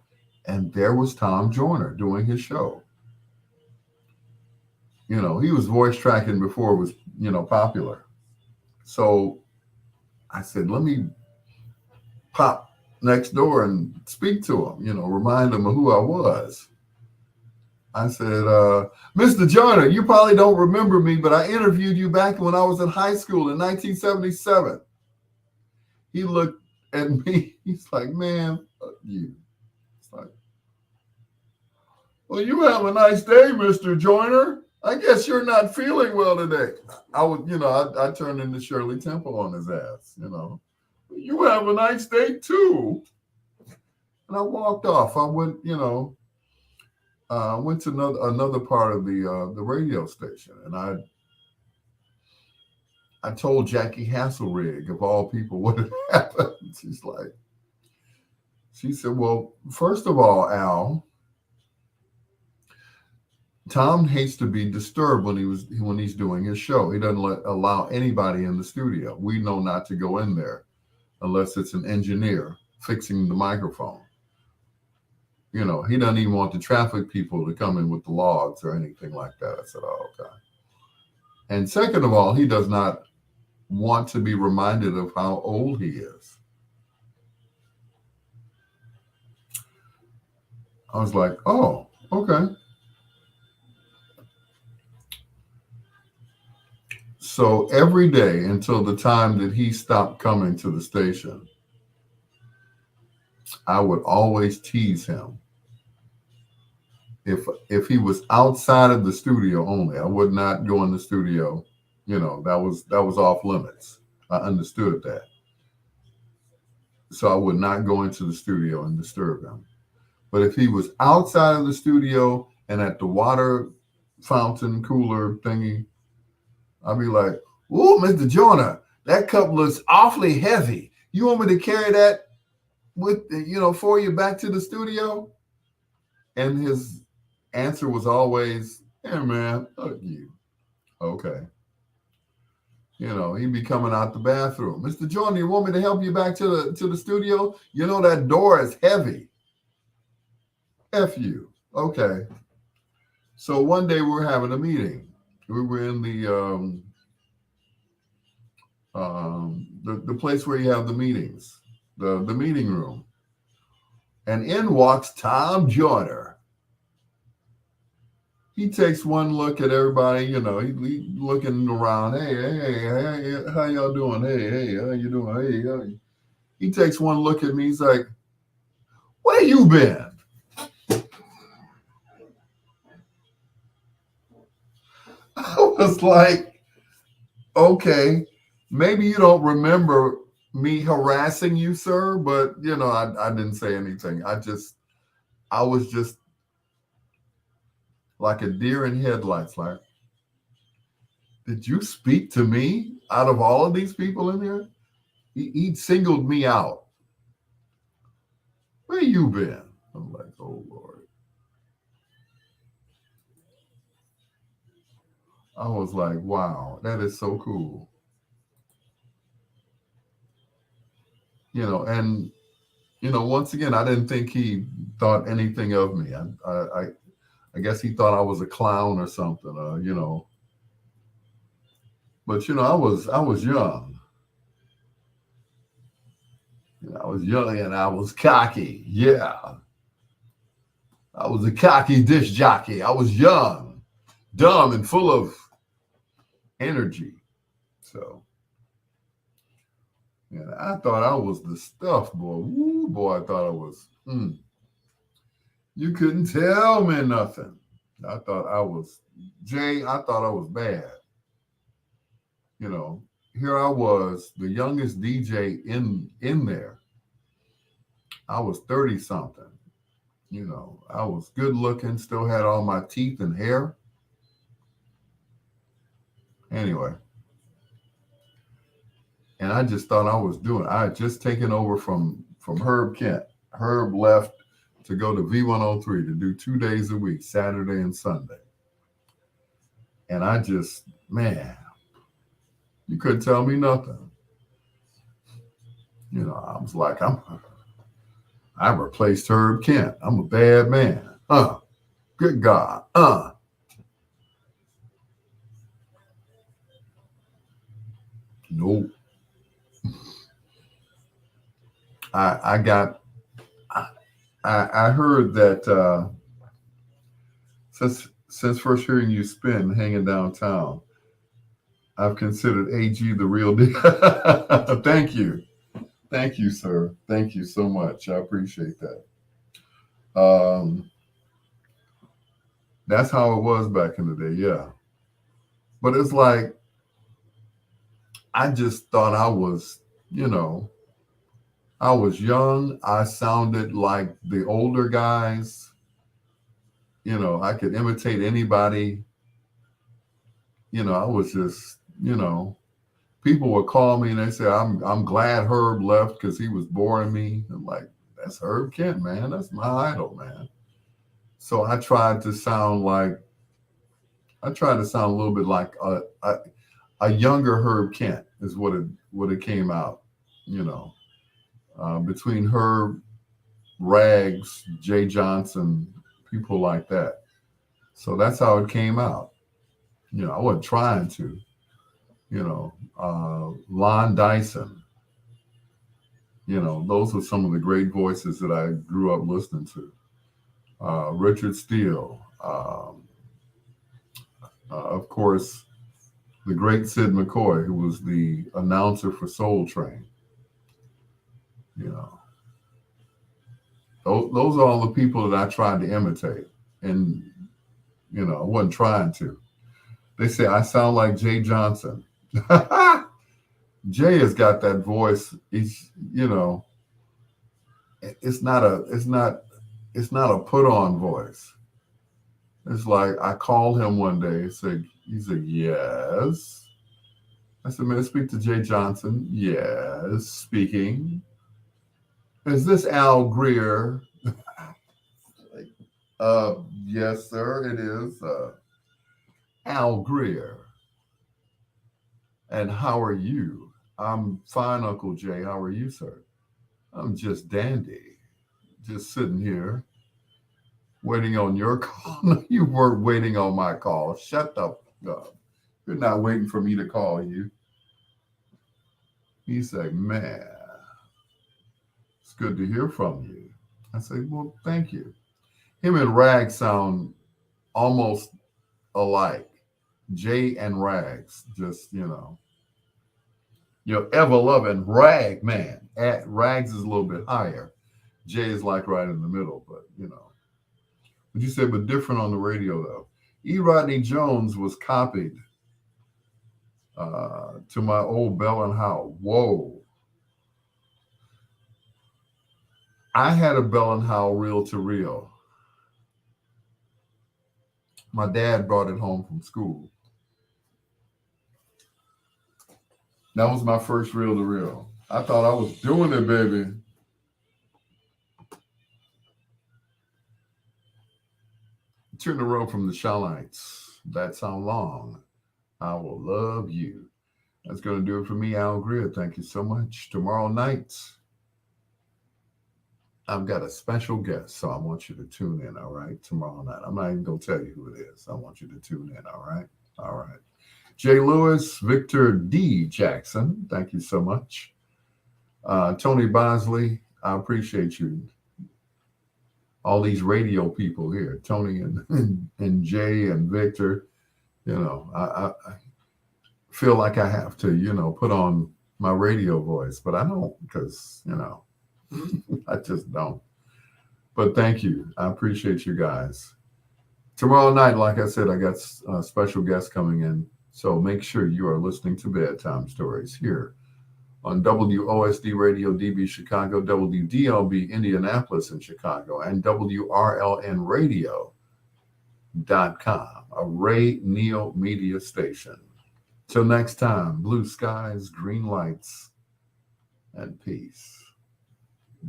[SPEAKER 1] and there was Tom Joyner doing his show. He was voice tracking before it was, popular. So I said, let me pop next door and speak to him, remind him of who I was. I said, Mr. Joyner, you probably don't remember me, but I interviewed you back when I was in high school in 1977. He looked at me. He's like, man, fuck you. It's like, well, you have a nice day, Mr. Joyner. I guess you're not feeling well today. I was, I turned into Shirley Temple on his ass, You have a nice day too. And I walked off. I went, went to another part of the radio station, and I told Jackie Hasselrig, of all people, what had happened. She said, well, first of all, Al, Tom hates to be disturbed when he's doing his show. He doesn't allow anybody in the studio. We know not to go in there unless it's an engineer fixing the microphone. He doesn't even want the traffic people to come in with the logs or anything like that. I said, oh, okay. And second of all, he does not want to be reminded of how old he is. I was like, oh, okay. So every day until the time that he stopped coming to the station, I would always tease him. If he was outside of the studio only, I would not go in the studio. That was off limits. I understood that. So I would not go into the studio and disturb him. But if he was outside of the studio and at the water fountain cooler thingy, I'd be like, "Ooh, Mr. Joyner, that cup looks awfully heavy. You want me to carry that for you back to the studio?" And his answer was always, "Hey, man, fuck you." Okay. He'd be coming out the bathroom. "Mr. Joyner, you want me to help you back to the studio? That door is heavy." F you. Okay. So one day we were having a meeting. We were in the place where you have the meetings, the meeting room. And in walks Tom Joyner. He takes one look at everybody, he looking around. Hey, how y'all doing? Hey, how you doing? Hey. He takes one look at me. He's like, "Where you been?" I was like, okay, maybe you don't remember me harassing you, sir, but I didn't say anything. I was just like a deer in headlights, like, did you speak to me out of all of these people in here? He singled me out. Where you been? I'm like, oh, Lord. I was like, wow, that is so cool. And once again, I didn't think he thought anything of me. I guess he thought I was a clown or something, But I was young. I was young and I was cocky. Yeah, I was a cocky disc jockey. I was young, dumb, and full of energy. So, I thought I was the stuff, boy. Woo, boy, I thought I was. You couldn't tell me nothing. I thought I was bad. here I was, the youngest DJ in there. I was 30 something. You know, I was good looking, still had all my teeth and hair. Anyway, and I just thought I had just taken over from Herb Kent. Herb left to go to V103 to do 2 days a week, Saturday and Sunday. And I just, man, you couldn't tell me nothing. You know, I was like, I replaced Herb Kent. I'm a bad man. Good God. Nope. I heard that since first hearing you spin hanging downtown, I've considered AG the real deal. Thank you, sir. Thank you so much. I appreciate that. That's how it was back in the day, yeah. But it's like I just thought I was, you know, I was young. I sounded like the older guys. You know, I could imitate anybody. You know, I was just, you know, people would call me and they say, I'm glad Herb left because he was boring me. I'm like, that's Herb Kent, man. That's my idol, man. So I tried to sound a little bit like a younger Herb Kent is what it came out, you know, between Herb, Rags, Jay Johnson, people like that. So that's how it came out. You know, I wasn't trying to, you know, Lon Dyson, you know, those were some of the great voices that I grew up listening to. Richard Steele, of course, the great Sid McCoy, who was the announcer for Soul Train. You know, those are all the people that I tried to imitate. And, you know, I wasn't trying to. They say I sound like Jay Johnson. Jay has got that voice. He's, you know, it's not a put on voice. It's like I called him one day. He said, yes. I said, may I speak to Jay Johnson? Yes, speaking. Is this Al Greer? Yes, sir, it is. Al Greer. And how are you? I'm fine, Uncle Jay. How are you, sir? I'm just dandy. Just sitting here waiting on your call. No, you weren't waiting on my call. Shut the fuck up. You're not waiting for me to call you. He said, man, it's good to hear from you. I said, well, thank you. Him and Rags sound almost alike. Jay and Rags, just, you know, ever loving Rag man. Rags is a little bit higher. Jay is like right in the middle, but, you know. But you said, but different on the radio, though. E. Rodney Jones was copied to my old Bell and Howell. Whoa. I had a Bell and Howell reel to reel. My dad brought it home from school. That was my first reel to reel. I thought I was doing it, baby. Turn the road from the Shalites. That's how long I will love you. That's going to do it for me, Al Greer. Thank you so much. Tomorrow night, I've got a special guest, so I want you to tune in, all right? Tomorrow night. I'm not even going to tell you who it is. I want you to tune in, all right? All right. Jay Lewis, Victor D. Jackson, thank you so much. Tony Bosley, I appreciate you. All these radio people here, Tony and Jay and Victor, you know, I feel like I have to, you know, put on my radio voice, but I don't because, you know, I just don't. But thank you. I appreciate you guys. Tomorrow night, like I said, I got special guests coming in. So make sure you are listening to Bedtime Stories here on WOSD Radio DB Chicago, WDLB Indianapolis and Chicago, and WRLNradio.com, a Ray Neal media station. Till next time, blue skies, green lights, and peace.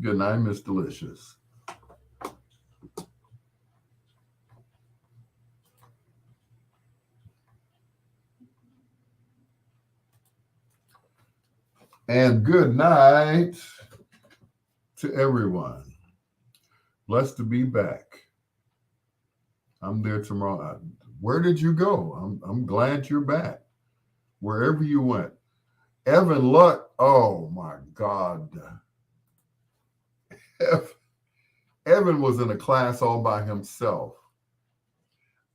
[SPEAKER 1] Good night, Miss Delicious. And good night to everyone. Blessed to be back. I'm there tomorrow. Where did you go? I'm glad you're back. Wherever you went. Evan Luck, oh my God. Evan was in a class all by himself.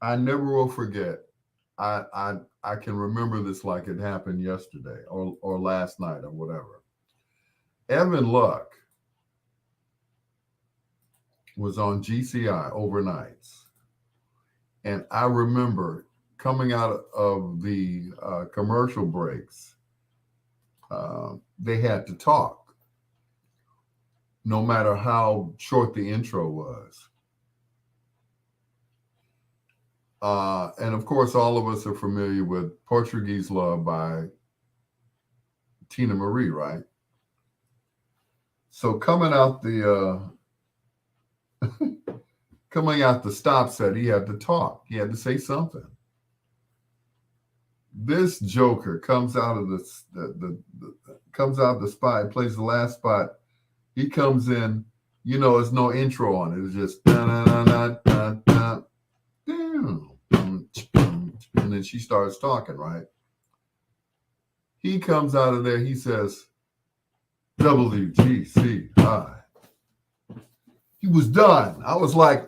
[SPEAKER 1] I never will forget. I can remember this like it happened yesterday or last night or whatever. Evan Luck was on GCI overnights. And I remember coming out of the commercial breaks, they had to talk, no matter how short the intro was. And of course, all of us are familiar with Portuguese Love by Tina Marie, right? So coming out the stop set, he had to talk. He had to say something. This joker comes out of comes out the spot, plays the last spot. He comes in, there's no intro on it. It's just and then she starts talking, right? He comes out of there, he says, WGCI. He was done. I was like,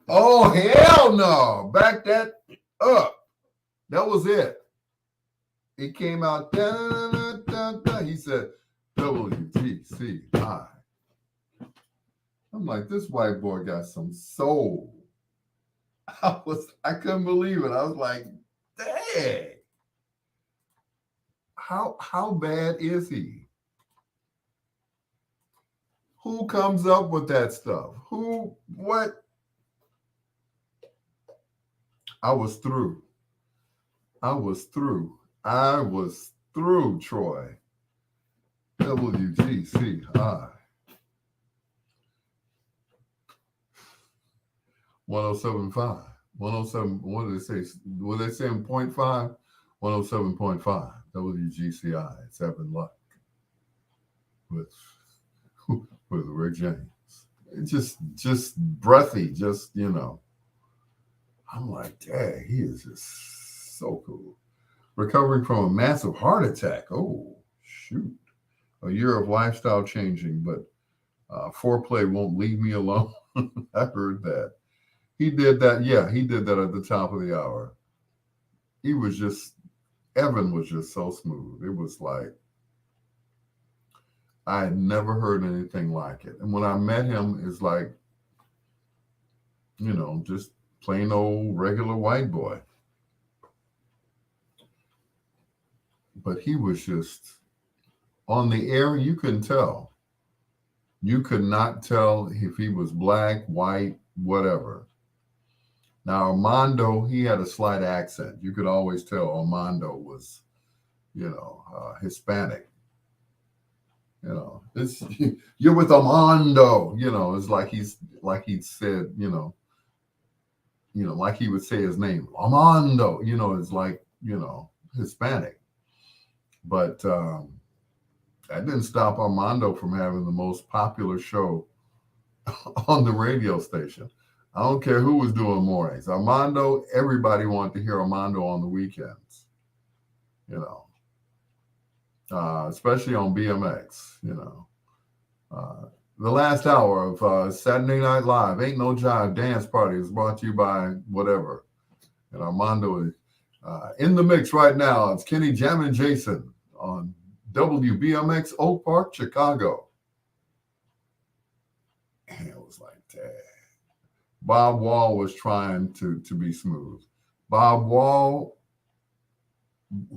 [SPEAKER 1] oh, hell no. Back that up. That was it. He came out, he said, WGCI. I'm like, this white boy got some soul. I couldn't believe it. I was like, dang. How bad is he? Who comes up with that stuff? What? I was through, Troy. WGCI. 107.5. 107, what did they say? Were they saying 0.5? 107.5. WGCI. It's Evan Luck with Rick James. It's just breathy, I'm like, dang, he is just so cool. Recovering from a massive heart attack. Oh, shoot. A year of lifestyle changing, but foreplay won't leave me alone. I heard that. He did that. Yeah, he did that at the top of the hour. Evan was just so smooth. It was like, I had never heard anything like it. And when I met him, it's like, just plain old regular white boy. But he was just on the air. You couldn't tell. You could not tell if he was black, white, whatever. Now, Armando, he had a slight accent. You could always tell Armando was, Hispanic. You're with Armando. It's like he said, like he would say his name, Armando. It's like, Hispanic. But that didn't stop Armando from having the most popular show on the radio station. I don't care who was doing mornings. Armando, everybody wanted to hear Armando on the weekends, especially on BMX, The last hour of Saturday Night Live, Ain't No Jive Dance Party, is brought to you by whatever. And Armando is in the mix right now. It's Kenny Jammin' Jason on WBMX Oak Park, Chicago. And it was like, dang. Bob Wall was trying to be smooth. Bob Wall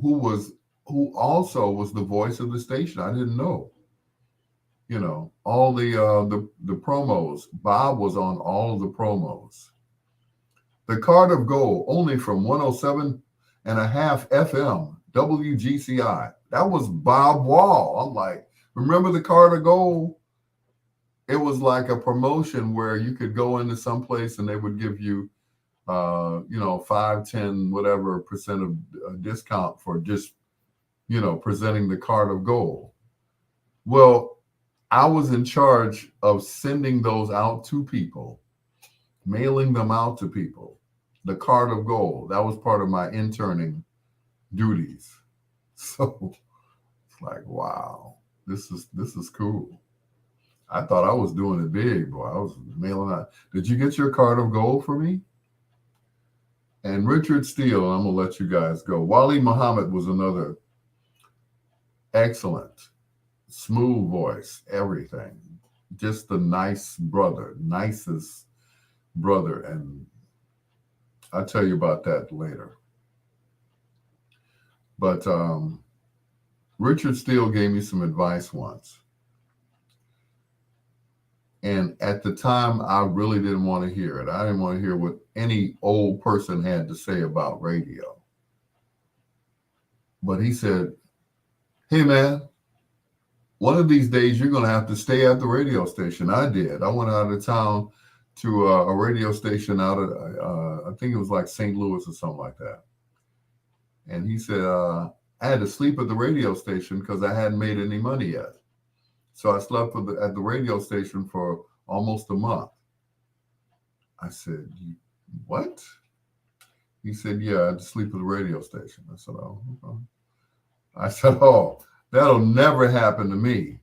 [SPEAKER 1] who also was the voice of the station. I didn't know. You know, all the promos. Bob was on all of the promos. The Card of Gold, only from 107 and a half FM, WGCI. That was Bob Wall. I'm like, remember the Card of Gold? It was like a promotion where you could go into some place and they would give you, 5, 10, whatever percent of discount for just, presenting the Card of Gold. Well, I was in charge of sending those out to people, mailing them out to people. The Card of Gold. That was part of my interning duties. So it's like, wow, this is cool. I thought I was doing it big, boy. I was mailing out. Did you get your Card of Gold for me? And Richard Steele, I'm gonna let you guys go. Wali Muhammad was another excellent, smooth voice, everything. Just the nicest brother, and I'll tell you about that later. But Richard Steele gave me some advice once. And at the time, I really didn't want to hear it. I didn't want to hear what any old person had to say about radio. But he said, hey, man, one of these days you're going to have to stay at the radio station. I did. I went out of town to a radio station out at, I think it was like St. Louis or something like that. And he said, I had to sleep at the radio station because I hadn't made any money yet. So I slept at the radio station for almost a month. I said, what? He said, yeah, I had to sleep at the radio station. I said, oh, okay. I said, oh, that'll never happen to me.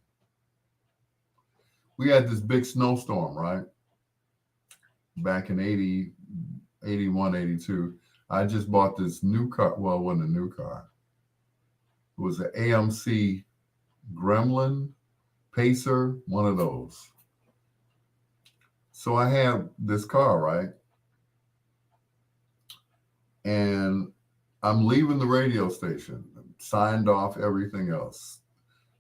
[SPEAKER 1] We had this big snowstorm, right? Back in 80, 81, 82. I just bought this new car. Well, it wasn't a new car. It was an AMC Gremlin, Pacer, one of those. So I have this car, right? And I'm leaving the radio station, signed off everything else.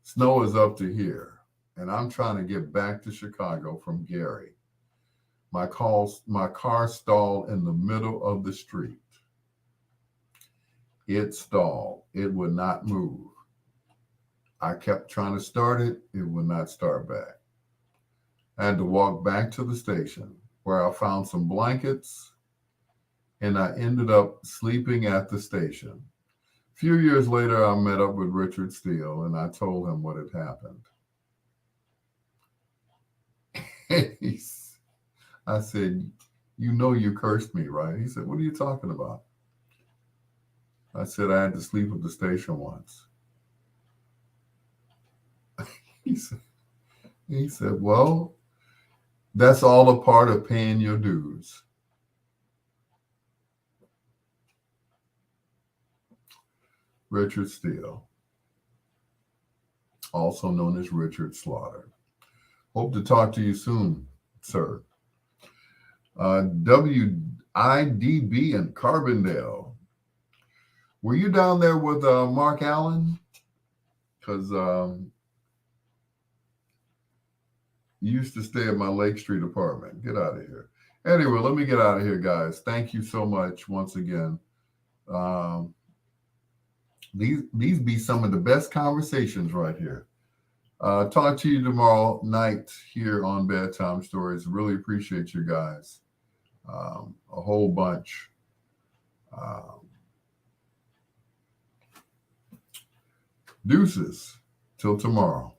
[SPEAKER 1] Snow is up to here. And I'm trying to get back to Chicago from Gary. My car stalled in the middle of the street. It stalled. It would not move. I kept trying to start it. It would not start back. I had to walk back to the station where I found some blankets and I ended up sleeping at the station. A few years later, I met up with Richard Steele and I told him what had happened. I said, you know you cursed me, right? He said, what are you talking about? I said, I had to sleep at the station once. He said, well, that's all a part of paying your dues. Richard Steele, also known as Richard Slaughter. Hope to talk to you soon, sir. WIDB in Carbondale. Were you down there with Mark Allen? Because you used to stay at my Lake Street apartment. Get out of here. Anyway, let me get out of here, guys. Thank you so much once again. These be some of the best conversations right here. Talk to you tomorrow night here on Bedtime Stories. Really appreciate you guys. A whole bunch. Deuces. Till tomorrow.